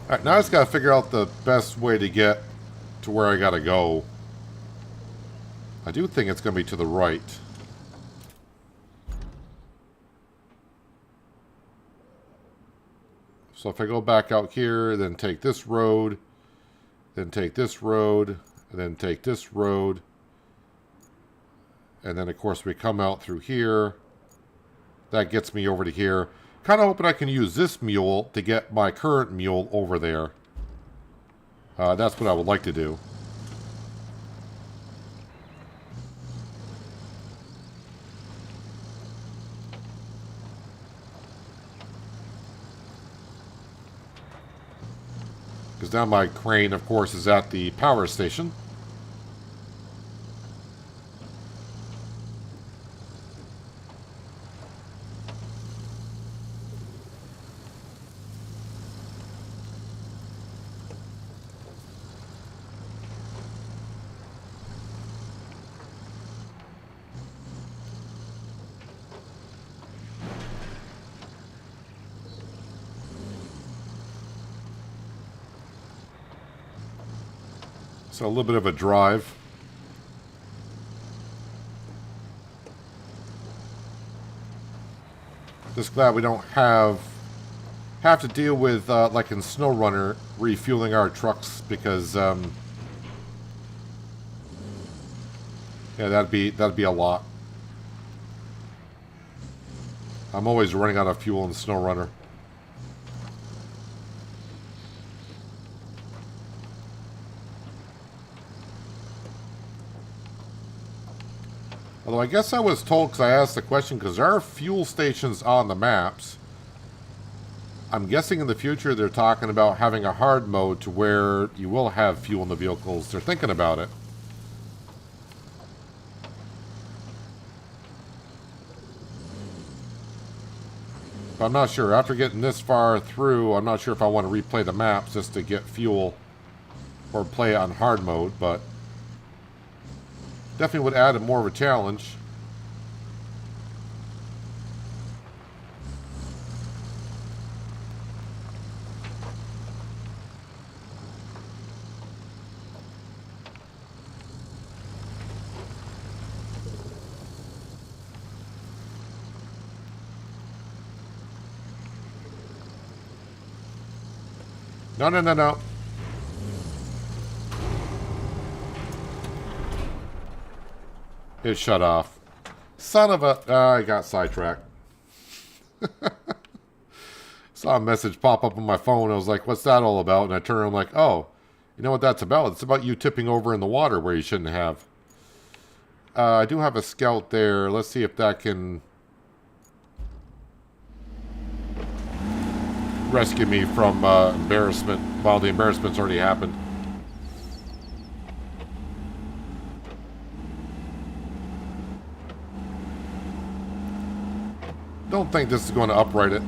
Alright, now I just gotta figure out the best way to get to where I gotta go. I do think it's gonna be to the right. So if I go back out here, then take this road, then take this road, and then take this road, and then of course we come out through here. That gets me over to here. Kind of hoping I can use this mule to get my current mule over there. That's what I would like to do. Because now my crane, of course, is at the power station. So a little bit of a drive. Just glad we don't have to deal with like in SnowRunner refueling our trucks because yeah, that'd be a lot. I'm always running out of fuel in SnowRunner. Although I guess I was told, because I asked the question, because there are fuel stations on the maps. I'm guessing in the future they're talking about having a hard mode to where you will have fuel in the vehicles. They're thinking about it. But I'm not sure. After getting this far through, I'm not sure if I want to replay the maps just to get fuel or play it on hard mode, but definitely would add more of a challenge. No, no, no, no. It shut off. Son of a... I got sidetracked. Saw a message pop up on my phone. I was like, what's that all about? And I turned around like, oh, you know what that's about? It's about you tipping over in the water where you shouldn't have. I do have a scout there. Let's see if that can rescue me from embarrassment while the embarrassment's already happened. Don't think this is going to upright it.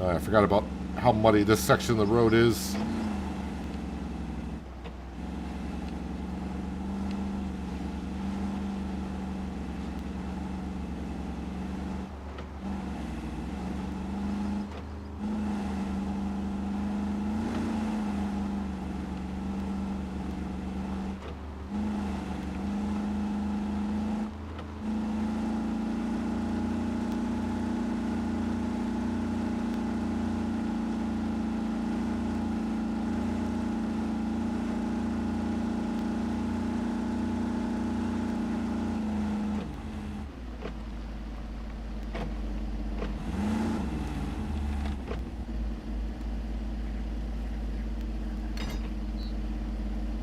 I forgot about how muddy this section of the road is.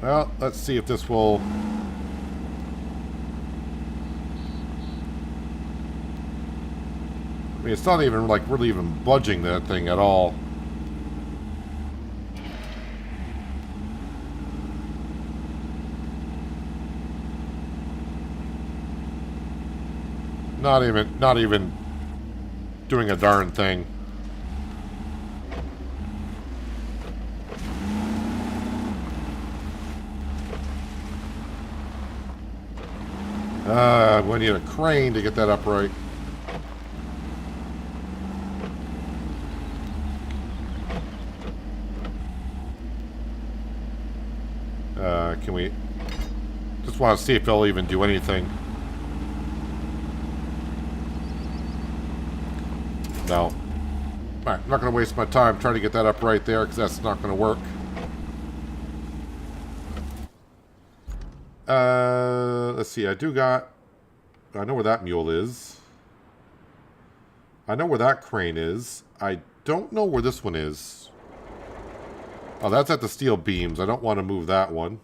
Well, let's see if this will... I mean, it's not even, like, really even budging that thing at all. Not even doing a darn thing. We need a crane to get that upright. Can we... Just want to see if they'll even do anything. No. Alright, I'm not going to waste my time trying to get that up right there, because that's not going to work. Let's see, I know where that mule is. I know where that crane is. I don't know where this one is. Oh, that's at the steel beams. I don't want to move that one.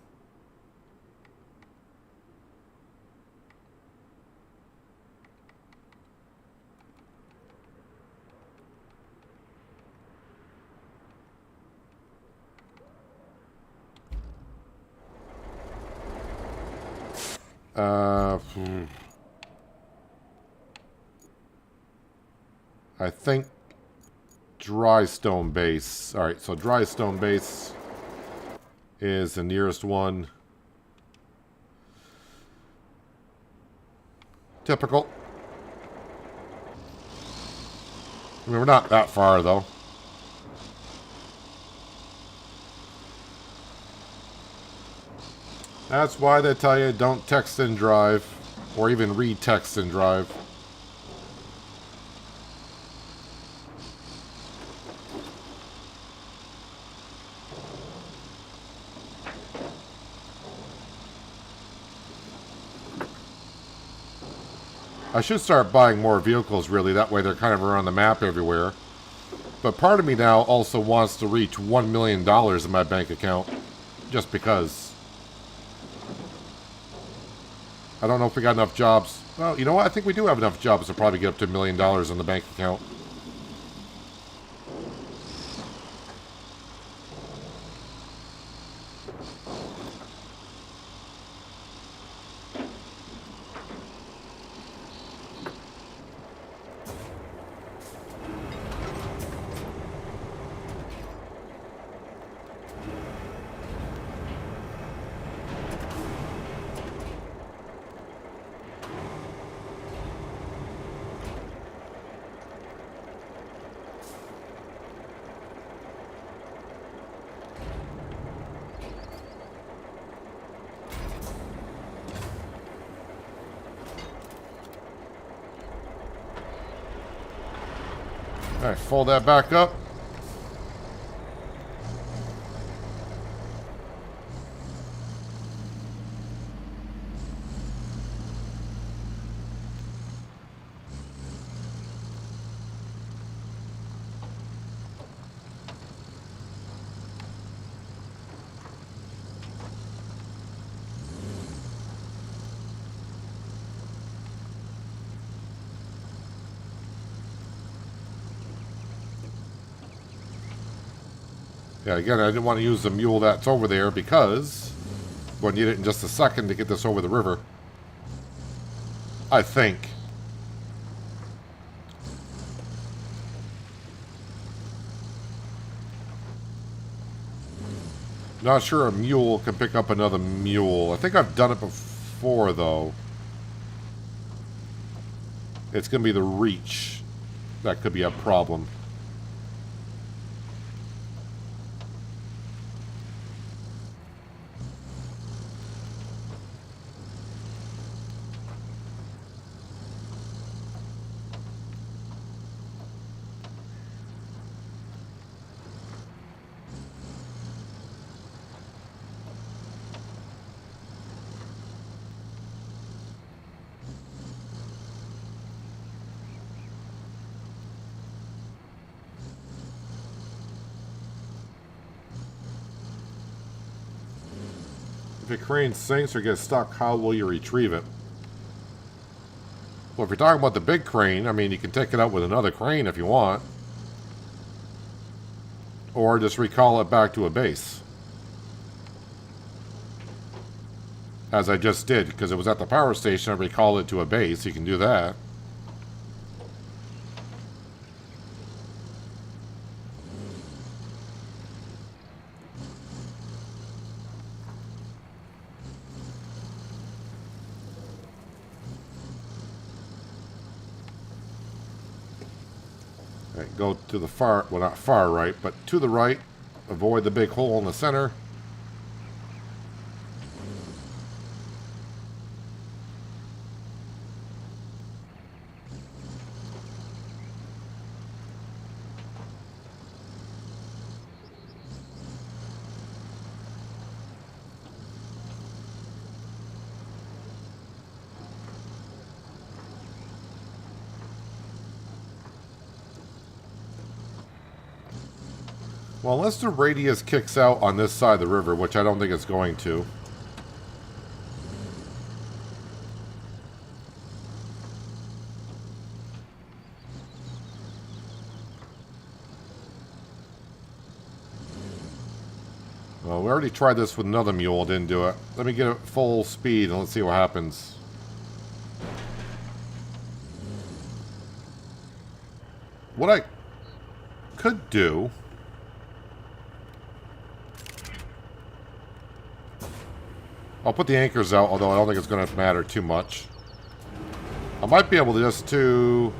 I think Dry Stone Base. Alright, so Dry Stone Base is the nearest one. Typical. I mean, we're not that far, though. That's why they tell you don't text and drive, or even re-text and drive. I should start buying more vehicles, really. That way they're kind of around the map everywhere. But part of me now also wants to reach $1 million in my bank account. Just because. I don't know if we got enough jobs. Well, you know what? I think we do have enough jobs to probably get up to $1 million in the bank account. Alright, fold that back up. Yeah, again, I didn't want to use the mule that's over there because we'll need it in just a second to get this over the river. I think. Not sure a mule can pick up another mule. I think I've done it before, though. It's going to be the reach. That could be a problem. If your crane sinks or gets stuck, how will you retrieve it? Well, if you're talking about the big crane, I mean, you can take it out with another crane if you want. Or just recall it back to a base. As I just did, because it was at the power station, I recalled it to a base. You can do that. Right, go to the far, well, not far right, but to the right. Avoid the big hole in the center. Well, unless the radius kicks out on this side of the river, which I don't think it's going to. Well, we already tried this with another mule, didn't do it. Let me get it full speed and let's see what happens. What I could do... I'll put the anchors out, although I don't think it's going to matter too much. I might be able to just to...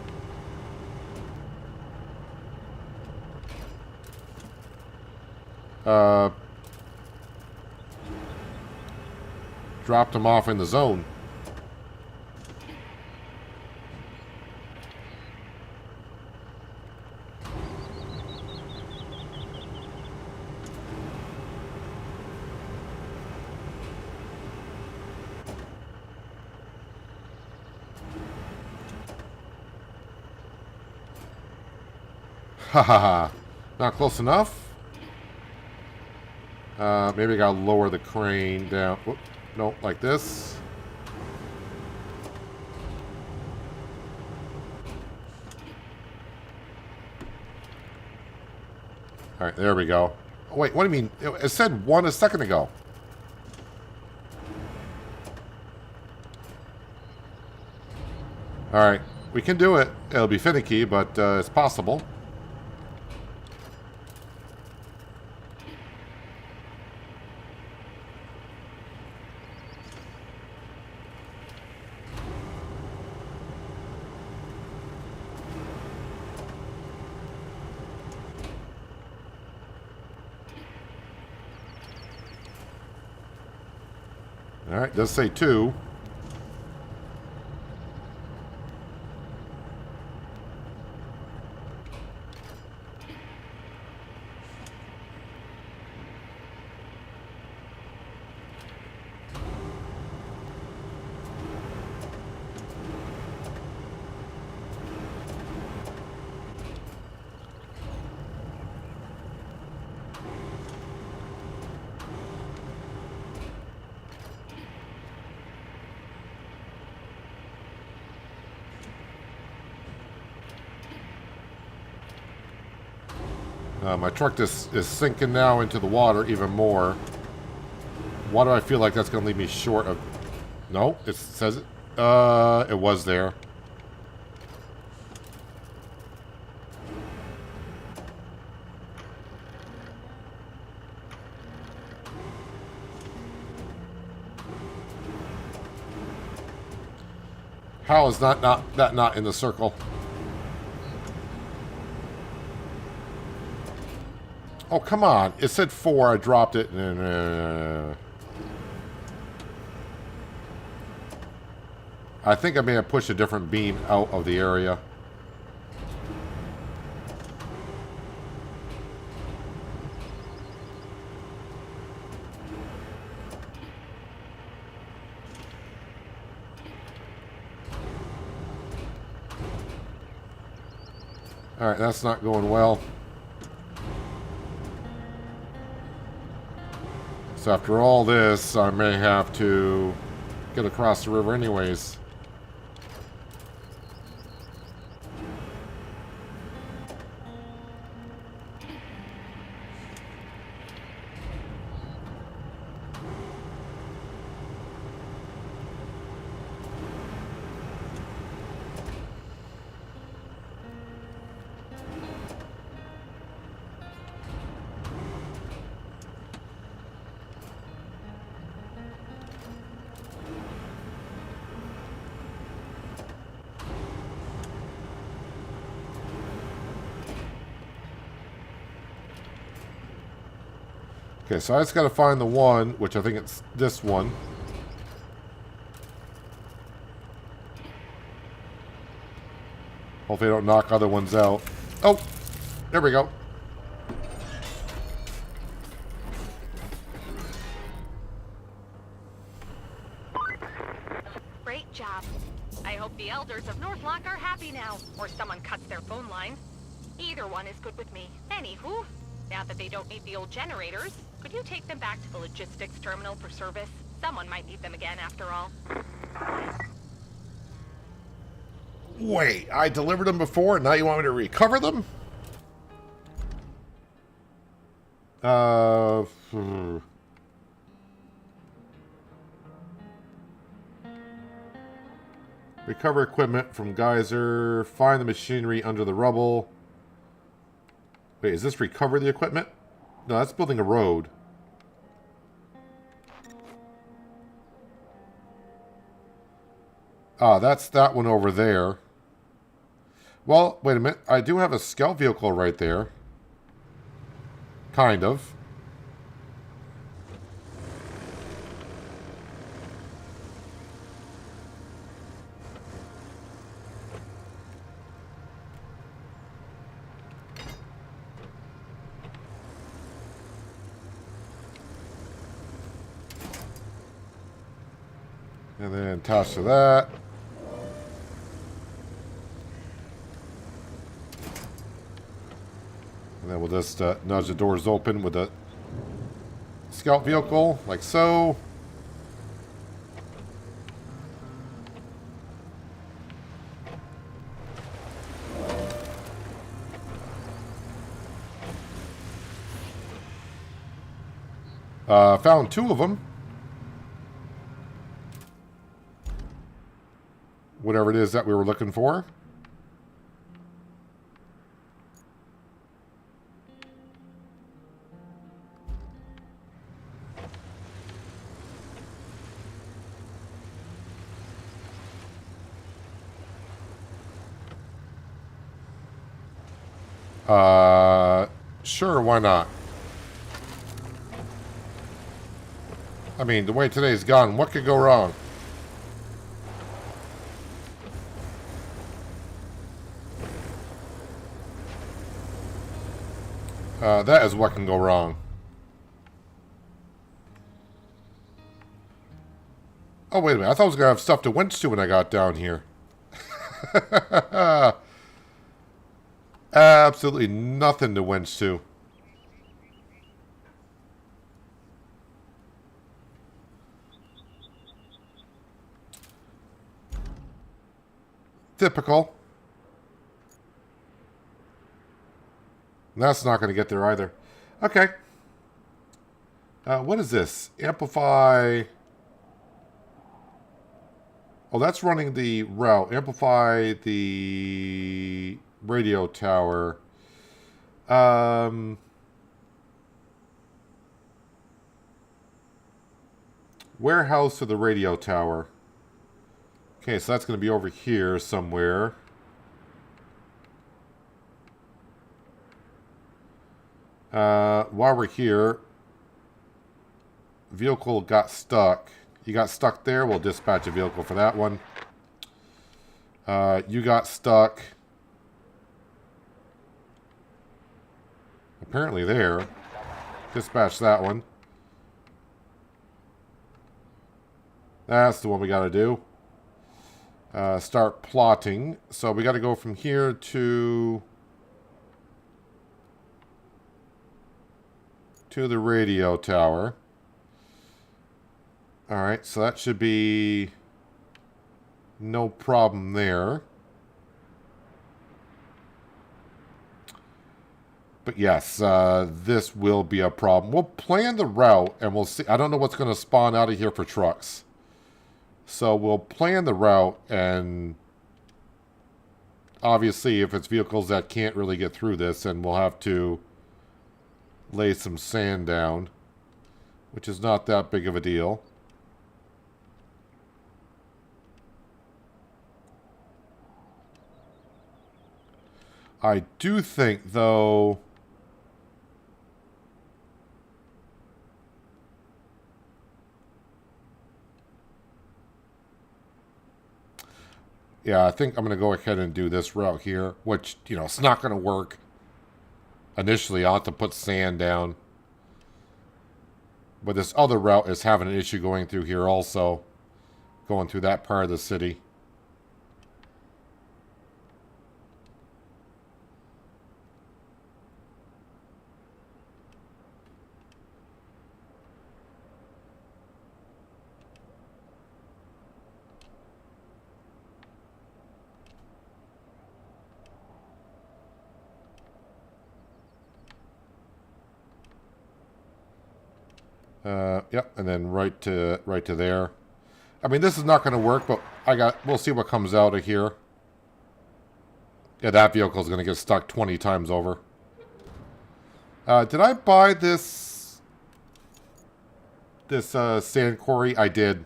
dropped them off in the zone. Haha, not close enough. Maybe I gotta lower the crane down. Whoop. Nope, like this. Alright, there we go. Oh, wait, what do you mean? It said 1 a second ago. Alright, we can do it. It'll be finicky, but it's possible. Alright, does say 2. My truck is sinking now into the water even more. Why do I feel like that's going to leave me short of... No, it says it. It was there. How is that not in the circle? Oh, come on. It said 4. I dropped it. I think I may have pushed a different beam out of the area. Alright, that's not going well. So after all this, I may have to get across the river anyways. Okay, so I just got to find the one, which I think it's this one. Hopefully I don't knock other ones out. Oh, there we go. Great job. I hope the elders of Northlock are happy now, or someone cuts their phone line. Either one is good with me. Anywho, now that they don't need the old generators, could you take them back to the logistics terminal for service? Someone might need them again after all. Wait, I delivered them before, and now you want me to recover them? Recover equipment from geyser. Find the machinery under the rubble. Wait, is this recover the equipment? No, that's building a road. Ah, that's that one over there. Well, wait a minute. I do have a scout vehicle right there. Kind of. And then attach to that. And then we'll just nudge the doors open with a scout vehicle, like so. Found 2 of them. Whatever it is that we were looking for. Sure, why not? I mean, the way today's gone, what could go wrong? That is what can go wrong. Oh, wait a minute. I thought I was going to have stuff to winch to when I got down here. Absolutely nothing to winch to. Typical. That's not going to get there either. Okay. What is this? Amplify. Oh, that's running the route. Amplify the radio tower. Warehouse to the radio tower. Okay, so that's going to be over here somewhere. While we're here, vehicle got stuck. You got stuck there. We'll dispatch a vehicle for that one. You got stuck. Apparently there. Dispatch that one. That's the one we got to do. Start plotting. So we got to go from here to the radio tower. Alright, so that should be no problem there. But yes, this will be a problem. We'll plan the route and we'll see. I don't know what's going to spawn out of here for trucks. So we'll plan the route, and obviously if it's vehicles that can't really get through this, then we'll have to lay some sand down, which is not that big of a deal. I do think, though, yeah, I think I'm going to go ahead and do this route here, which, you know, it's not going to work. Initially, I'll have to put sand down. But this other route is having an issue going through here also. Going through that part of the city. Yep, and then right to there. I mean, this is not going to work, but we'll see what comes out of here. Yeah, that vehicle is going to get stuck 20 times over. Did I buy this sand quarry? I did.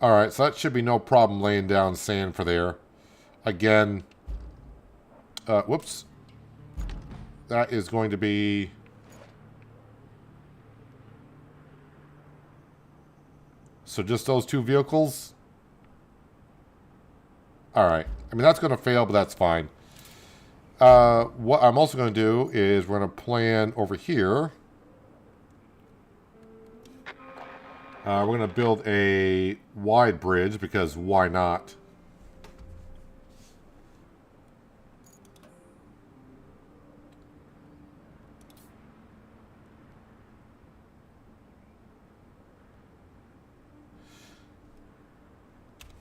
Alright, so that should be no problem laying down sand for there. Again, whoops. That is going to be... So just those two vehicles? Alright. I mean, that's going to fail, but that's fine. What I'm also going to do is we're going to plan over here. We're going to build a wide bridge because why not?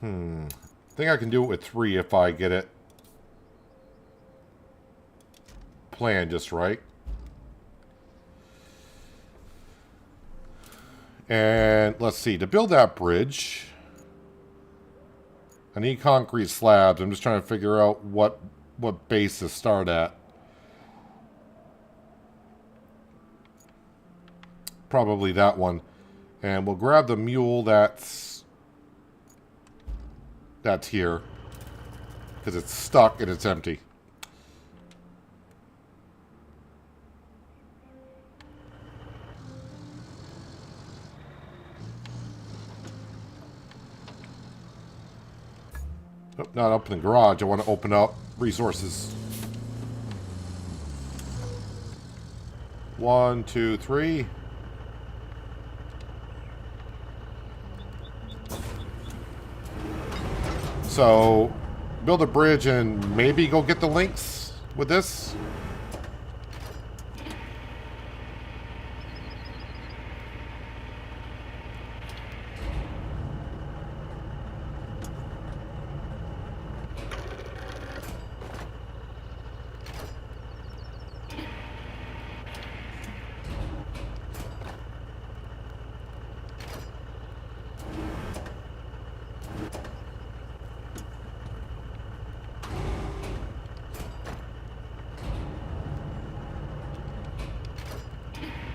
I think I can do it with 3 if I get it planned just right. And let's see, to build that bridge, I need concrete slabs. I'm just trying to figure out what base to start at. Probably that one. And we'll grab the mule that's here. Because it's stuck and it's empty. Oh, not open the garage. I want to open up resources. 1, 2, 3. So, build a bridge and maybe go get the links with this.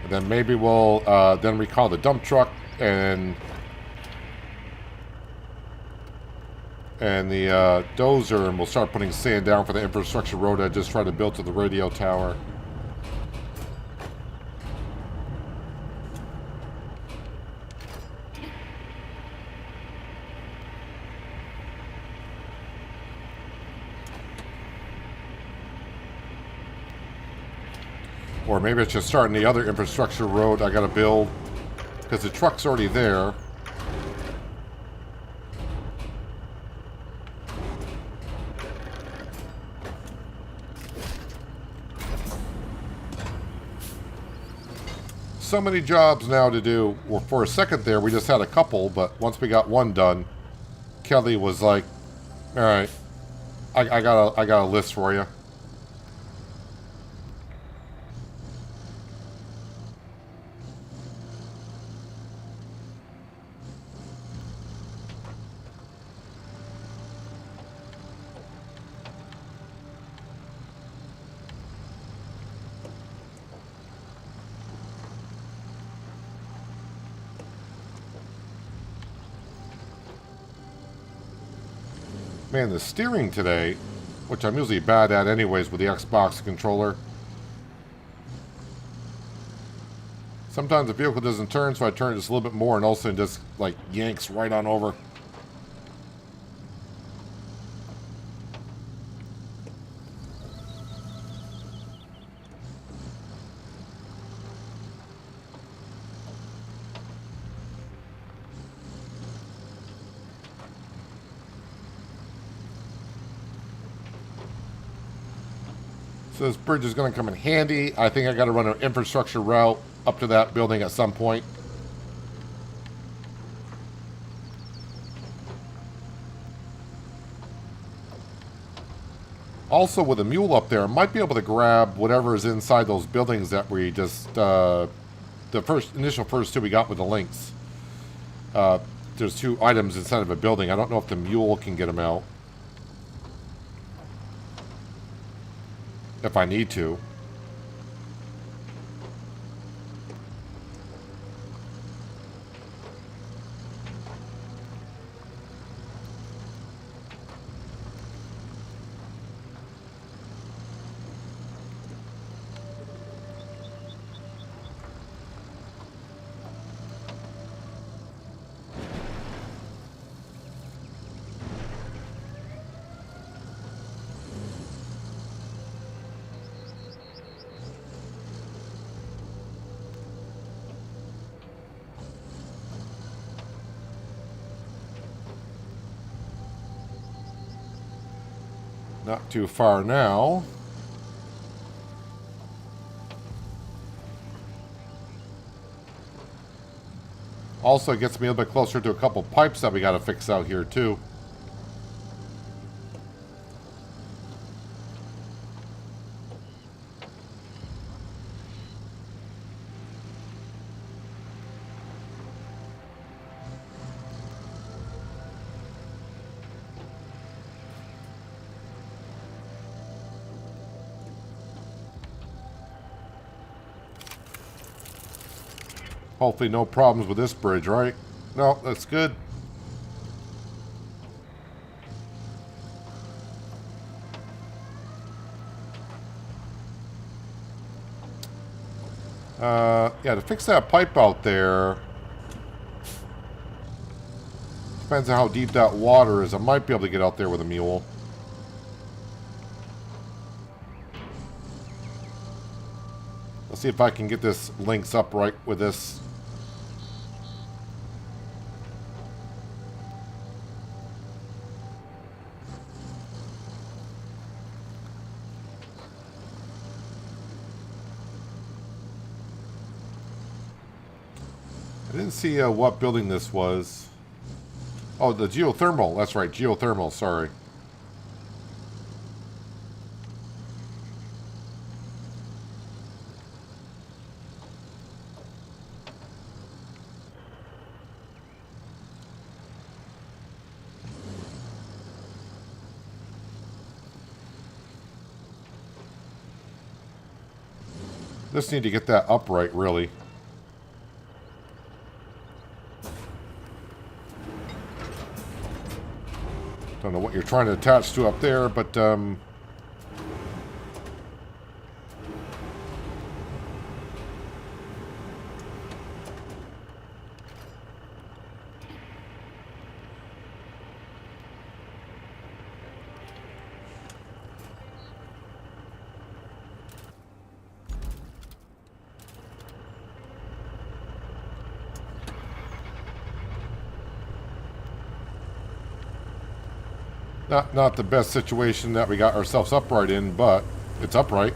And then maybe we'll then recall the dump truck and the dozer, and we'll start putting sand down for the infrastructure road I just tried to build to the radio tower. Or maybe it's just starting the other infrastructure road I gotta build, because the truck's already there. So many jobs now to do. Well, for a second there, we just had a couple, but once we got one done, Kelly was like, "All right, I got a list for you." Man, the steering today, which I'm usually bad at anyways with the Xbox controller. Sometimes the vehicle doesn't turn, so I turn it just a little bit more and all of a sudden just like yanks right on over. So this bridge is going to come in handy. I think I got to run an infrastructure route up to that building at some point. Also, with a mule up there, I might be able to grab whatever is inside those buildings that we just the initial first two we got with the links. There's two items inside of a building. I don't know if the mule can get them out. If I need to. Not too far now. Also, it gets me a little bit closer to a couple pipes that we got to fix out here, too. Hopefully no problems with this bridge, right? No, that's good. Yeah, to fix that pipe out there, depends on how deep that water is. I might be able to get out there with a mule. Let's see if I can get this links up right with this. I didn't see what building this was. Oh, the geothermal. That's right, geothermal, sorry. Just need to get that upright, really. Don't know what you're trying to attach to up there, but not the best situation that we got ourselves upright in, but it's upright.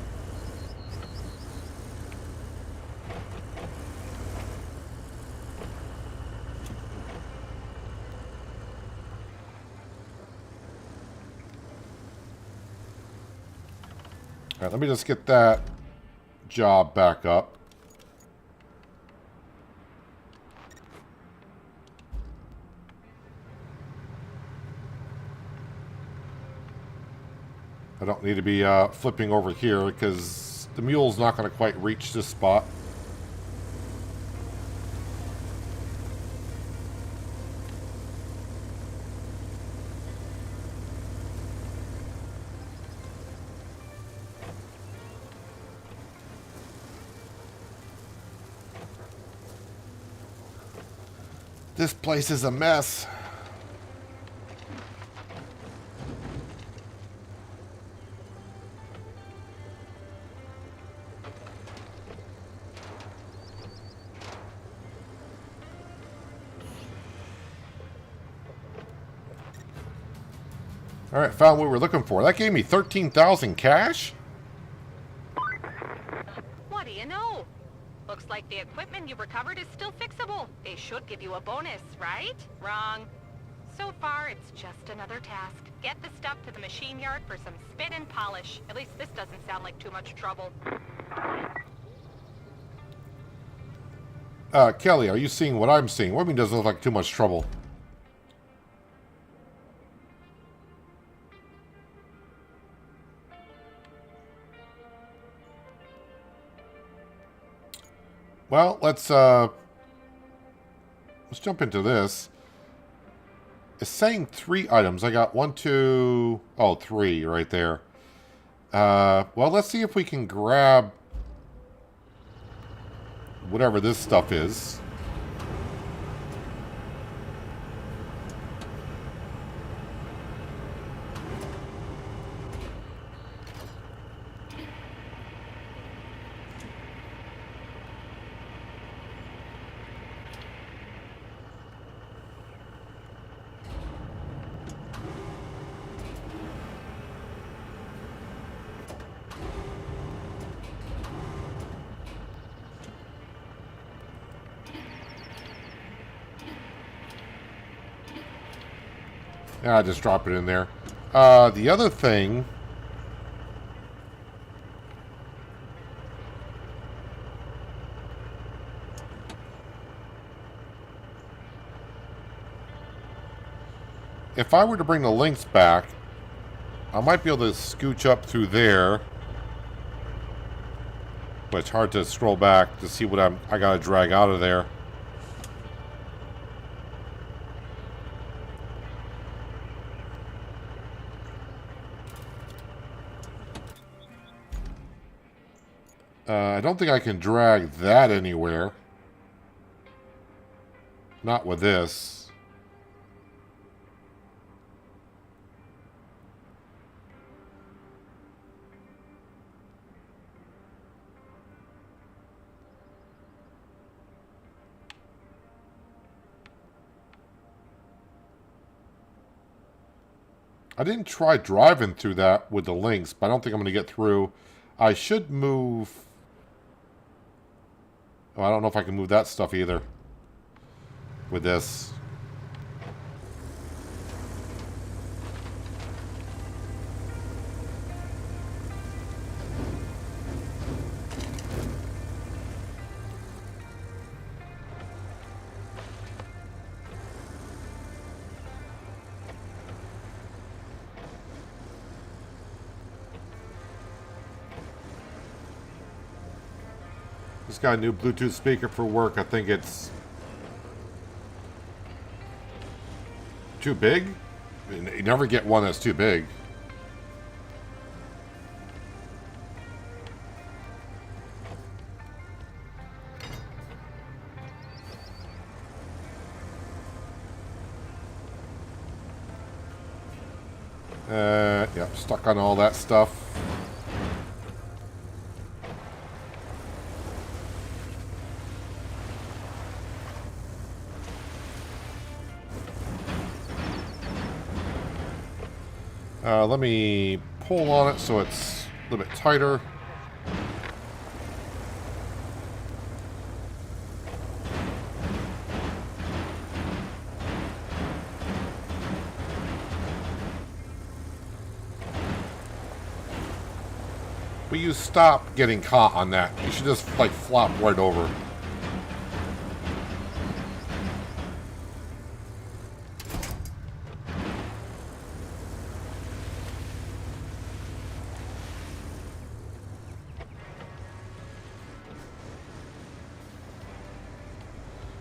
All right, let me just get that job back up. I don't need to be flipping over here because the mule's not going to quite reach this spot. This place is a mess. All right, found what we were looking for. That gave me 13,000 cash? What do you know? Looks like the equipment you recovered is still fixable. They should give you a bonus, right? Wrong. So far, it's just another task. Get the stuff to the machine yard for some spit and polish. At least this doesn't sound like too much trouble. Kelly, are you seeing what I'm seeing? What do you mean doesn't look like too much trouble? Well, let's jump into this. It's saying 3 items. I got 1, 2... Oh, 3 right there. Well, let's see if we can grab whatever this stuff is. Yeah, just drop it in there. The other thing... If I were to bring the links back, I might be able to scooch up through there. But it's hard to scroll back to see what I gotta drag out of there. I don't think I can drag that anywhere. Not with this. I didn't try driving through that with the links, but I don't think I'm going to get through. I should move... Oh, I don't know if I can move that stuff either with this. Just got a new Bluetooth speaker for work. I think it's too big. You never get one that's too big. Yep, stuck on all that stuff. Let me pull on it so it's a little bit tighter. Will you stop getting caught on that? You should just, like, flop right over.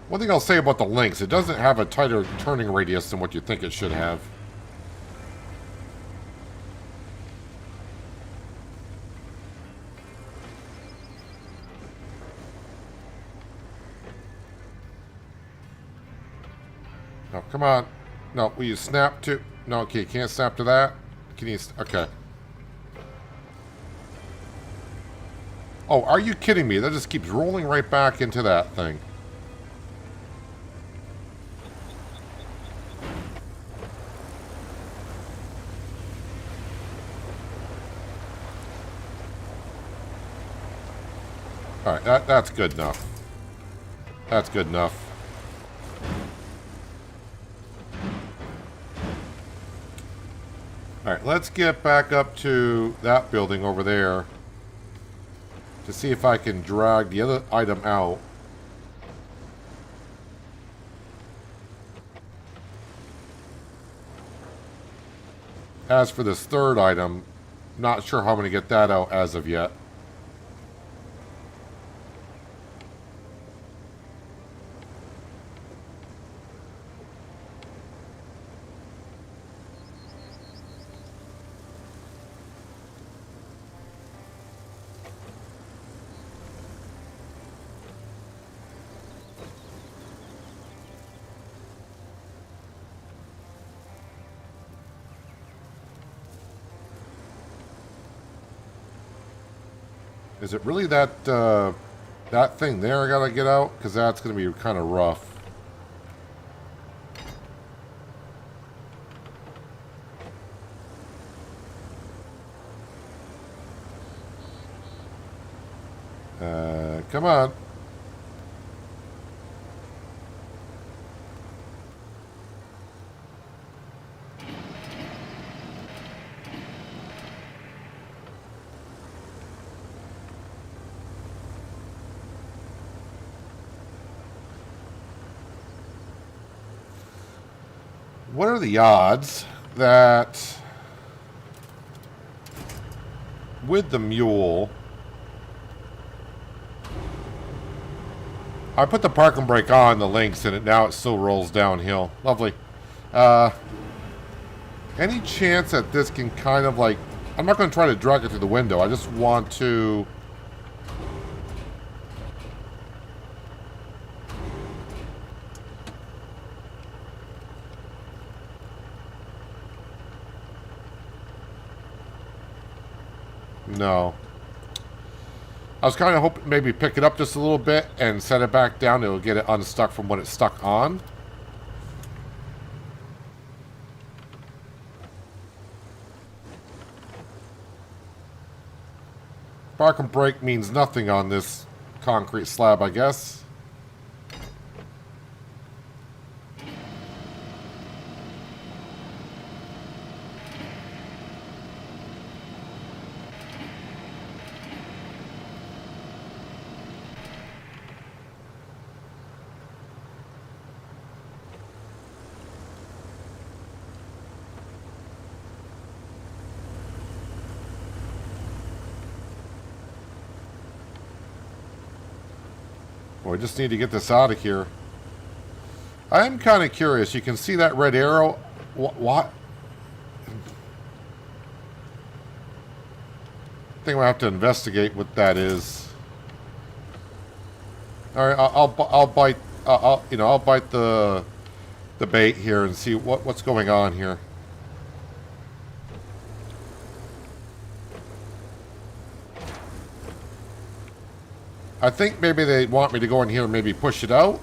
One thing I'll say about the Lynx, it doesn't have a tighter turning radius than what you think it should have. No, come on. No, will you snap to... No, okay, you can't snap to that. Can you... Okay. Oh, are you kidding me? That just keeps rolling right back into that thing. Alright, that's good enough. That's good enough. Alright, let's get back up to that building over there to see if I can drag the other item out. As for this third item, not sure how I'm going to get that out as of yet. Is it really that that thing there I gotta get out? Because that's gonna be kind of rough. Come on. What are the odds that with the mule, I put the parking brake on the links and now it still rolls downhill. Lovely. Any chance that this can kind of like, I'm not going to try to drag it through the window. I just want to... No. I was kind of hoping maybe pick it up just a little bit and set it back down. It'll get it unstuck from what it's stuck on. Park and brake means nothing on this concrete slab, I guess. Well, we just need to get this out of here. I am kind of curious. You can see that red arrow. What? I think we'll have to investigate what that is. All right, I'll bite. I'll bite the bait here and see what's going on here. I think maybe they want me to go in here and maybe push it out.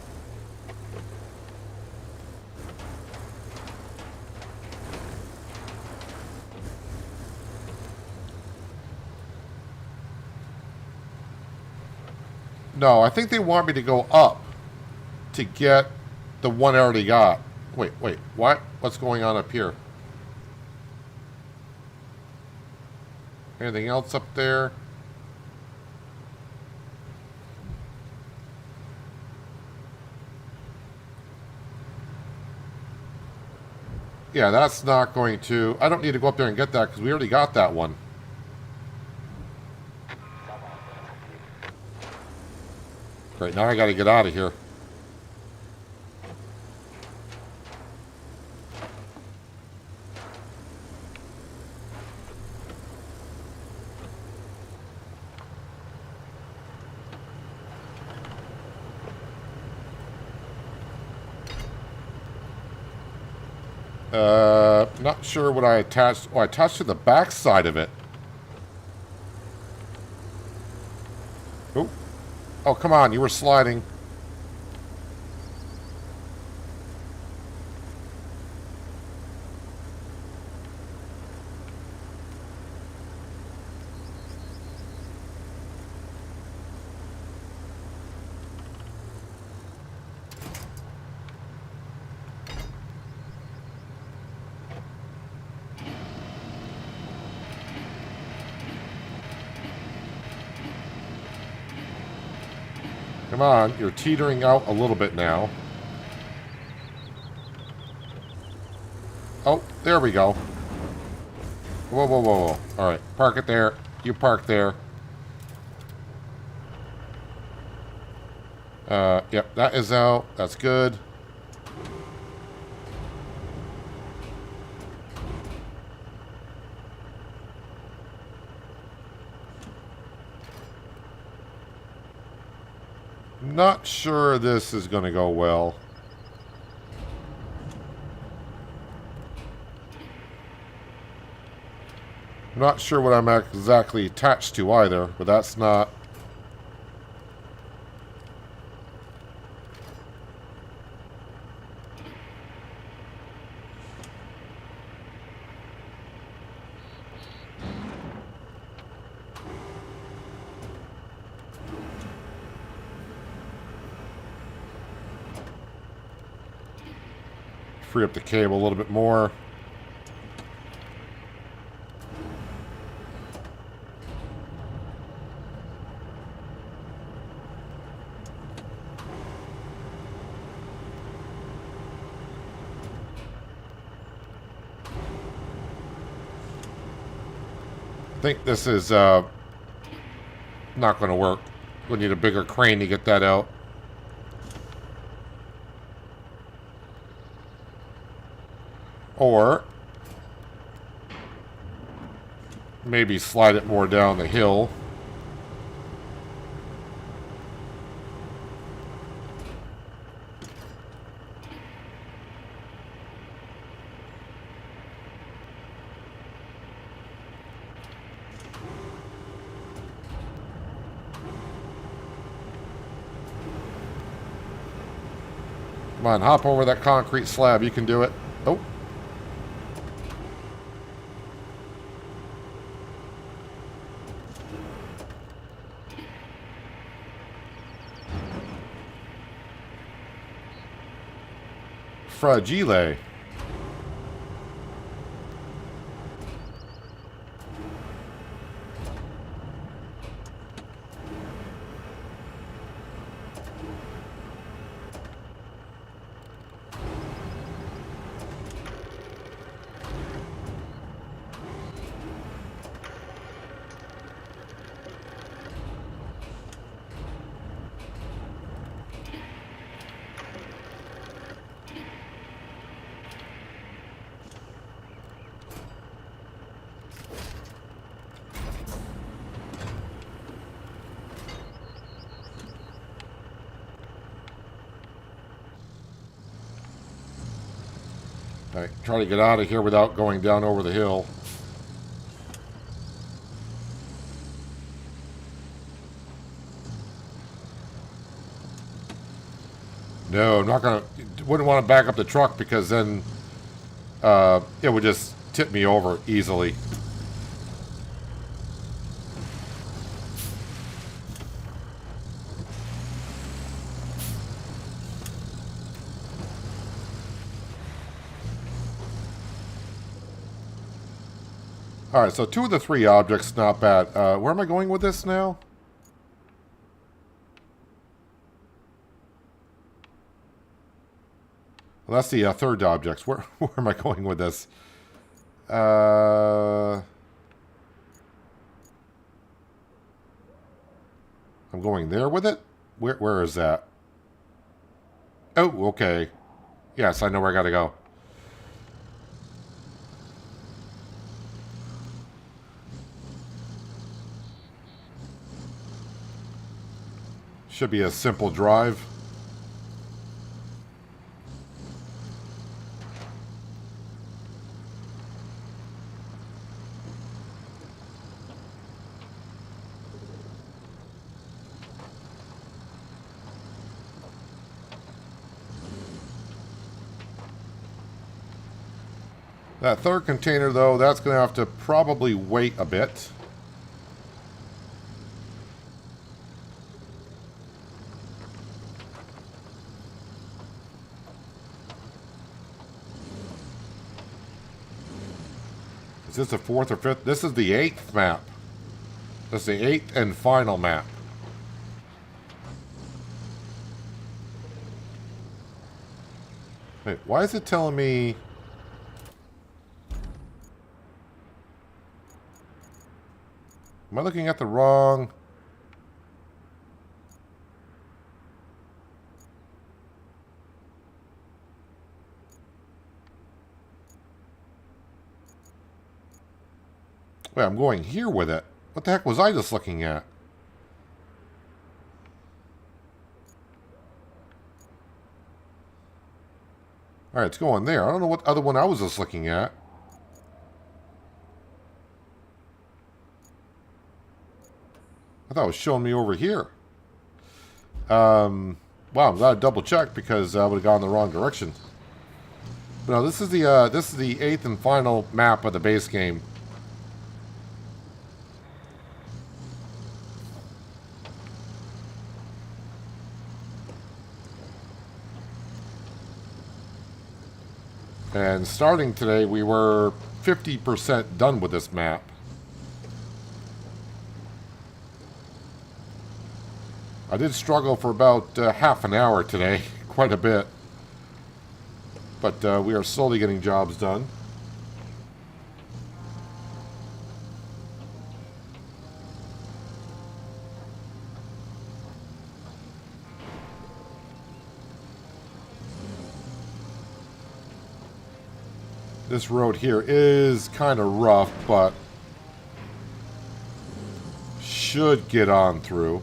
No, I think they want me to go up to get the one I already got. Wait, what? What's going on up here? Anything else up there? Yeah, that's not going to... I don't need to go up there and get that because we already got that one. Great, now I got to get out of here. Not sure what I attached. Oh, I attached to the back side of it. Oh. Oh, come on. You were sliding. Come on, you're teetering out a little bit now. Oh, there we go. Whoa, whoa, whoa, whoa. Alright, park it there. You park there. Yep, that is out. That's good. Not sure this is going to go well. Not sure what I'm exactly attached to either, but that's not... Free up the cable a little bit more. I think this is not going to work. We'll need a bigger crane to get that out. Or maybe slide it more down the hill. Come on, hop over that concrete slab. You can do it. Oh. Fragile. Alright, try to get out of here without going down over the hill. No, I'm not gonna... Wouldn't want to back up the truck because then it would just tip me over easily. Alright, so 2 of the 3 objects, not bad. Where am I going with this now? Well, that's the 3rd object. Where am I going with this? I'm going there with it? Where is that? Oh, okay. Yes, I know where I gotta go. Should be a simple drive. That 3rd container, though, that's going to have to probably wait a bit. Is this the 4th or 5th? This is the 8th map. This is the 8th and final map. Wait, why is it telling me... Am I looking at the wrong... Wait, I'm going here with it. What the heck was I just looking at? Alright, it's going there. I don't know what other one I was just looking at. I thought it was showing me over here. Wow, I'm glad to double check because I would have gone the wrong direction. But no, this is the 8th and final map of the base game. And starting today, we were 50% done with this map. I did struggle for about half an hour today, quite a bit. But we are slowly getting jobs done. This road here is kind of rough, but should get on through.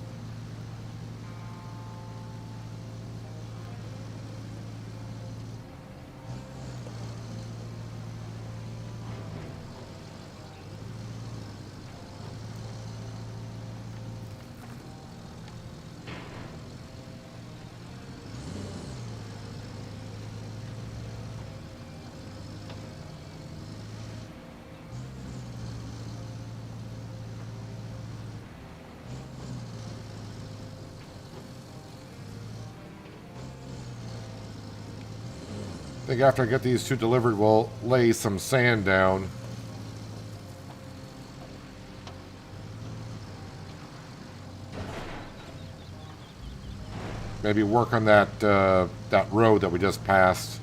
I think after I get these two delivered, we'll lay some sand down. Maybe work on that that road that we just passed.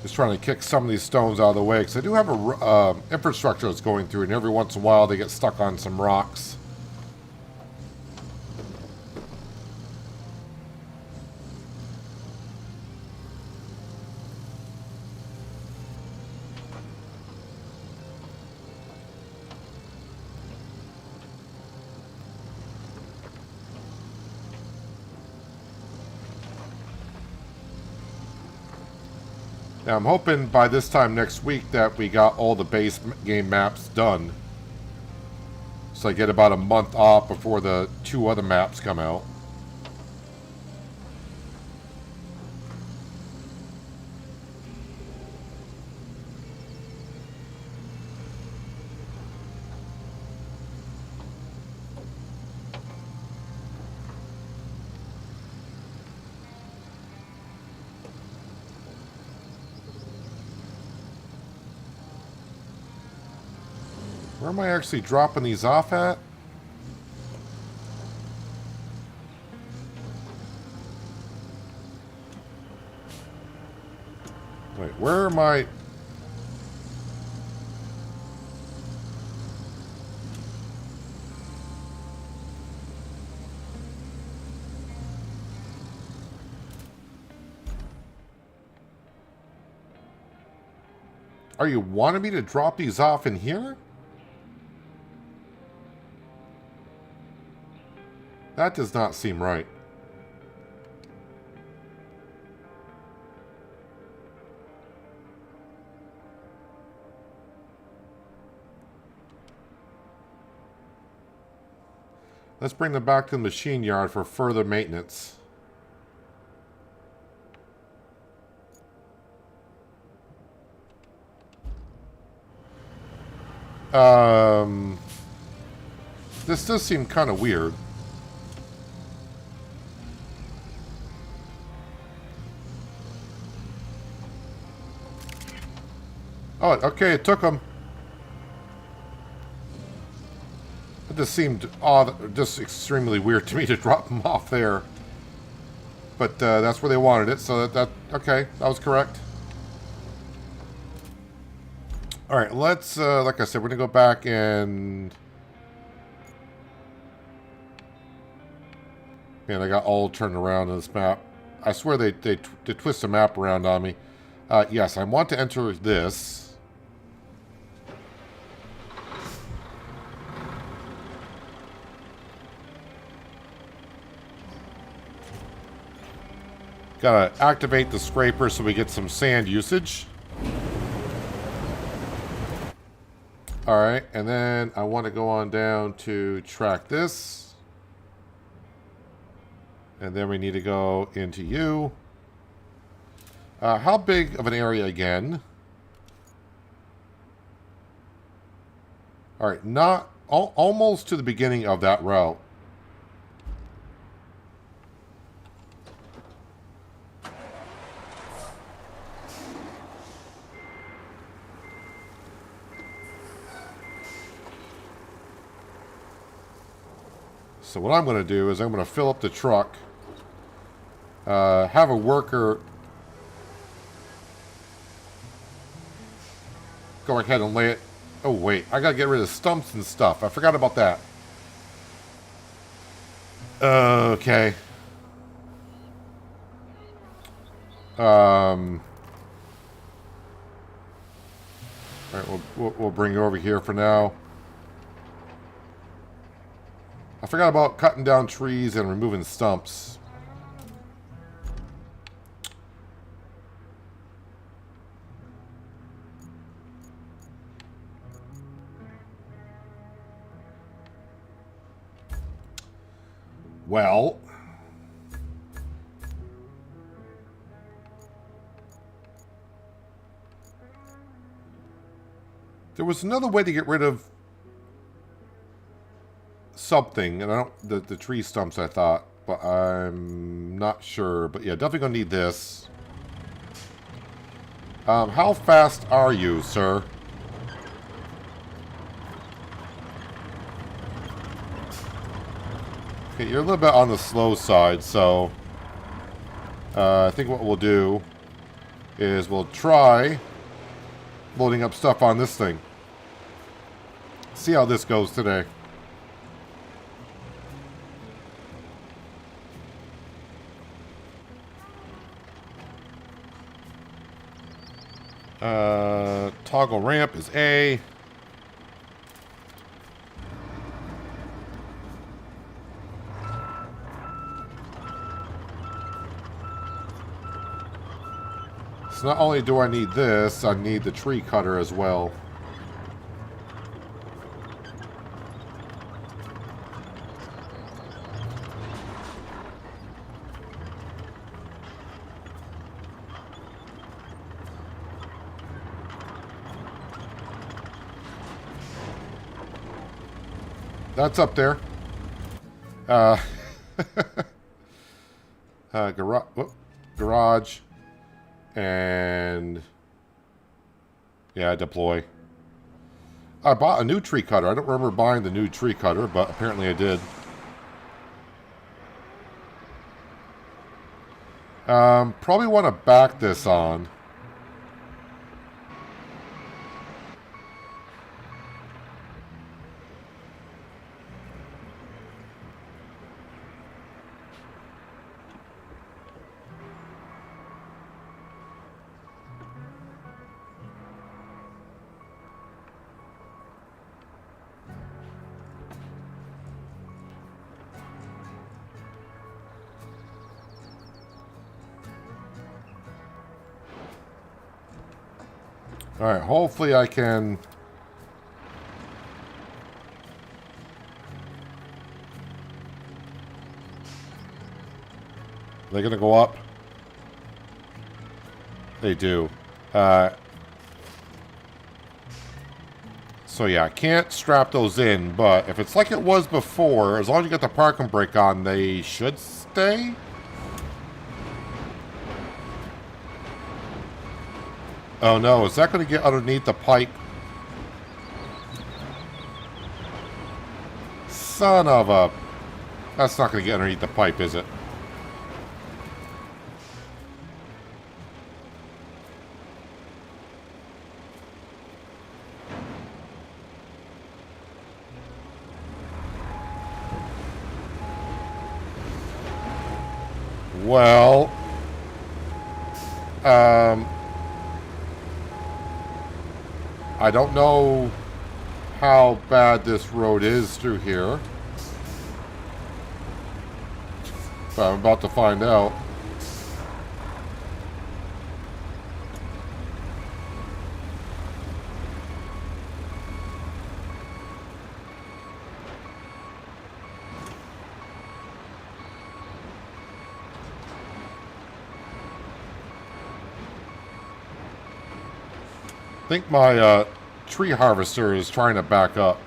Just trying to kick some of these stones out of the way, because I do have a infrastructure that's going through, and every once in a while they get stuck on some rocks. Now, I'm hoping by this time next week that we got all the base game maps done. So I get about a month off before the 2 other maps come out. Where am I actually dropping these off at? Wait, where am I? Are you wanting me to drop these off in here? That does not seem right. Let's bring them back to the machine yard for further maintenance. This does seem kind of weird. Oh, okay, it took them. It just seemed odd, just extremely weird to me to drop them off there. But that's where they wanted it, so okay, that was correct. Alright, let's, like I said, we're going to go back and... Man, I got all turned around on this map. I swear they twist the map around on me. Yes, I want to enter this. Gotta activate the scraper so we get some sand usage. Alright, and then I want to go on down to track this. And then we need to go into you. How big of an area again? Alright, not almost to the beginning of that route. So what I'm going to do is I'm going to fill up the truck, have a worker go ahead and lay it. Oh wait, I got to get rid of stumps and stuff. I forgot about that. Okay. All right, we'll bring you over here for now. I forgot about cutting down trees and removing stumps. Well, there was another way to get rid of something, and I don't the tree stumps I thought, but I'm not sure. But yeah, definitely gonna need this. How fast are you, sir? Okay, you're a little bit on the slow side, so I think what we'll do is we'll try loading up stuff on this thing. See how this goes today. Toggle ramp is A. So not only do I need this, I need the tree cutter as well. That's up there. Garage. And yeah, deploy. I bought a new tree cutter. I don't remember buying the new tree cutter, but apparently I did. Probably want to back this on. Alright, hopefully I can... They're gonna go up? They do. So yeah, I can't strap those in, but if it's like it was before, as long as you got the parking brake on, they should stay? Oh no, is that going to get underneath the pipe? Son of a... That's not going to get underneath the pipe, is it? Well... I don't know how bad this road is through here. But I'm about to find out. I think my tree harvester is trying to back up.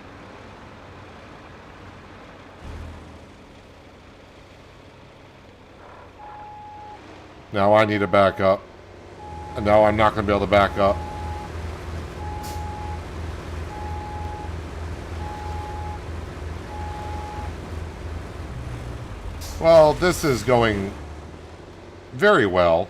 Now I need to back up. And now I'm not going to be able to back up. Well, this is going very well.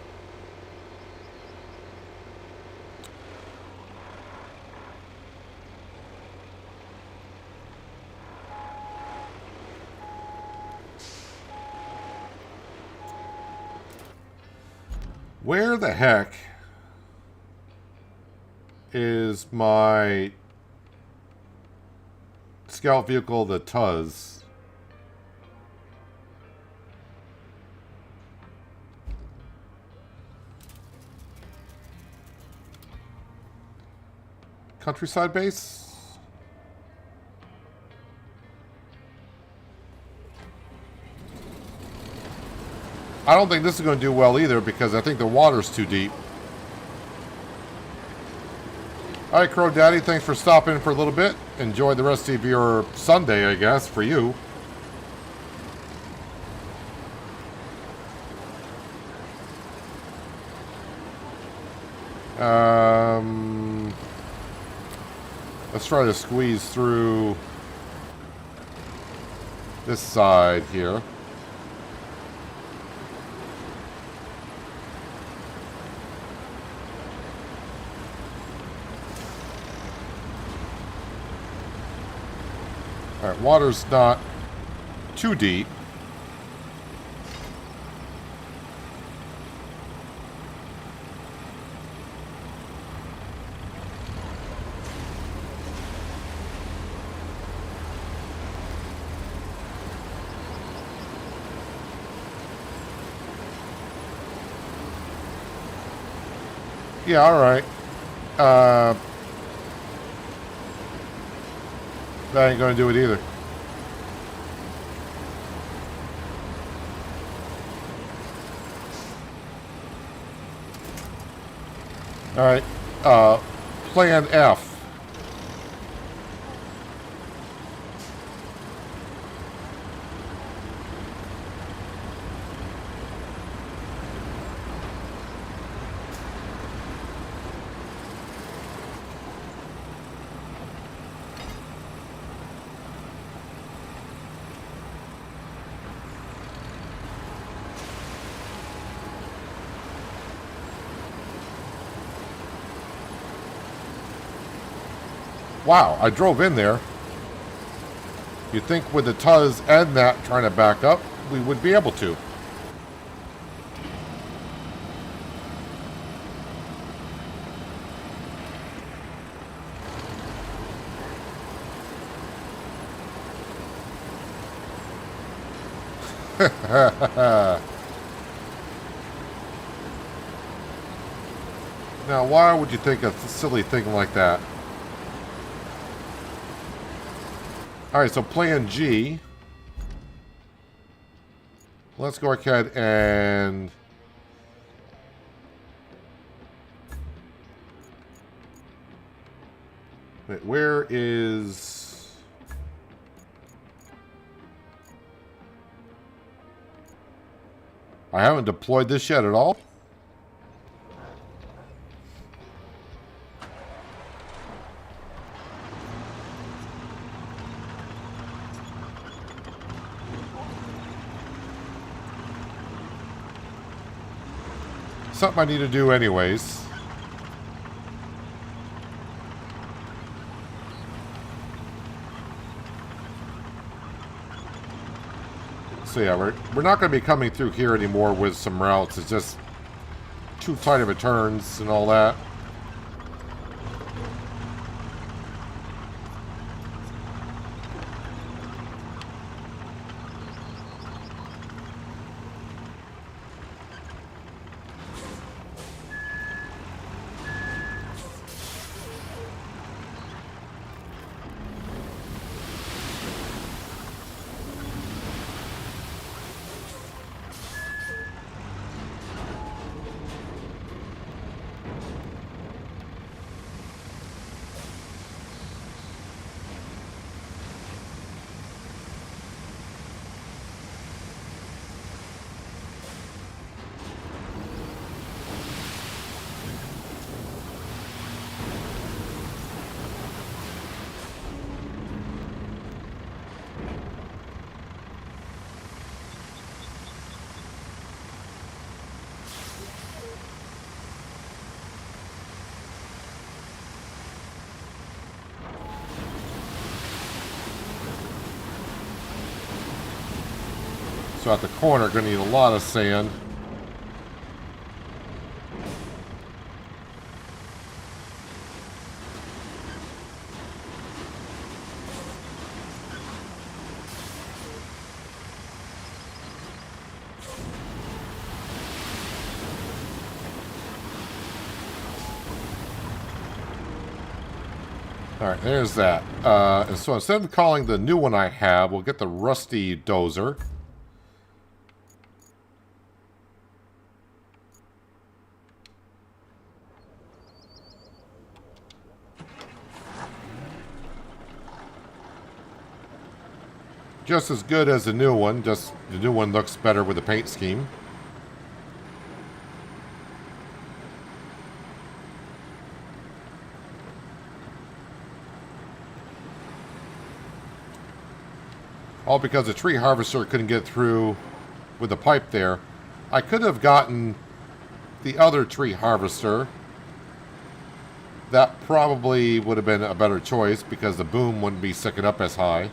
Where the heck is my scout vehicle, the Tuz? Countryside base? I don't think this is going to do well either because I think the water's too deep. Alright, Crow Daddy, thanks for stopping in for a little bit. Enjoy the rest of your Sunday, I guess, for you. Let's try to squeeze through this side here. Alright, water's not too deep. Yeah, alright. That ain't gonna do it either. Alright. Plan F. Wow, I drove in there. You'd think with the Tuz and that trying to back up, we would be able to. Now, why would you think a silly thing like that? Alright, so plan G. Let's go ahead and... Wait, where is... I haven't deployed this yet at all. something I need to do anyways. So yeah, we're not going to be coming through here anymore with some routes. It's just too tight of a turns and all that. So at the corner, going to need a lot of sand. Alright, there's that. And so instead of calling the new one I have, we'll get the rusty dozer. Just as good as the new one, just the new one looks better with the paint scheme. All because the tree harvester couldn't get through with the pipe there. I could have gotten the other tree harvester. That probably would have been a better choice because the boom wouldn't be sticking up as high.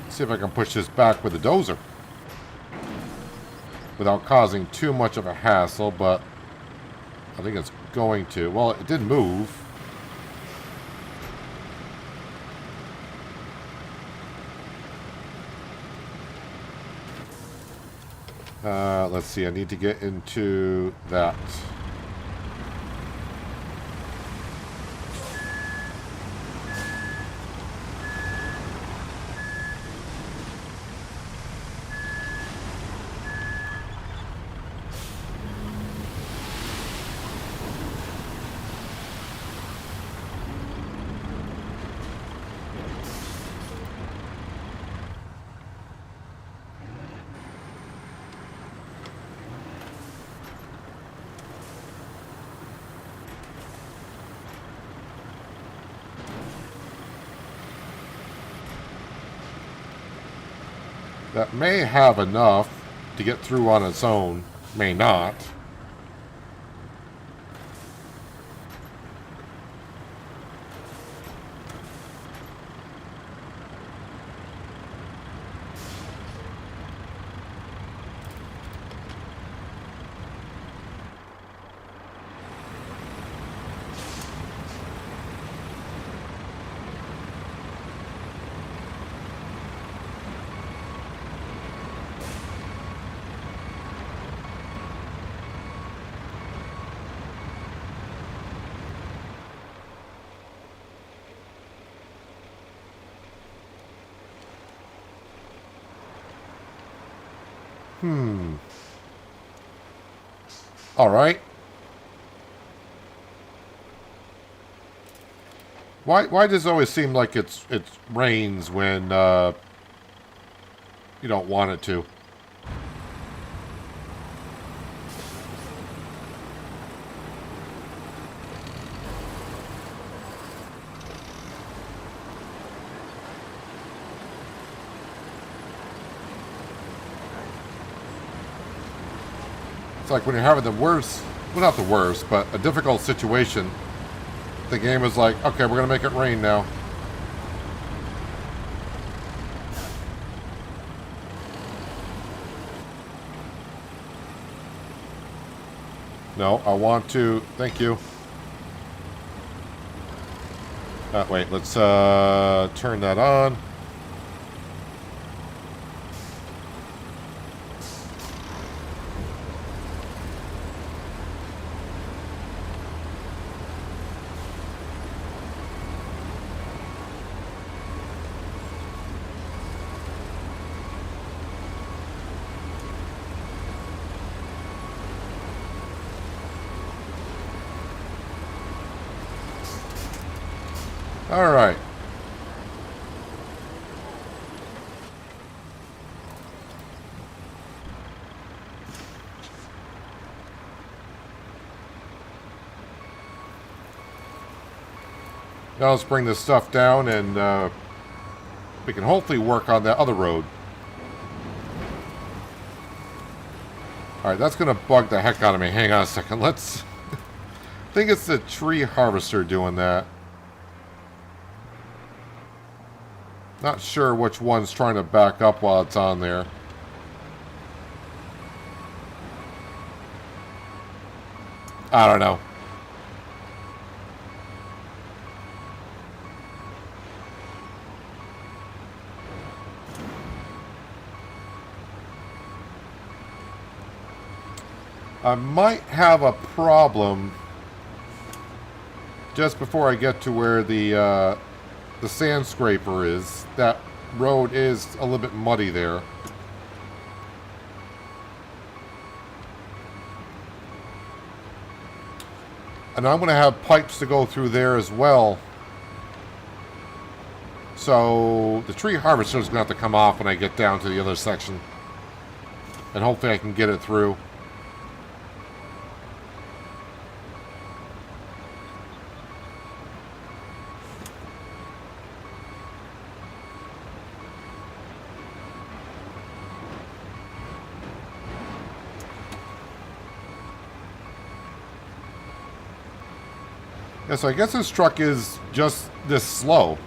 See if I can push this back with the dozer without causing too much of a hassle, but I think it's going to. Well, it did move. Let's see, I need to get into that. That may have enough to get through on its own, may not. Alright. Why does it always seem like it rains when you don't want it to? It's like when you're having the worst, well, not the worst, but a difficult situation, the game is like, okay, we're going to make it rain now. No, I want to, thank you. Wait, let's turn that on. All right. Now let's bring this stuff down and we can hopefully work on that other road. Alright, that's going to bug the heck out of me. Hang on a second. Let's... I think it's the tree harvester doing that. Not sure which one's trying to back up while it's on there. I don't know. I might have a problem just before I get to where the sand scraper is. That road is a little bit muddy there. And I'm going to have pipes to go through there as well. So the tree harvester is going to have to come off when I get down to the other section. And hopefully I can get it through. Yeah, so I guess this truck is just this slow.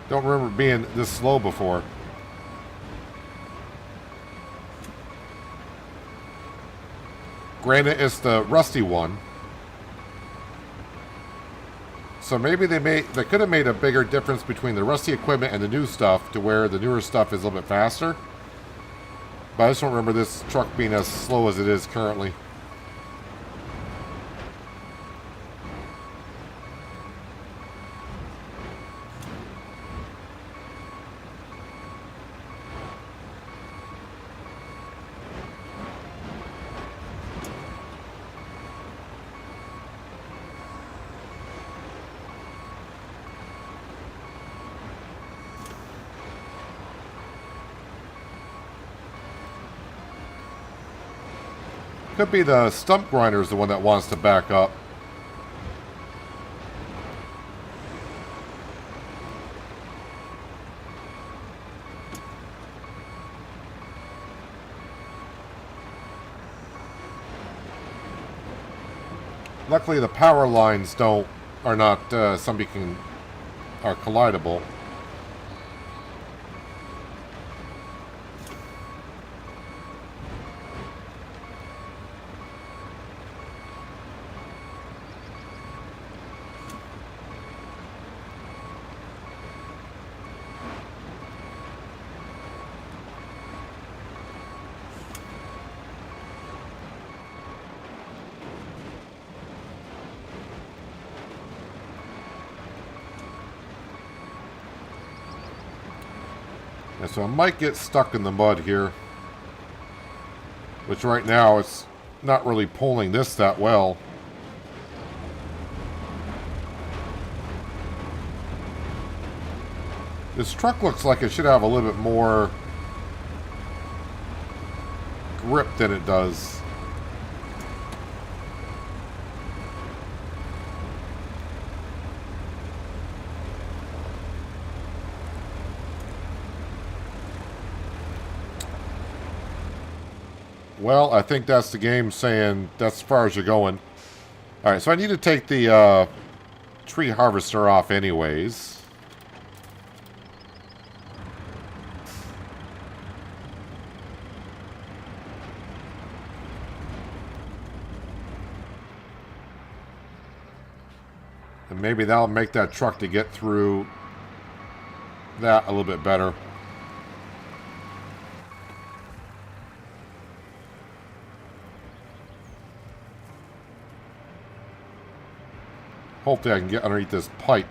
Don't remember being this slow before. Granted, it's the rusty one. So maybe they could have made a bigger difference between the rusty equipment and the new stuff to where the newer stuff is a little bit faster. But I just don't remember this truck being as slow as it is currently. Could be the stump grinder is the one that wants to back up. Luckily, the power lines are not are collidable. And so I might get stuck in the mud here. Which right now it's not really pulling this that well. This truck looks like it should have a little bit more grip than it does. Well, I think that's the game saying that's as far as you're going. Alright, so I need to take the tree harvester off anyways. And maybe that'll make that truck to get through that a little bit better. Hopefully I can get underneath this pipe.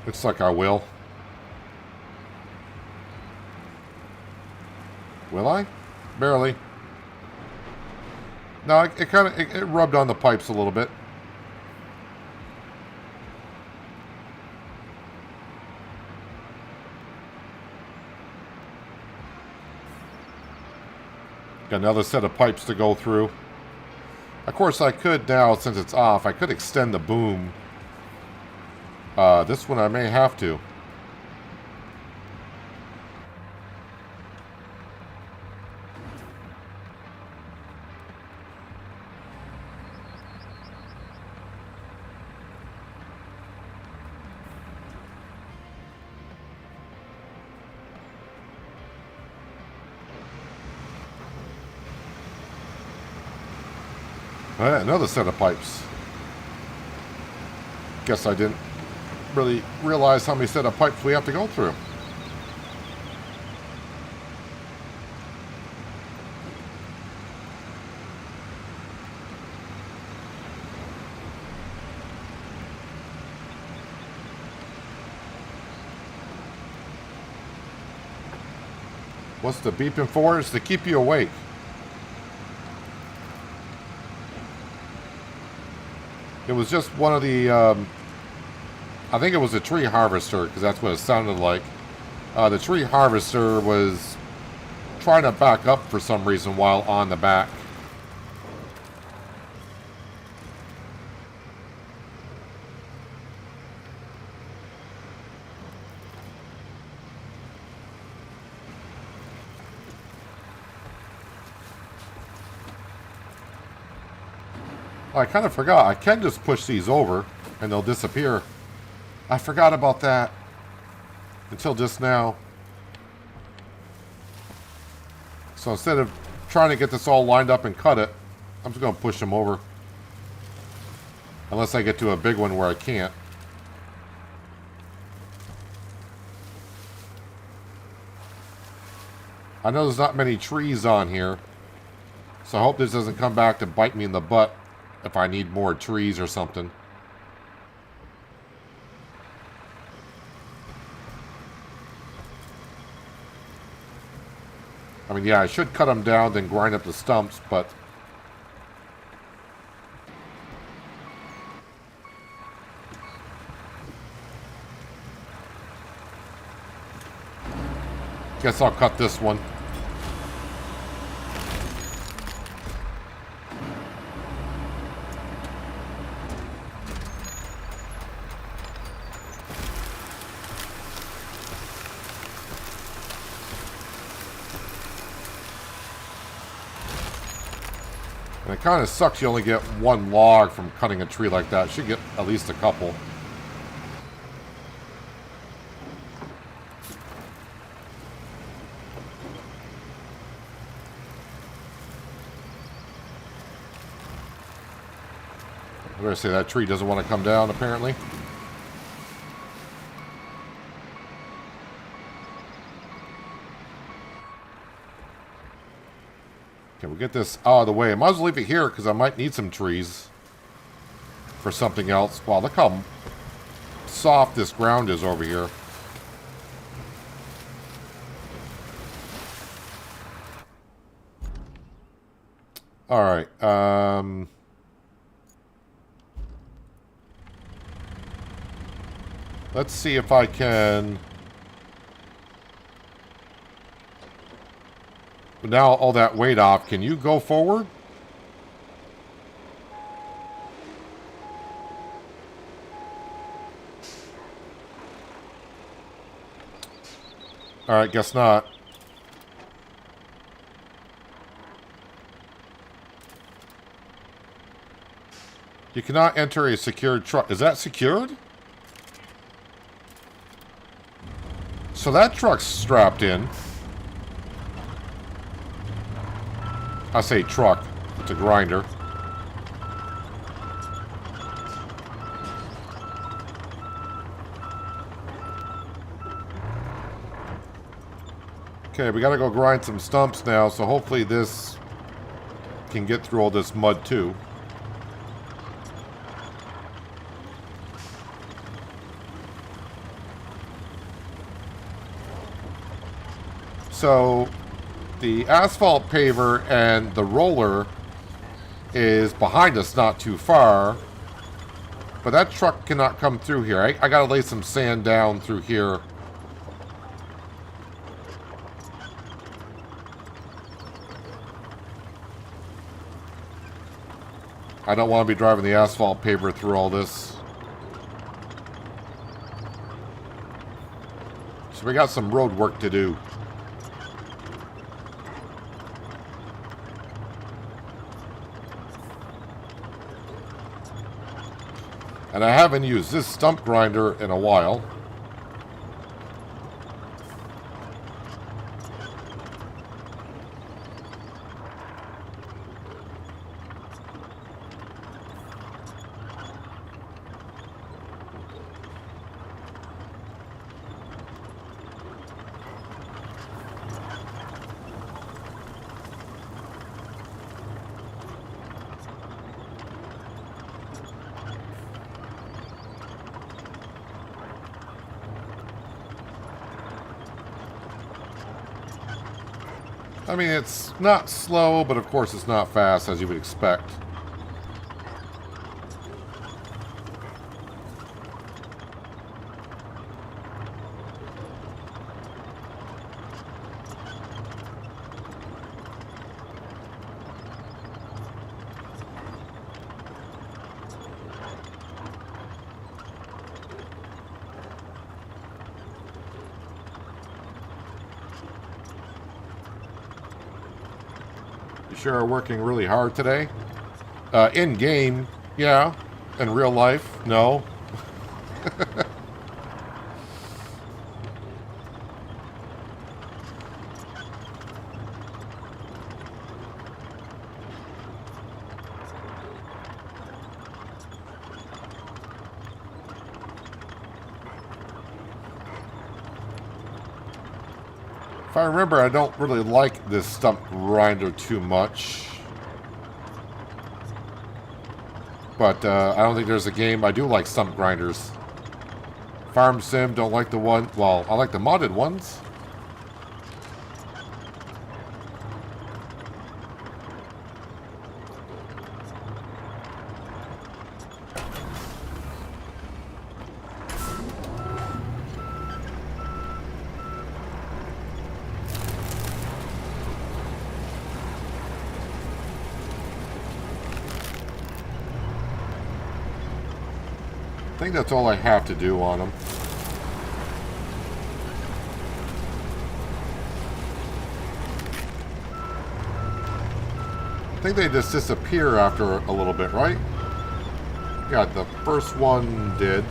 Looks like I will. Will I? Barely. No, it kind of it rubbed on the pipes a little bit. Got another set of pipes to go through. Of course, I could now, since it's off, I could extend the boom. This one I may have to. Another set of pipes. Guess I didn't really realize how many set of pipes we have to go through. What's the beeping for? It's to keep you awake. It was just one of the, I think it was a tree harvester, because that's what it sounded like. The tree harvester was trying to back up for some reason while on the back. I kind of forgot. I can just push these over and they'll disappear. I forgot about that until just now. So instead of trying to get this all lined up and cut it, I'm just going to push them over. Unless I get to a big one where I can't. I know there's not many trees on here. So I hope this doesn't come back to bite me in the butt if I need more trees or something. I mean, yeah, I should cut them down, then grind up the stumps, but... guess I'll cut this one. And it kind of sucks you only get one log from cutting a tree like that. You should get at least a couple. I'm going to say that tree doesn't want to come down, apparently. Okay, we'll get this out of the way. I might as well leave it here because I might need some trees for something else. Wow, look how soft this ground is over here. Alright, let's see if I can... Now all that weight off, can you go forward? Alright, guess not. You cannot enter a secured truck. Is that secured? So that truck's strapped in. I say truck. It's a grinder. Okay, we gotta go grind some stumps now, so hopefully this can get through all this mud too. So, the asphalt paver and the roller is behind us not too far. But that truck cannot come through here. I gotta lay some sand down through here. I don't want to be driving the asphalt paver through all this. So we got some road work to do. And I haven't used this stump grinder in a while. I mean, it's not slow, but of course it's not fast, as you would expect. You sure are working really hard today. In game, yeah. In real life, no. If I remember, I don't really like this stump grinder too much. But I don't think there's a game I do like stump grinders. Farm Sim, don't like the one. Well, I like the modded ones. I think that's all I have to do on them. I think they just disappear after a little bit, right? Yeah, the first one did.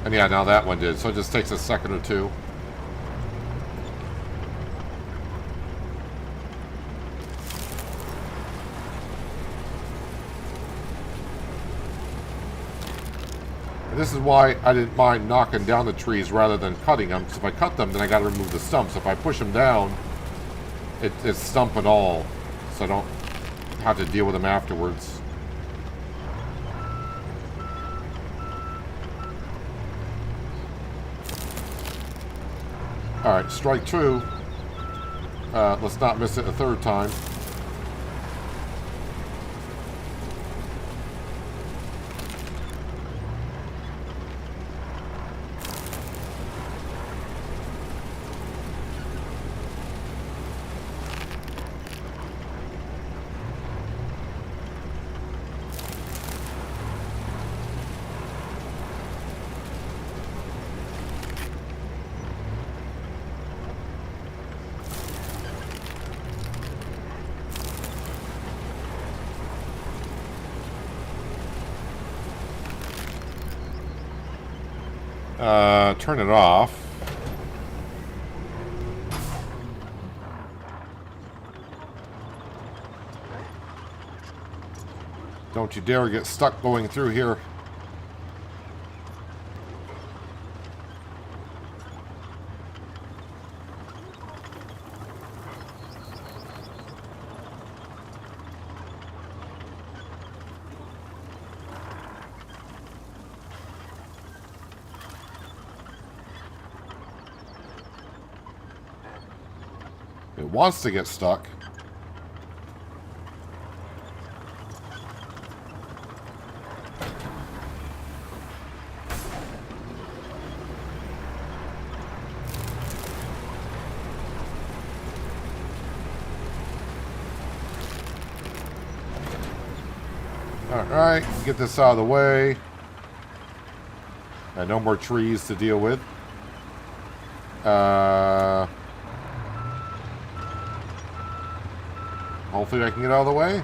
And yeah, now that one did. So it just takes a second or two. This is why I didn't mind knocking down the trees rather than cutting them, because if I cut them, then I got to remove the stumps. If I push them down, it's stump and all, so I don't have to deal with them afterwards. Alright, strike two. Let's not miss it a third time. Turn it off. Don't you dare get stuck going through here. It wants to get stuck. Alright, get this out of the way. And no more trees to deal with. Hopefully I can get out of the way.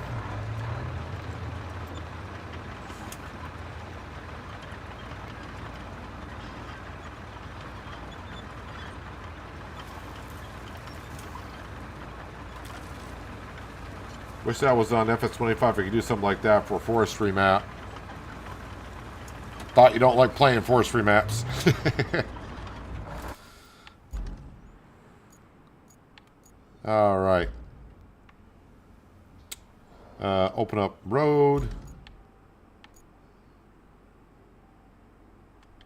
Wish that was on FS25. I could do something like that for a forestry map. Thought you don't like playing forestry maps. Alright. Open up road.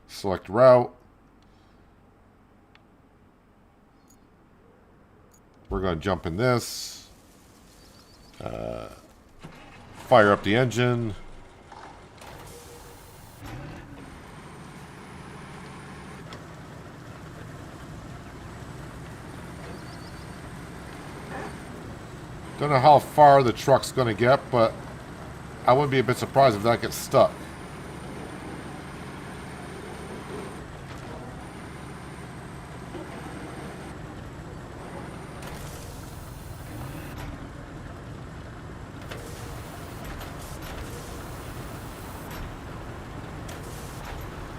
Select route. We're going to jump in this. Fire up the engine. Don't know how far the truck's going to get, but I wouldn't be a bit surprised if that gets stuck.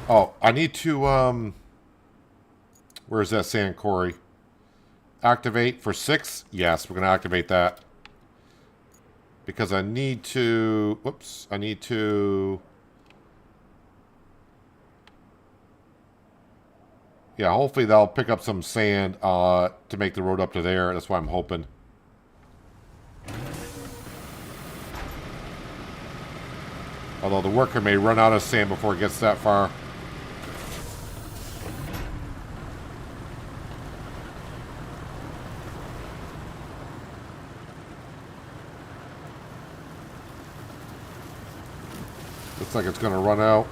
Oh, I need to, where's that sand quarry? Activate for 6? Yes, we're going to activate that. Because I need to, whoops, I need to, yeah, hopefully that'll pick up some sand to make the road up to there. That's what I'm hoping. Although the worker may run out of sand before it gets that far. Looks like it's going to run out.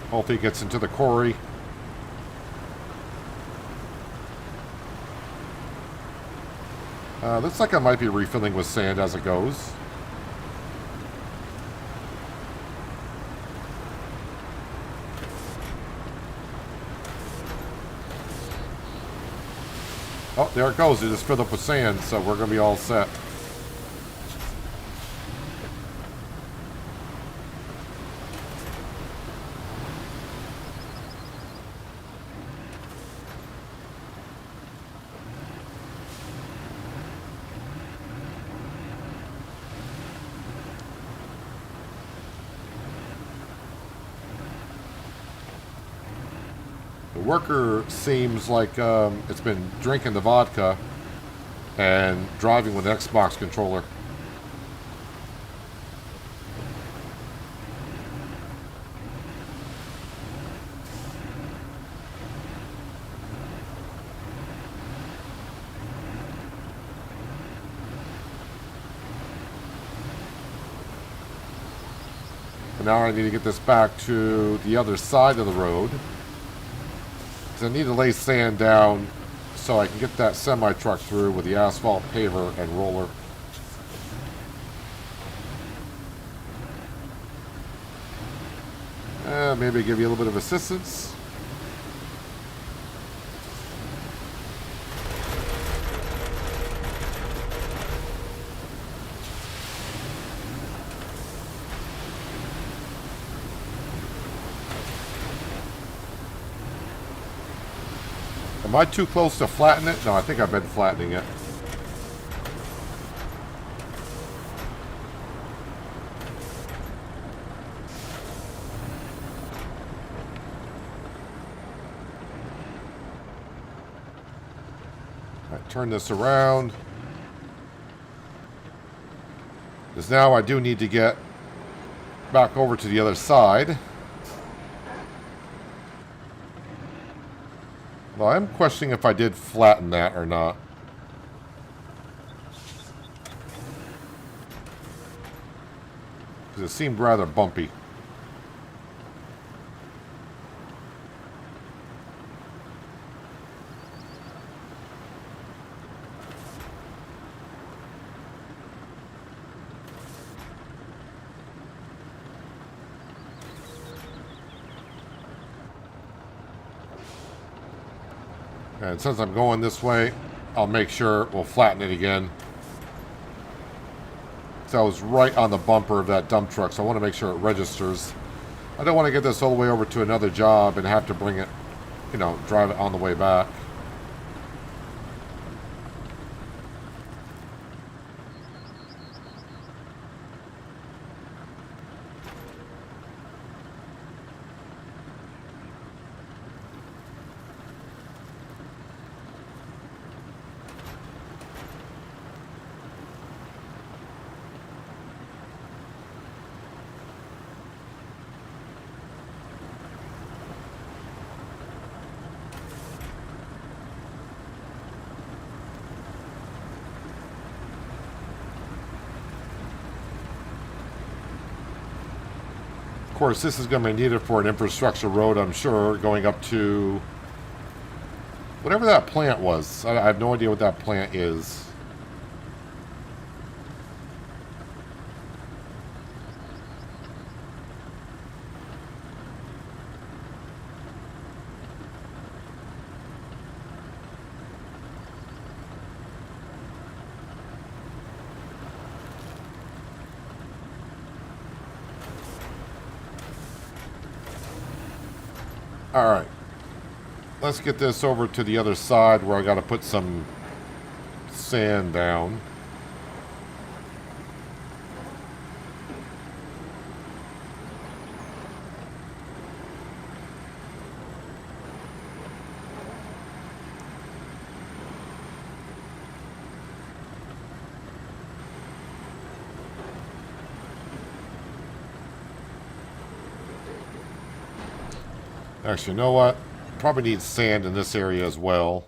Hopefully it gets into the quarry. Looks like I might be refilling with sand as it goes. Oh, there it goes. It just filled up with sand, so we're going to be all set. The worker seems like it's been drinking the vodka and driving with an Xbox controller. And now I need to get this back to the other side of the road. Because I need to lay sand down so I can get that semi-truck through with the asphalt paver and roller. Maybe give you a little bit of assistance. Am I too close to flatten it? No, I think I've been flattening it. Alright, turn this around. Because now I do need to get back over to the other side. Well, I'm questioning if I did flatten that or not. Because it seemed rather bumpy. And since I'm going this way, I'll make sure we'll flatten it again. So I was right on the bumper of that dump truck, so I want to make sure it registers. I don't want to get this all the way over to another job and have to bring it, you know, drive it on the way back. Of course, this is going to be needed for an infrastructure road, I'm sure, going up to whatever that plant was. I have no idea what that plant is. Alright, let's get this over to the other side where I got to put some sand down. Actually, you know what? Probably need sand in this area as well.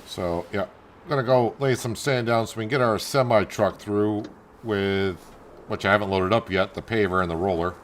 So, yeah, I'm going to go lay some sand down so we can get our semi-truck through with, which I haven't loaded up yet, the paver and the roller.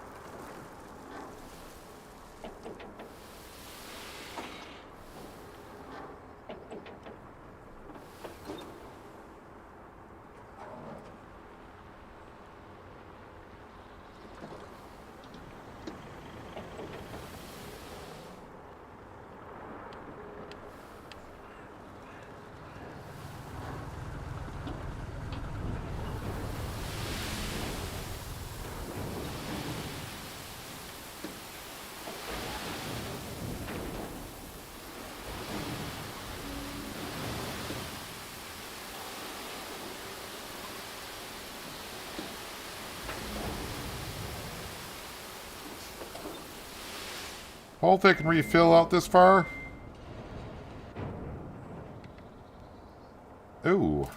Hopefully I can refill out this far. Ooh.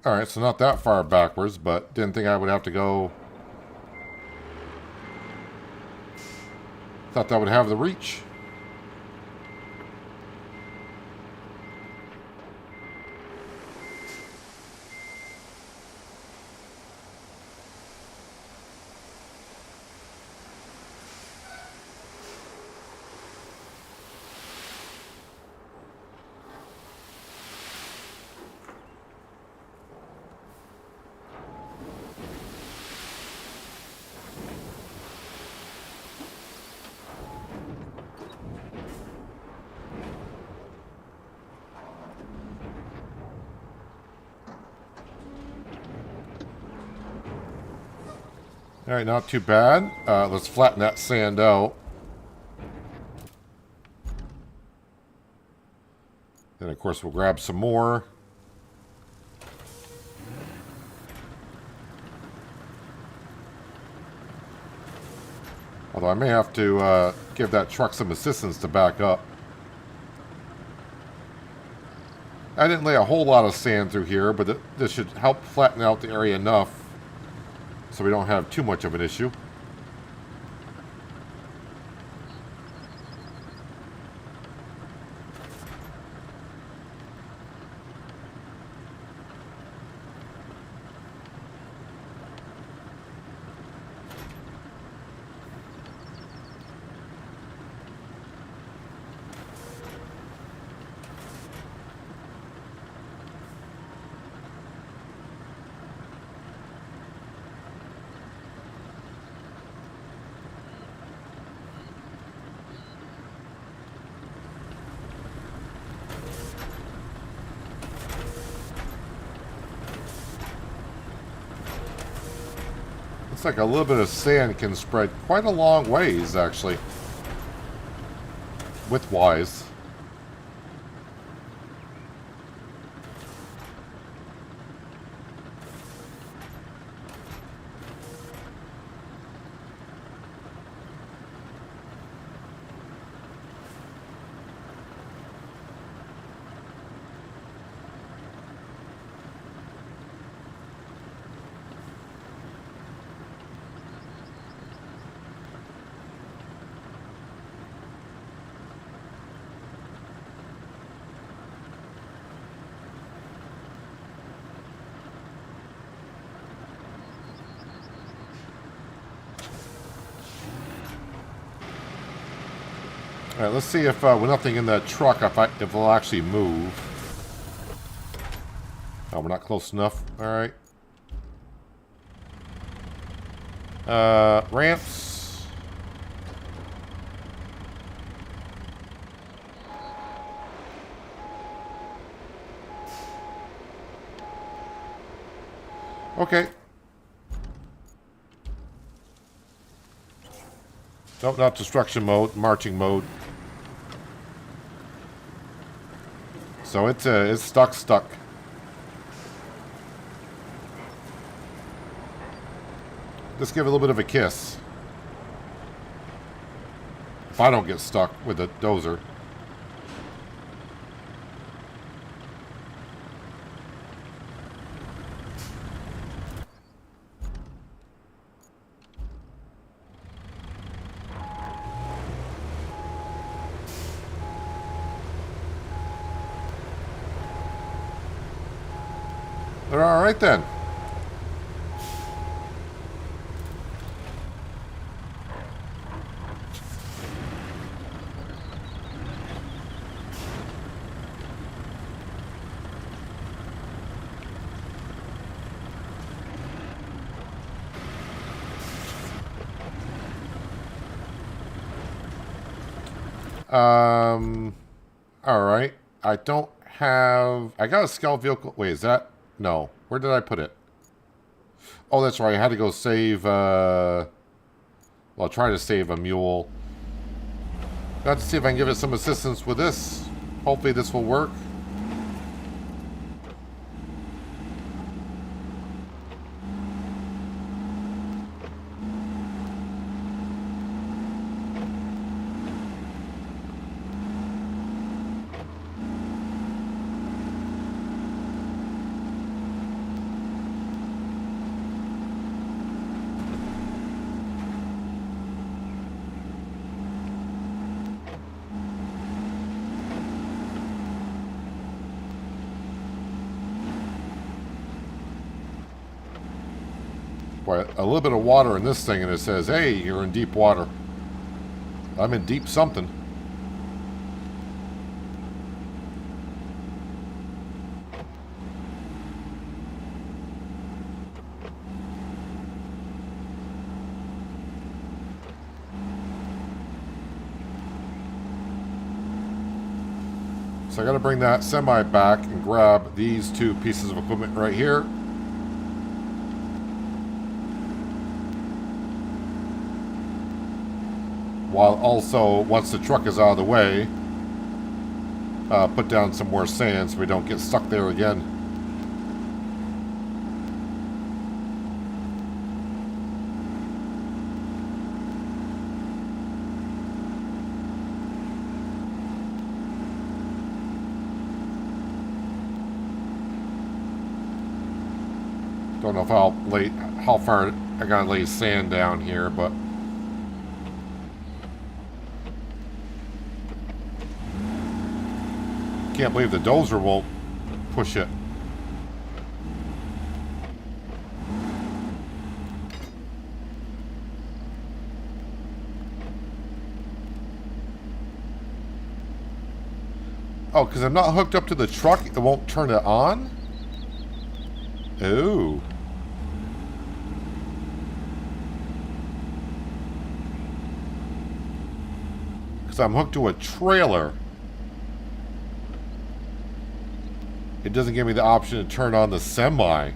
Alright, so not that far backwards, but didn't think I would have to go... Thought that would have the reach. Alright, not too bad. Let's flatten that sand out. Then, of course, we'll grab some more. Although I may have to give that truck some assistance to back up. I didn't lay a whole lot of sand through here, but this should help flatten out the area enough so we don't have too much of an issue. Looks like a little bit of sand can spread quite a long ways, actually. Widthwise. Alright, let's see if with nothing in the truck, if it'll actually move. Oh, we're not close enough. Alright. Ramps. Okay. Nope, not destruction mode, marching mode. So it's stuck. Let's give it a little bit of a kiss. If I don't get stuck with the dozer. They're all right then. All right. I don't have... I got a scout vehicle. Wait, is that... No. Where did I put it? Oh, that's right. I had to go save... Well, try to save a mule. Got to see if I can give it some assistance with this. Hopefully this will work. Boy, a little bit of water in this thing and it says, hey, you're in deep water. I'm in deep something. So I got to bring that semi back and grab these two pieces of equipment right here. While also, once the truck is out of the way, put down some more sand so we don't get stuck there again. Don't know if how far I gotta lay sand down here, but can't believe the dozer won't push it. Oh, because I'm not hooked up to the truck, it won't turn it on? Ooh. Because I'm hooked to a trailer. It doesn't give me the option to turn on the semi.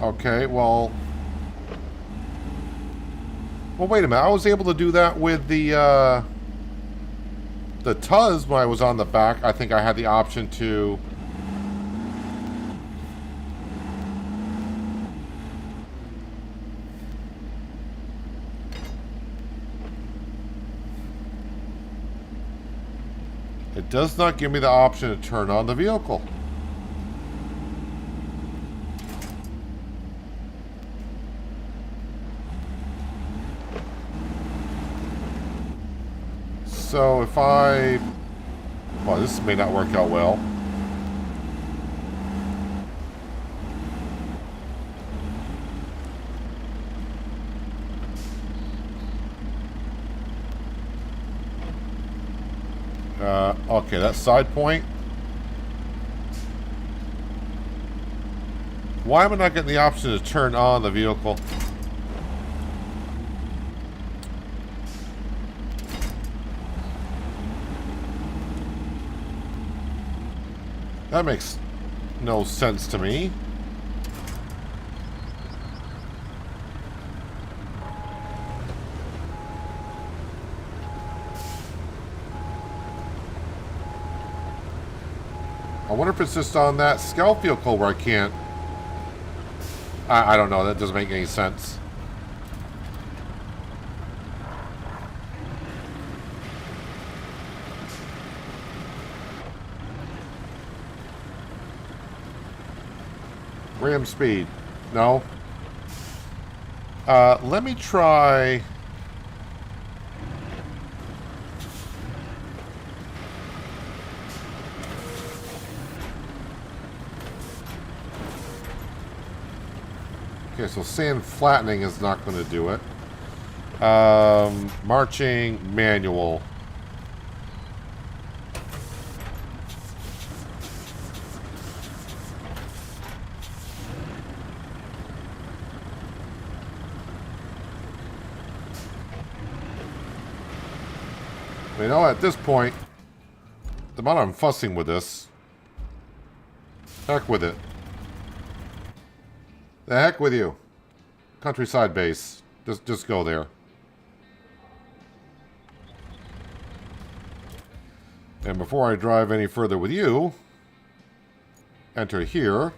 Okay, well, wait a minute. I was able to do that with the Tuz when I was on the back. I think I had the option to... It does not give me the option to turn on the vehicle. So if I... Well, this may not work out well. Okay, that side point. Why am I not getting the option to turn on the vehicle? That makes no sense to me. I wonder if it's just on that scout vehicle where I can't... I don't know. That doesn't make any sense. Ram speed. No. Let me try... Okay, so sand flattening is not going to do it. Marching manual. You know, at this point, the amount I'm fussing with this, heck with it. The heck with you. Countryside base. Just go there. And before I drive any further with you, enter here.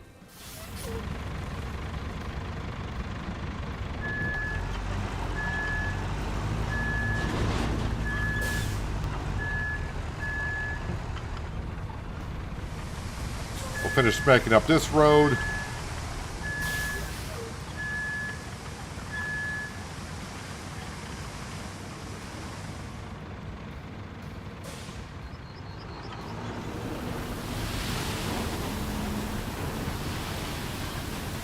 We'll finish specking up this road.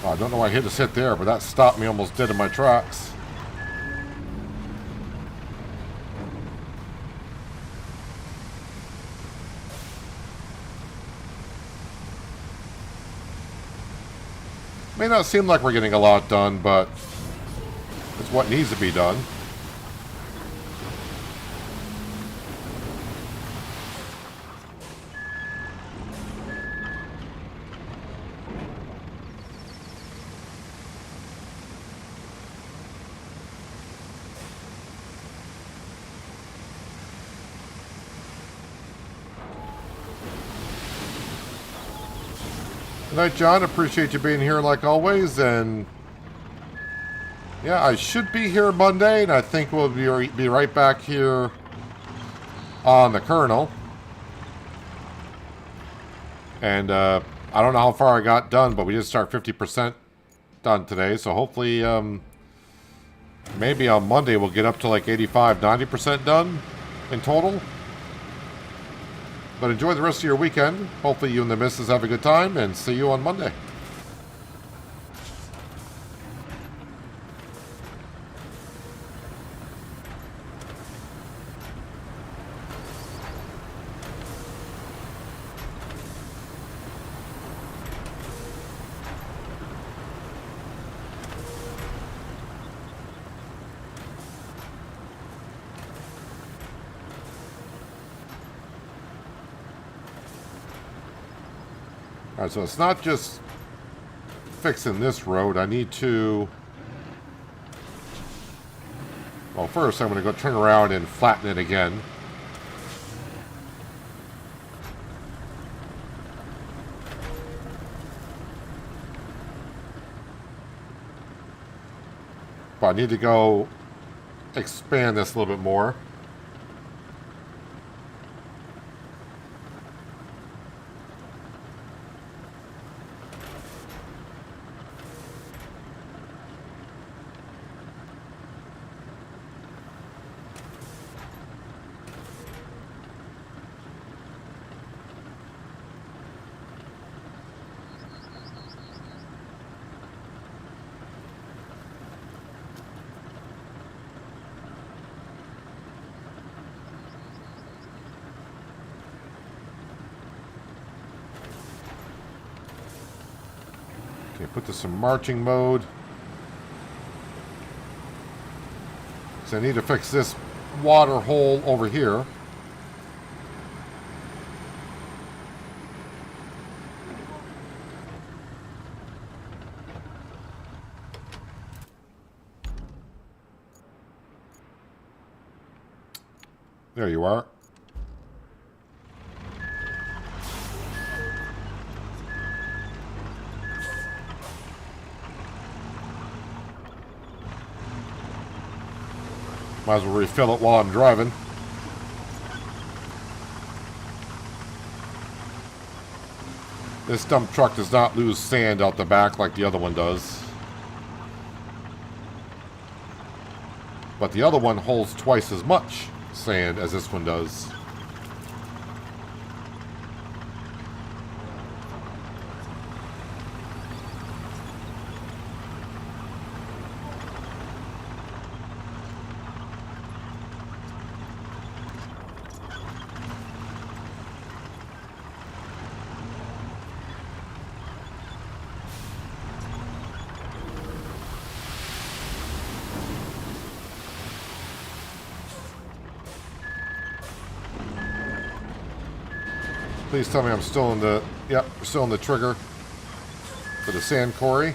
I don't know why I hit this hit there, but that stopped me almost dead in my tracks. May not seem like we're getting a lot done, but it's what needs to be done. Good night, John. Appreciate you being here like always. And yeah, I should be here Monday, and I think we'll be right back here on the Kernel. And I don't know how far I got done, but we did start 50% done today. So hopefully, maybe on Monday we'll get up to like 85, 90% done in total. But enjoy the rest of your weekend. Hopefully you and the missus have a good time, and see you on Monday. Alright, so it's not just fixing this road. I need to... Well, first I'm going to go turn around and flatten it again. But I need to go expand this a little bit more. Okay, put this in marching mode. So I need to fix this water hole over here. There you are. Might as well refill it while I'm driving. This dump truck does not lose sand out the back like the other one does. But the other one holds twice as much sand as this one does. Please tell me I'm still in the... Yep, still in the trigger for the sand quarry.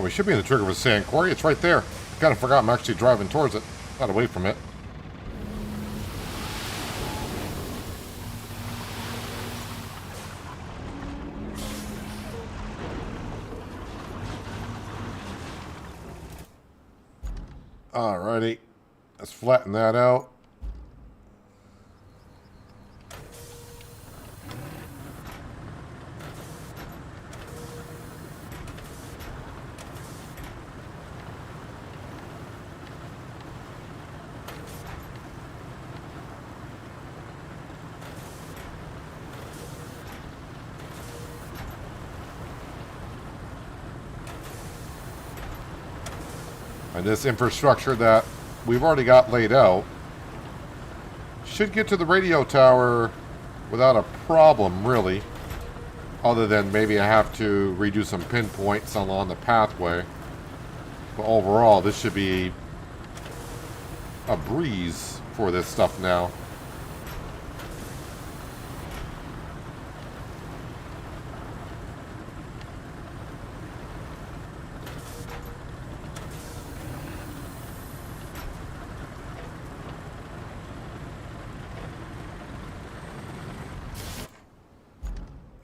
Oh, we should be in the trigger with sand quarry. It's right there. Kind of forgot I'm actually driving towards it, not away from it. Alrighty. Let's flatten that out. And this infrastructure that we've already got laid out should get to the radio tower without a problem, really. Other than maybe I have to redo some pinpoints along the pathway. But overall, this should be a breeze for this stuff now.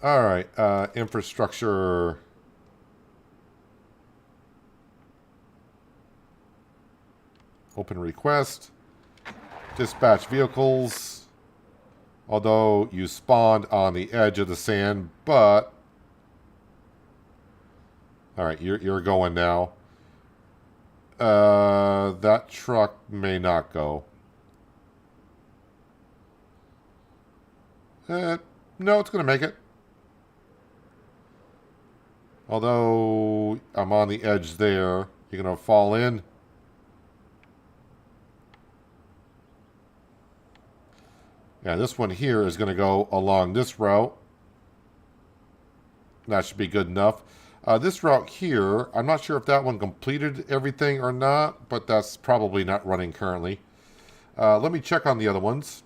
All right, infrastructure. Open request. Dispatch vehicles. Although you spawned on the edge of the sand, but... All right, you're going now. That truck may not go. No, it's going to make it. Although I'm on the edge there, you're going to fall in. Yeah, this one here is going to go along this route. That should be good enough. This route here, I'm not sure if that one completed everything or not, but that's probably not running currently. Let me check on the other ones.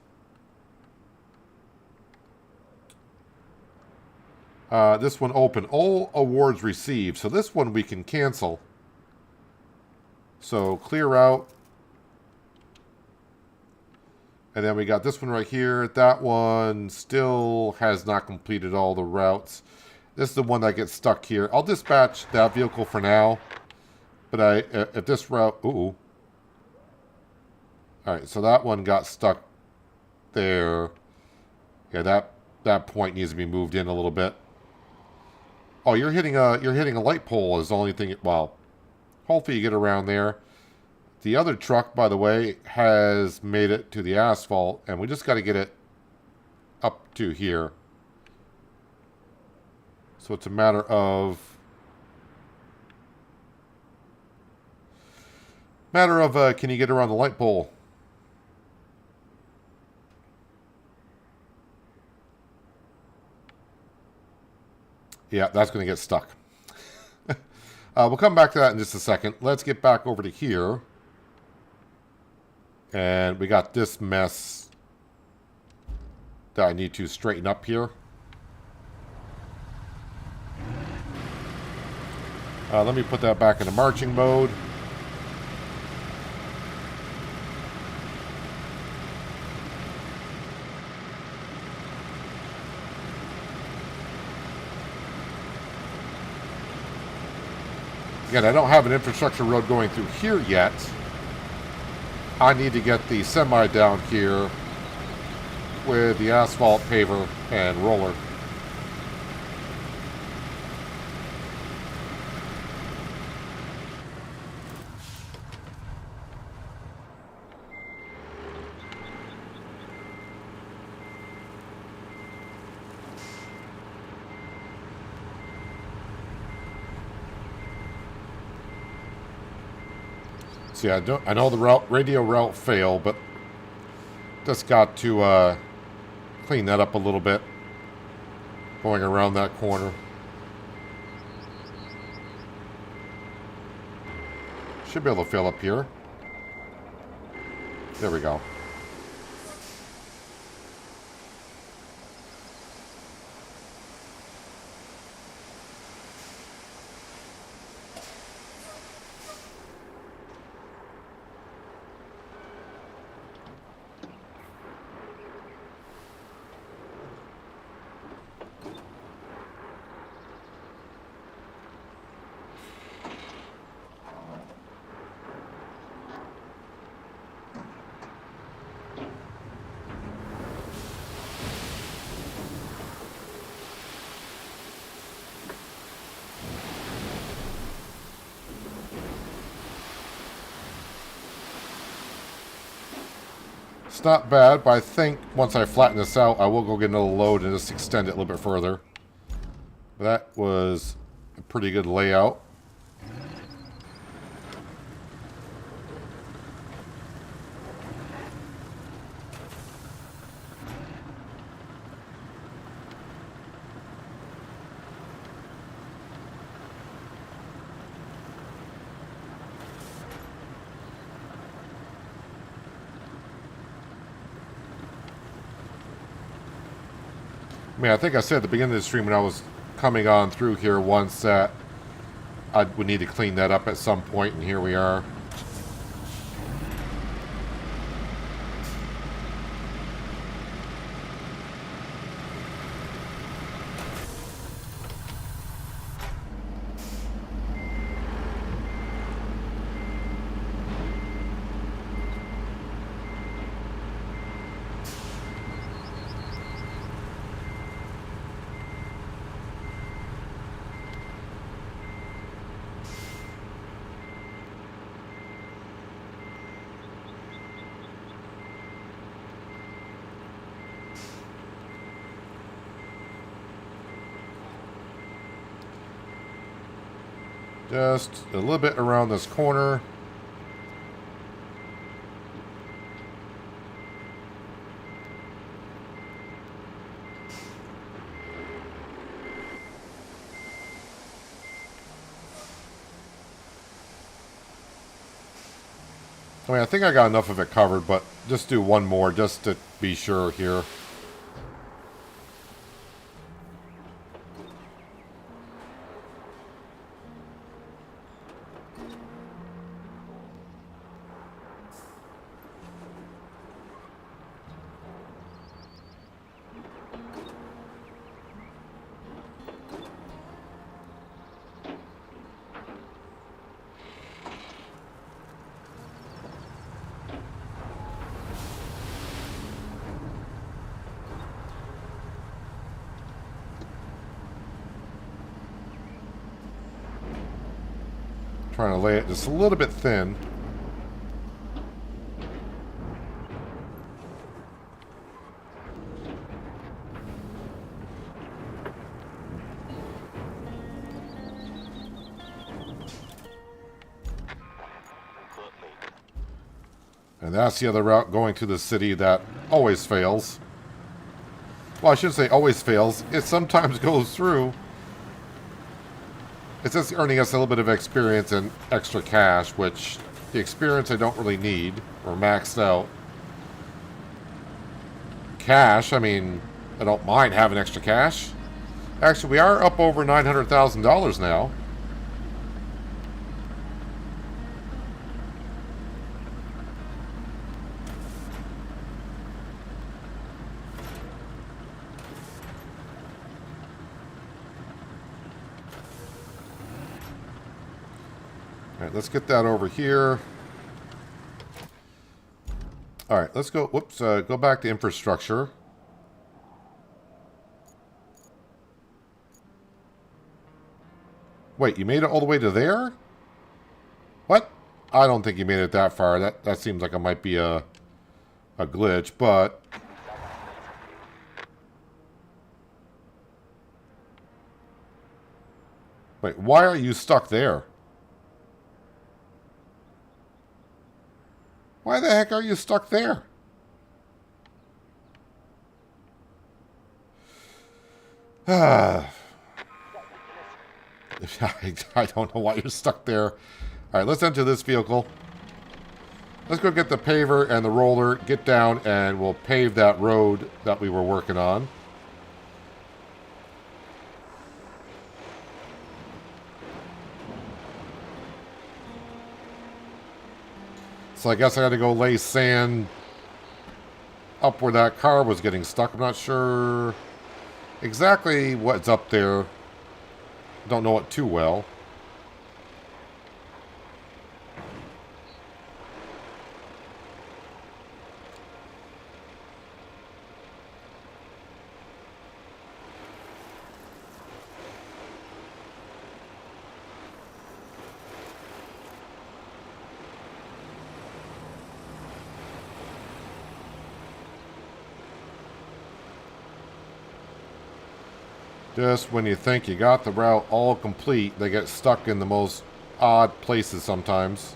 This one open. All awards received. So this one we can cancel. So clear out. And then we got this one right here. That one still has not completed all the routes. This is the one that gets stuck here. I'll dispatch that vehicle for now. But if this route... Ooh. Alright, so that one got stuck there. Yeah, that point needs to be moved in a little bit. Oh, you're hitting a light pole is the only thing. Well, hopefully you get around there. The other truck, by the way, has made it to the asphalt, and we just got to get it up to here. So it's a matter of can you get around the light pole? Yeah, that's going to get stuck. We'll come back to that in just a second. Let's get back over to here. And we got this mess that I need to straighten up here. Let me put that back into marching mode. Again, I don't have an infrastructure road going through here yet. I need to get the semi down here with the asphalt paver and roller. See, I know the radio route failed, but just got to clean that up a little bit, going around that corner. Should be able to fill up here. There we go. It's not bad, but I think once I flatten this out, I will go get another load and just extend it a little bit further. That was a pretty good layout. I mean, I think I said at the beginning of the stream when I was coming on through here once that I would need to clean that up at some point, and here we are. Just a little bit around this corner. I mean, I think I got enough of it covered, but just do one more just to be sure here. Trying to lay it just a little bit thin. And that's the other route going to the city that always fails. Well, I shouldn't say always fails. It sometimes goes through. It's just earning us a little bit of experience and extra cash, which the experience I don't really need. We're maxed out. Cash, I mean, I don't mind having extra cash. Actually, we are up over $900,000 now. Alright, let's get that over here. Alright, let's go, whoops, go back to infrastructure. Wait, you made it all the way to there? What? I don't think you made it that far. That seems like it might be a glitch, but... Wait, why are you stuck there? Why the heck are you stuck there? I don't know why you're stuck there. Alright, let's enter this vehicle. Let's go get the paver and the roller, get down, and we'll pave that road that we were working on. So I guess I got to go lay sand up where that car was getting stuck. I'm not sure exactly what's up there. Don't know it too well. Just when you think you got the route all complete, they get stuck in the most odd places sometimes.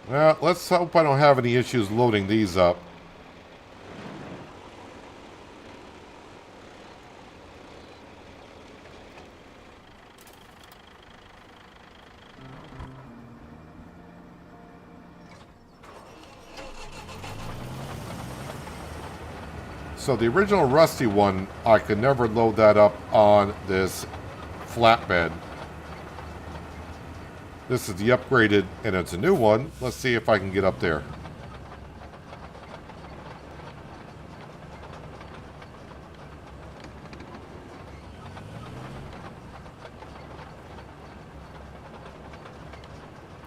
Well, let's hope I don't have any issues loading these up. So the original rusty one, I could never load that up on this flatbed. This is the upgraded, and it's a new one. Let's see if I can get up there.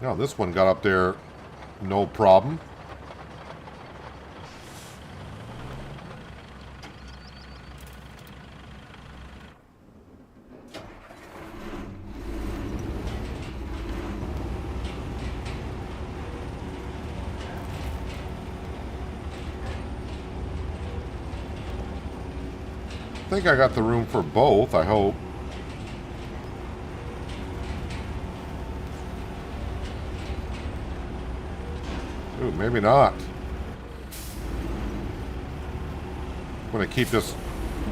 No, this one got up there no problem. I think I got the room for both, I hope. Ooh, maybe not. I'm going to keep this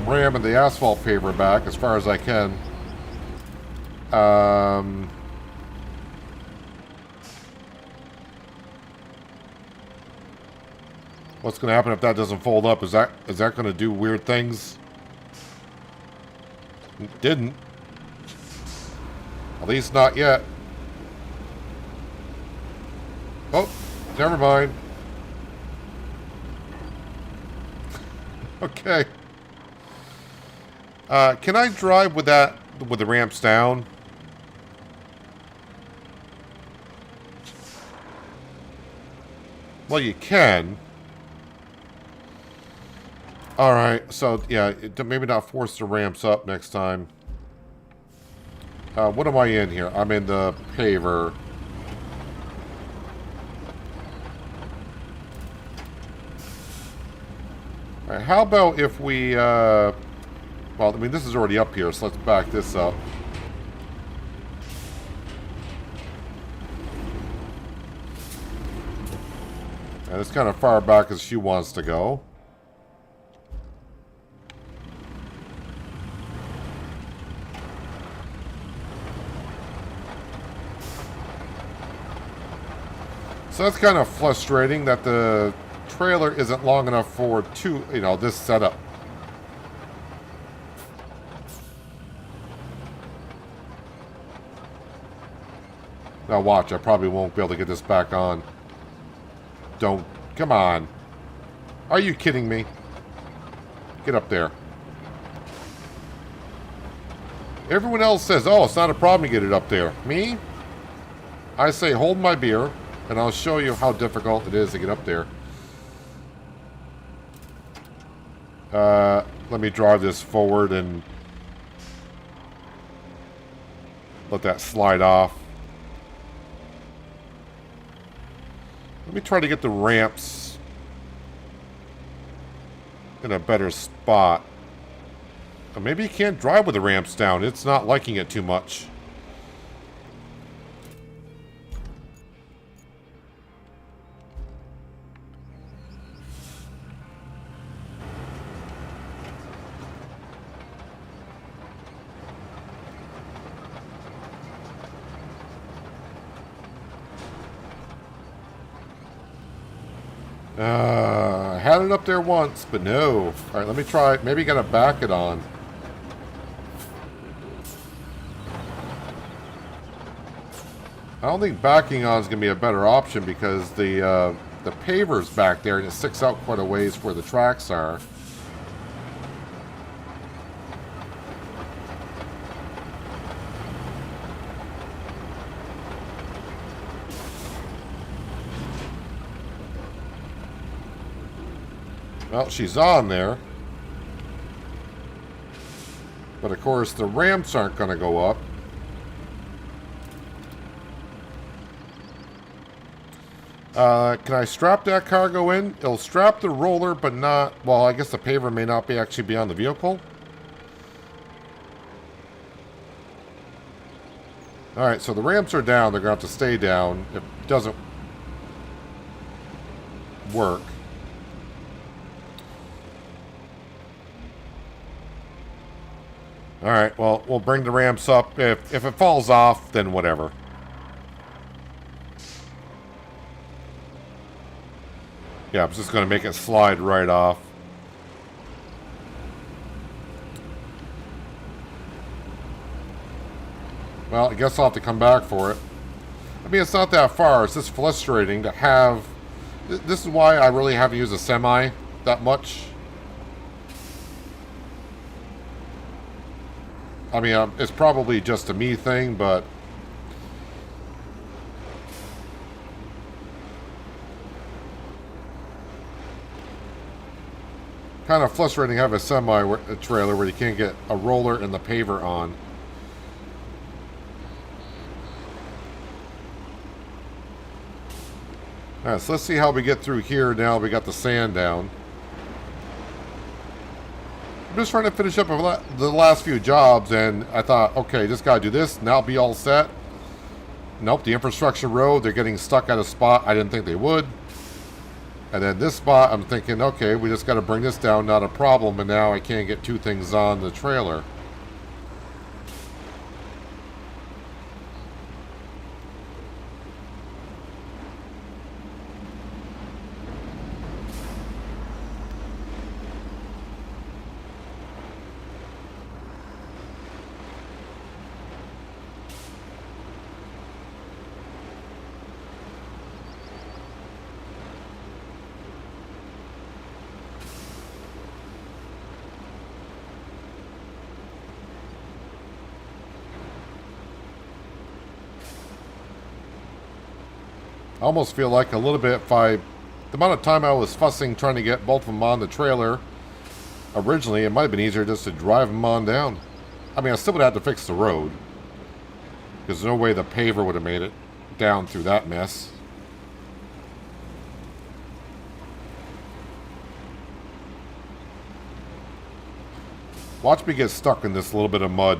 ramming the asphalt paver back as far as I can. What's going to happen if that doesn't fold up? Is that going to do weird things? It didn't. At least not yet. Oh, never mind. Okay. Can I drive with that, with the ramps down? Well, you can. Alright, so, yeah, maybe not force the ramps up next time. What am I in here? I'm in the paver. Alright, how about if we, well, I mean, this is already up here, so let's back this up. And it's kind of far back as she wants to go. So that's kind of frustrating that the trailer isn't long enough for this setup. Now watch, I probably won't be able to get this back on. Come on. Are you kidding me? Get up there. Everyone else says, oh, it's not a problem to get it up there. Me? I say, hold my beer. And I'll show you how difficult it is to get up there. Let me drive this forward and let that slide off. Let me try to get the ramps in a better spot. Or maybe you can't drive with the ramps down. It's not liking it too much. I had it up there once, but no. Alright, let me try. Maybe gotta back it on. I don't think backing on is gonna be a better option because the paver's back there and it sticks out quite a ways where the tracks are. Well, she's on there. But of course, the ramps aren't going to go up. Can I strap that cargo in? It'll strap the roller, but not... Well, I guess the paver may not be actually be on the vehicle. Alright, so the ramps are down. They're going to have to stay down. It doesn't work. Alright, well, we'll bring the ramps up. If it falls off, then whatever. Yeah, I'm just going to make it slide right off. Well, I guess I'll have to come back for it. I mean, it's not that far. It's just frustrating to have... This is why I really haven't used a semi that much. I mean, it's probably just a me thing, but... kind of frustrating to have a semi-trailer where you can't get a roller and the paver on. Alright, so let's see how we get through here now we got the sand down. I'm just trying to finish up the last few jobs, and I thought, okay, just gotta do this, and I'll be all set. Nope, the infrastructure road, they're getting stuck at a spot I didn't think they would. And then this spot, I'm thinking, okay, we just gotta bring this down, not a problem, and now I can't get two things on the trailer. I almost feel like a little bit the amount of time I was fussing trying to get both of them on the trailer originally, it might have been easier just to drive them on down. I mean, I still would have to fix the road, because there's no way the paver would have made it down through that mess. Watch me get stuck in this little bit of mud.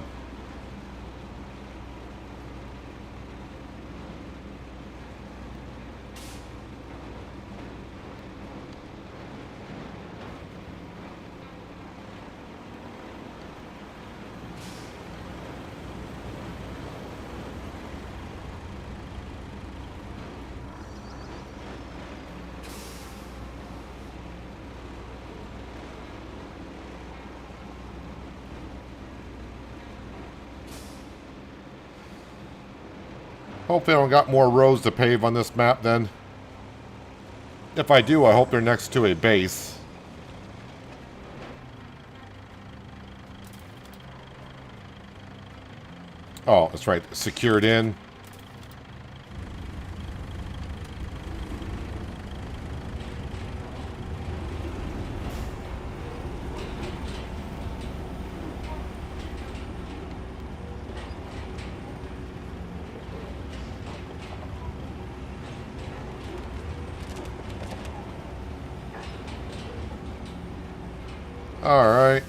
Hopefully I don't got more roads to pave on this map then. If I do, I hope they're next to a base. Oh, that's right. Secured in. All right.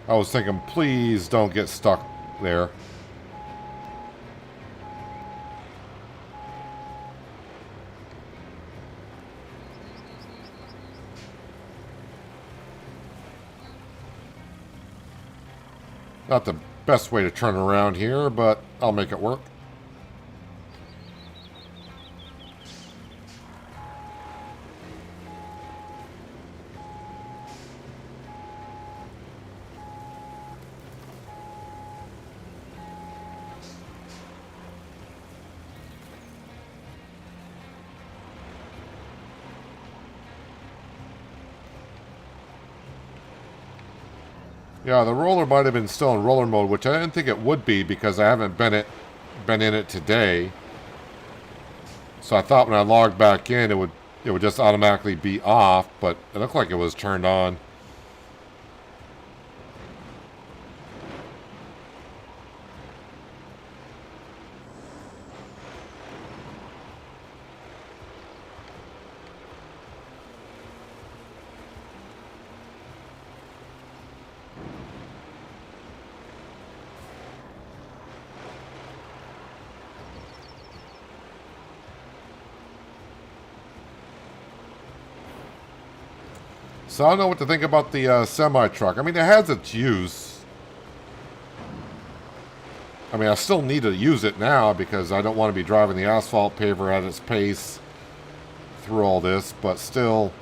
I was thinking, please don't get stuck there. Not the best way to turn around here, but I'll make it work. Yeah, the roller might have been still in roller mode, which I didn't think it would be because I haven't been in it today. So I thought when I logged back in, it would just automatically be off, but it looked like it was turned on. So I don't know what to think about the semi-truck. I mean, it has its use. I mean, I still need to use it now because I don't want to be driving the asphalt paver at its pace through all this, but still,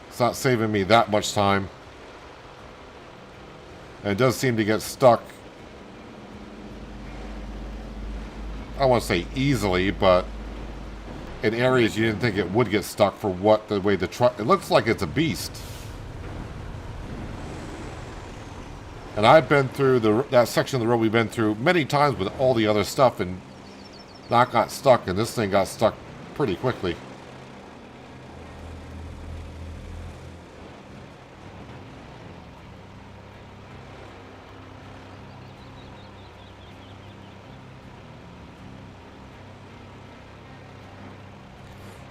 it's not saving me that much time. And it does seem to get stuck. I don't want to say easily, but in areas you didn't think it would get stuck for the way the truck... It looks like it's a beast. And I've been through that section of the road we've been through many times with all the other stuff and not got stuck, and this thing got stuck pretty quickly.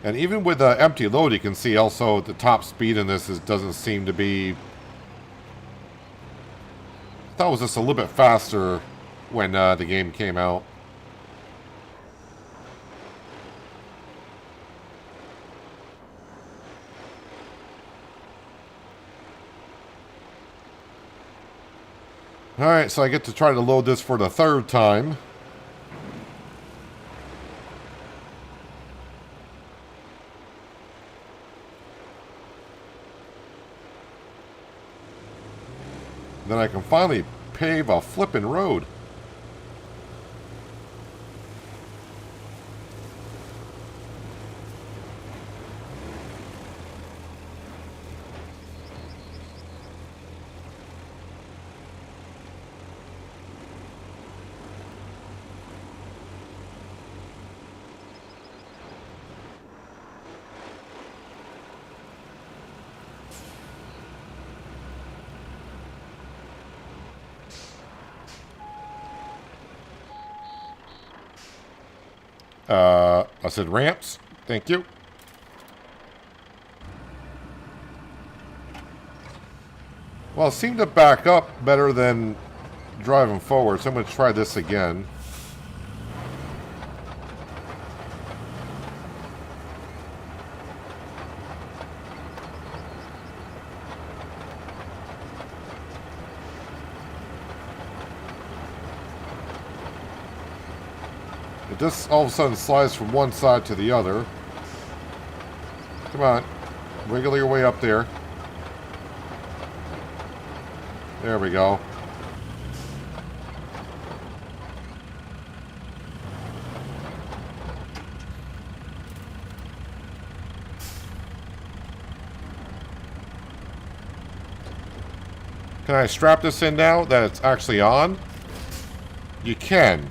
And even with the empty load, you can see also the top speed in this doesn't seem to be... I thought it was just a little bit faster when the game came out. Alright, so I get to try to load this for the third time. Then I can finally pave a flippin' road. I said ramps. Thank you. Well, it seemed to back up better than driving forward, so I'm going to try this again. It just all of a sudden slides from one side to the other. Come on. Wiggle your way up there. There we go. Can I strap this in now that it's actually on? You can.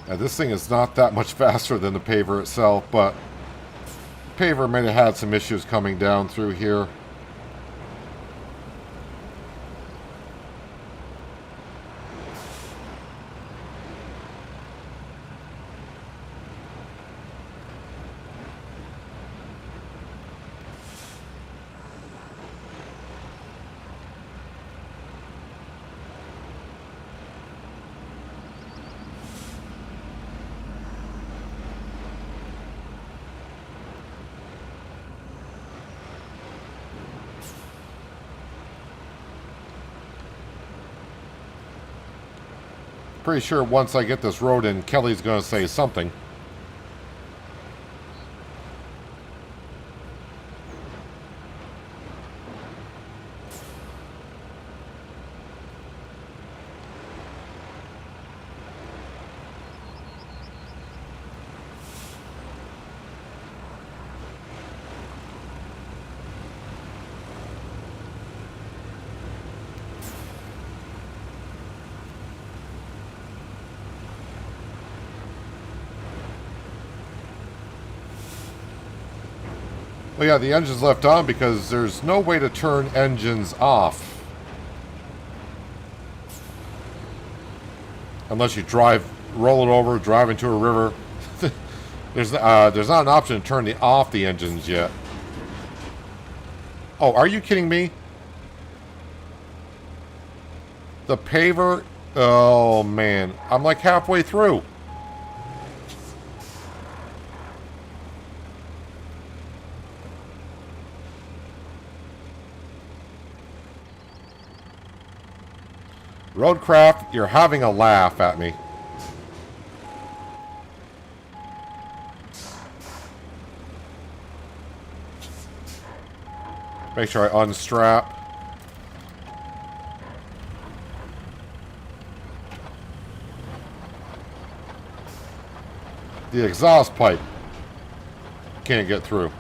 Now, this thing is not that much faster than the paver itself, but paver may have had some issues coming down through here. Pretty sure once I get this road in, Kelly's going to say something. Well, yeah, the engine's left on because there's no way to turn engines off. Unless you roll it over, drive into a river. There's not an option to turn off the engines yet. Oh, are you kidding me? The paver? Oh, man. I'm like halfway through. RoadCraft, you're having a laugh at me. Make sure I unstrap. The exhaust pipe can't get through.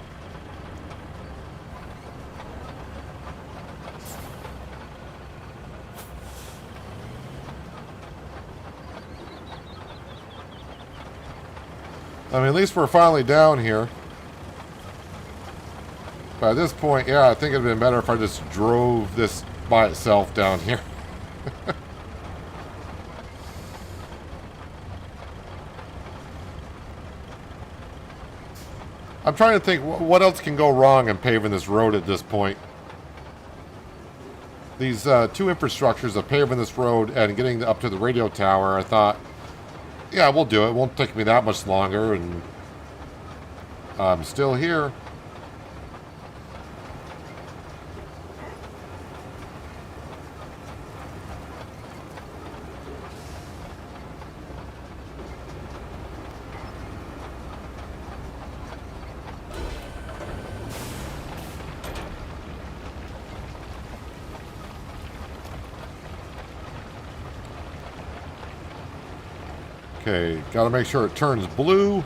I mean, at least we're finally down here. But at this point, yeah, I think it'd been better if I just drove this by itself down here. I'm trying to think what else can go wrong in paving this road at this point. These two infrastructures of paving this road and getting up to the radio tower, I thought, yeah, we'll do it. It won't take me that much longer, and I'm still here. Okay, gotta make sure it turns blue.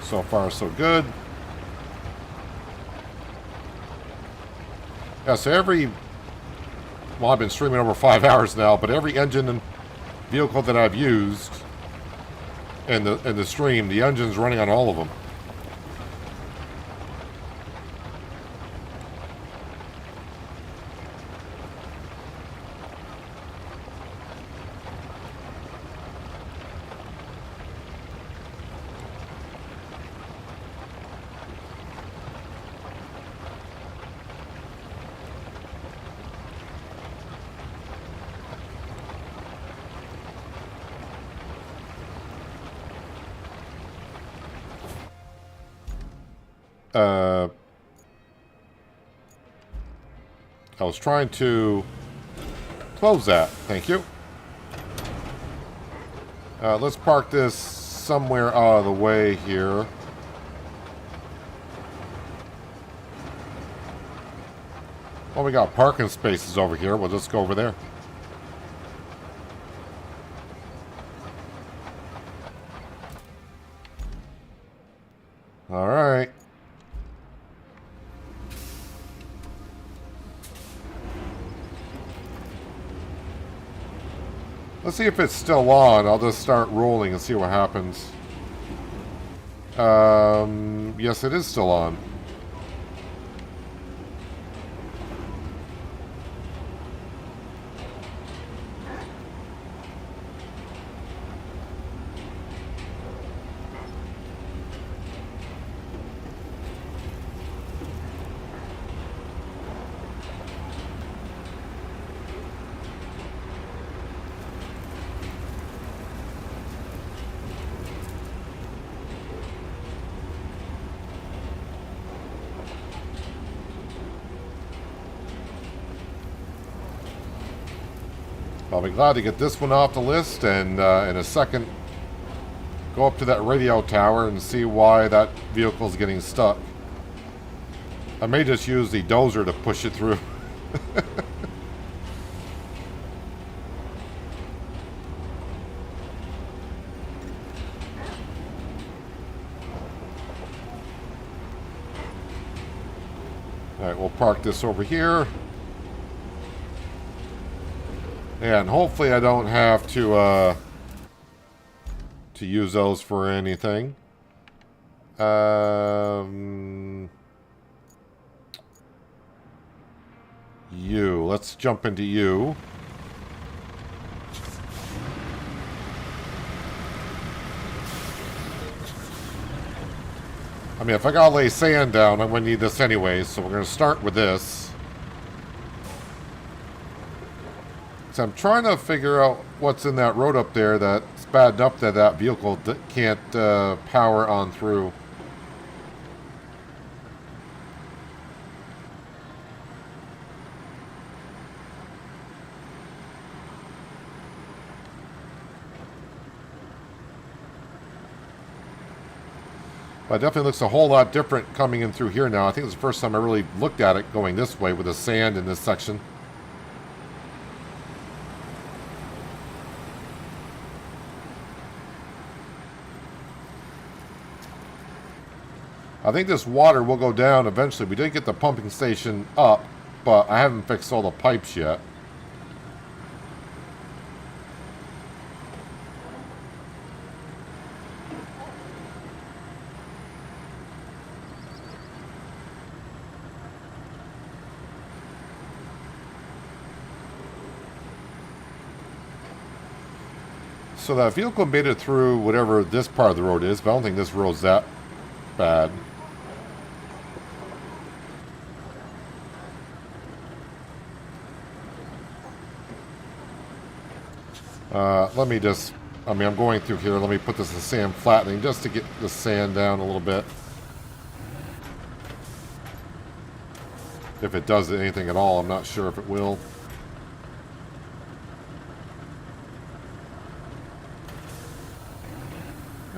So far, so good. Yeah, so well, I've been streaming over 5 hours now, but every engine and vehicle that I've used in the stream, the engine's running on all of them. I was trying to close that. Thank you. Let's park this somewhere out of the way here. Well, we got parking spaces over here. We'll just go over there. All right. Let's see if it's still on. I'll just start rolling and see what happens. Yes, it is still on. I'll be glad to get this one off the list, and in a second, go up to that radio tower and see why that vehicle's getting stuck. I may just use the dozer to push it through. Alright, we'll park this over here. And hopefully I don't have to use those for anything. Let's jump into you. I mean, if I gotta lay sand down, I'm gonna need this anyway, so we're gonna start with this. So I'm trying to figure out what's in that road up there that's bad enough that that vehicle can't power on through. But it definitely looks a whole lot different coming in through here now. I think it's the first time I really looked at it going this way with the sand in this section. I think this water will go down eventually. We did get the pumping station up, but I haven't fixed all the pipes yet. So that vehicle made it through whatever this part of the road is, but I don't think this road's that bad. Let me just, I mean, I'm going through here. Let me put this in sand flattening just to get the sand down a little bit. If it does anything at all, I'm not sure if it will.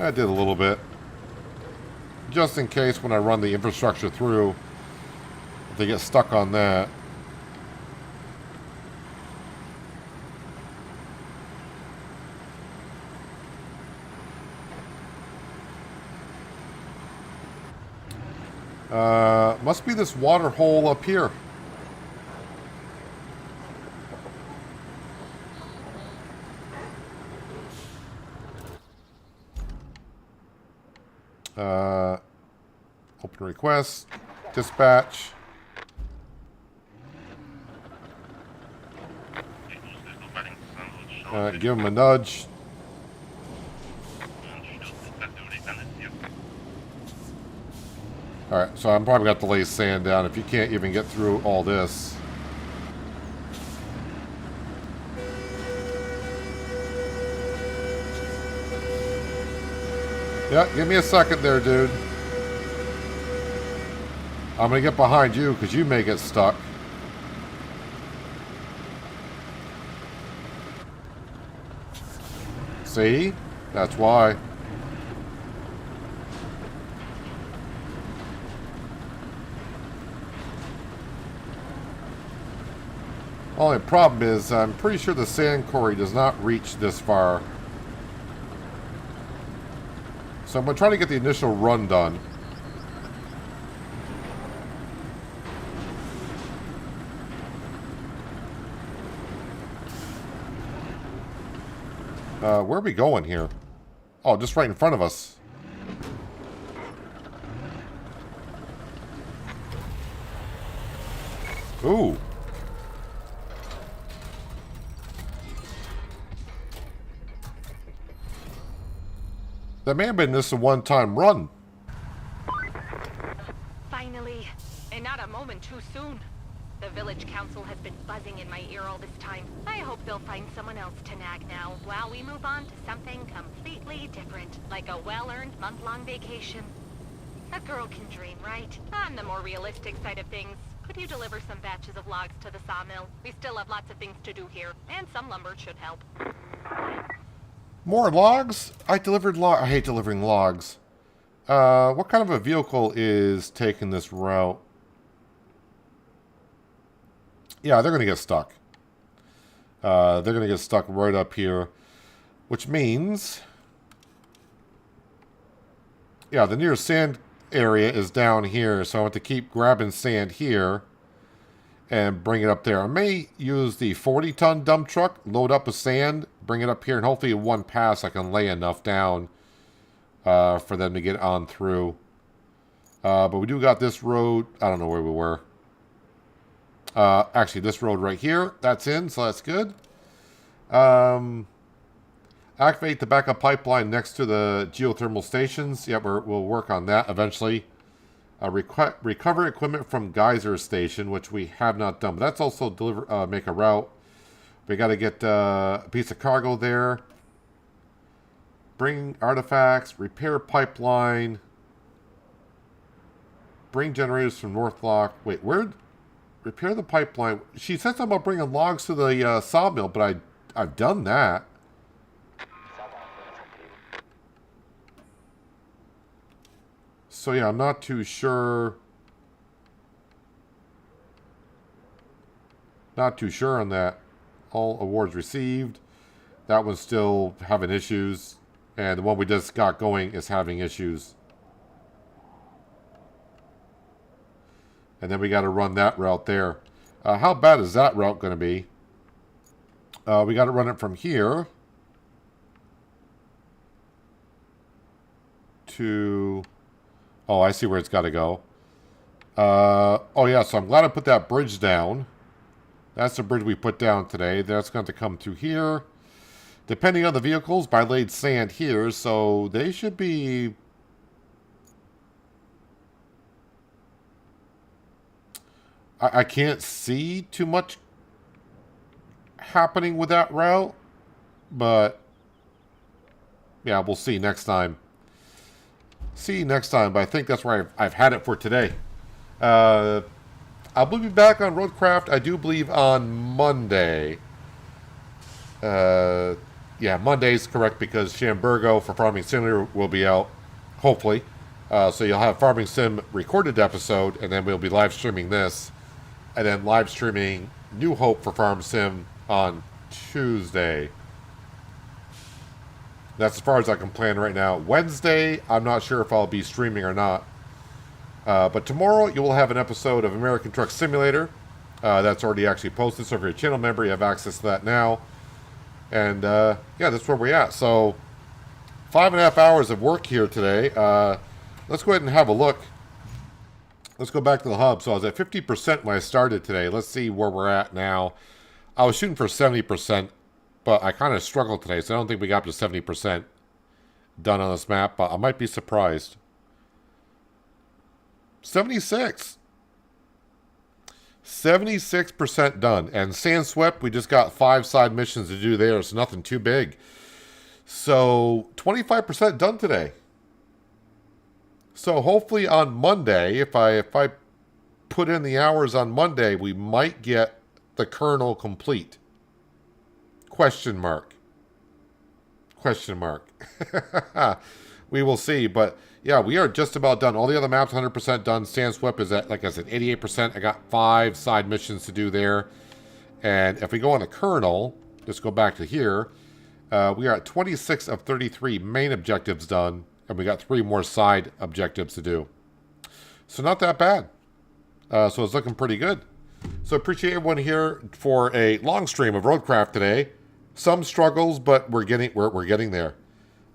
I did a little bit. Just in case when I run the infrastructure through, if they get stuck on that. Must be this water hole up here. Open request, dispatch. Give him a nudge. Alright, so I'm probably got to lay sand down if you can't even get through all this. Yeah, give me a second there, dude. I'm gonna get behind you because you may get stuck. See? That's why. Only problem is I'm pretty sure the sand quarry does not reach this far. So I'm going to try to get the initial run done. Where are we going here? Oh, just right in front of us. Ooh. That may have been just a one-time run. Finally, and not a moment too soon. The village council has been buzzing in my ear all this time. I hope they'll find someone else to nag now, while we move on to something completely different, like a well-earned month-long vacation. A girl can dream, right? On the more realistic side of things, Could you deliver some batches of logs to the sawmill? We still have lots of things to do here, and some lumber should help. More logs? I hate delivering logs. What kind of a vehicle is taking this route? Yeah, they're going to get stuck. They're going to get stuck right up here. Which means... yeah, the nearest sand area is down here, so I want to keep grabbing sand here and bring it up there. I may use the 40-ton dump truck, load up with sand, bring it up here, and hopefully in one pass I can lay enough down for them to get on through. But we do got this road. I don't know where we were. Actually, this road right here, that's in, so that's good. Activate the backup pipeline next to the geothermal stations. Yep, we'll work on that eventually. Recover equipment from Geyser Station, which we have not done. But that's also make a route. We got to get a piece of cargo there. Bring artifacts. Repair pipeline. Bring generators from North Lock. Wait, where? Repair the pipeline. She said something about bringing logs to the sawmill, but I've done that. So yeah, I'm not too sure. Not too sure on that. All awards received. That one's still having issues. And the one we just got going is having issues. And then we got to run that route there. How bad is that route going to be? We got to run it from here to... oh, I see where it's got to go. Oh, yeah, so I'm glad I put that bridge down. That's the bridge we put down today. That's going to come through here. Depending on the vehicles, I laid sand here, so they should be... I can't see too much happening with that route, but yeah, we'll see next time. See you next time, but I think that's where I've had it for today. I will be back on RoadCraft, I do believe, on Monday. Yeah, Monday's correct because Shamburgo for Farming Simulator will be out, hopefully. So you'll have Farming Sim recorded episode, and then we'll be live streaming this. And then live streaming New Hope for Farm Sim on Tuesday. That's as far as I can plan right now. Wednesday, I'm not sure if I'll be streaming or not. But tomorrow, you will have an episode of American Truck Simulator. That's already actually posted, so if you're a channel member, you have access to that now. And, yeah, that's where we're at. So, 5.5 hours of work here today. Let's go ahead and have a look. Let's go back to the hub. So I was at 50% when I started today. Let's see where we're at now. I was shooting for 70%, but I kind of struggled today, so I don't think we got up to 70% done on this map, but I might be surprised. 76. 76% done. And sand swept, we just got 5 side missions to do there, so nothing too big. So 25% done today. So hopefully on Monday, if I put in the hours on Monday, we might get the kernel complete. Question mark. Question mark. We will see. But yeah, we are just about done. All the other maps 100% done. Sand swept is at, like I said, 88%. I got 5 side missions to do there. And if we go on the kernel, just go back to here, we are at 26 of 33 main objectives done. And we got 3 more side objectives to do. So not that bad. So it's looking pretty good. So appreciate everyone here for a long stream of RoadCraft today. Some struggles, but we're getting there.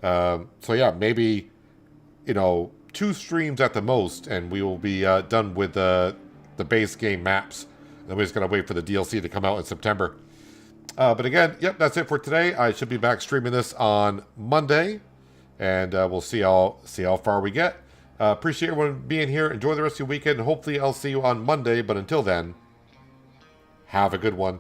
So yeah, maybe, 2 streams at the most, and we will be done with the base game maps. And we're just gonna wait for the DLC to come out in September. But again, yep, that's it for today. I should be back streaming this on Monday. And we'll see how far we get. Appreciate everyone being here. Enjoy the rest of your weekend. And hopefully I'll see you on Monday. But until then, have a good one.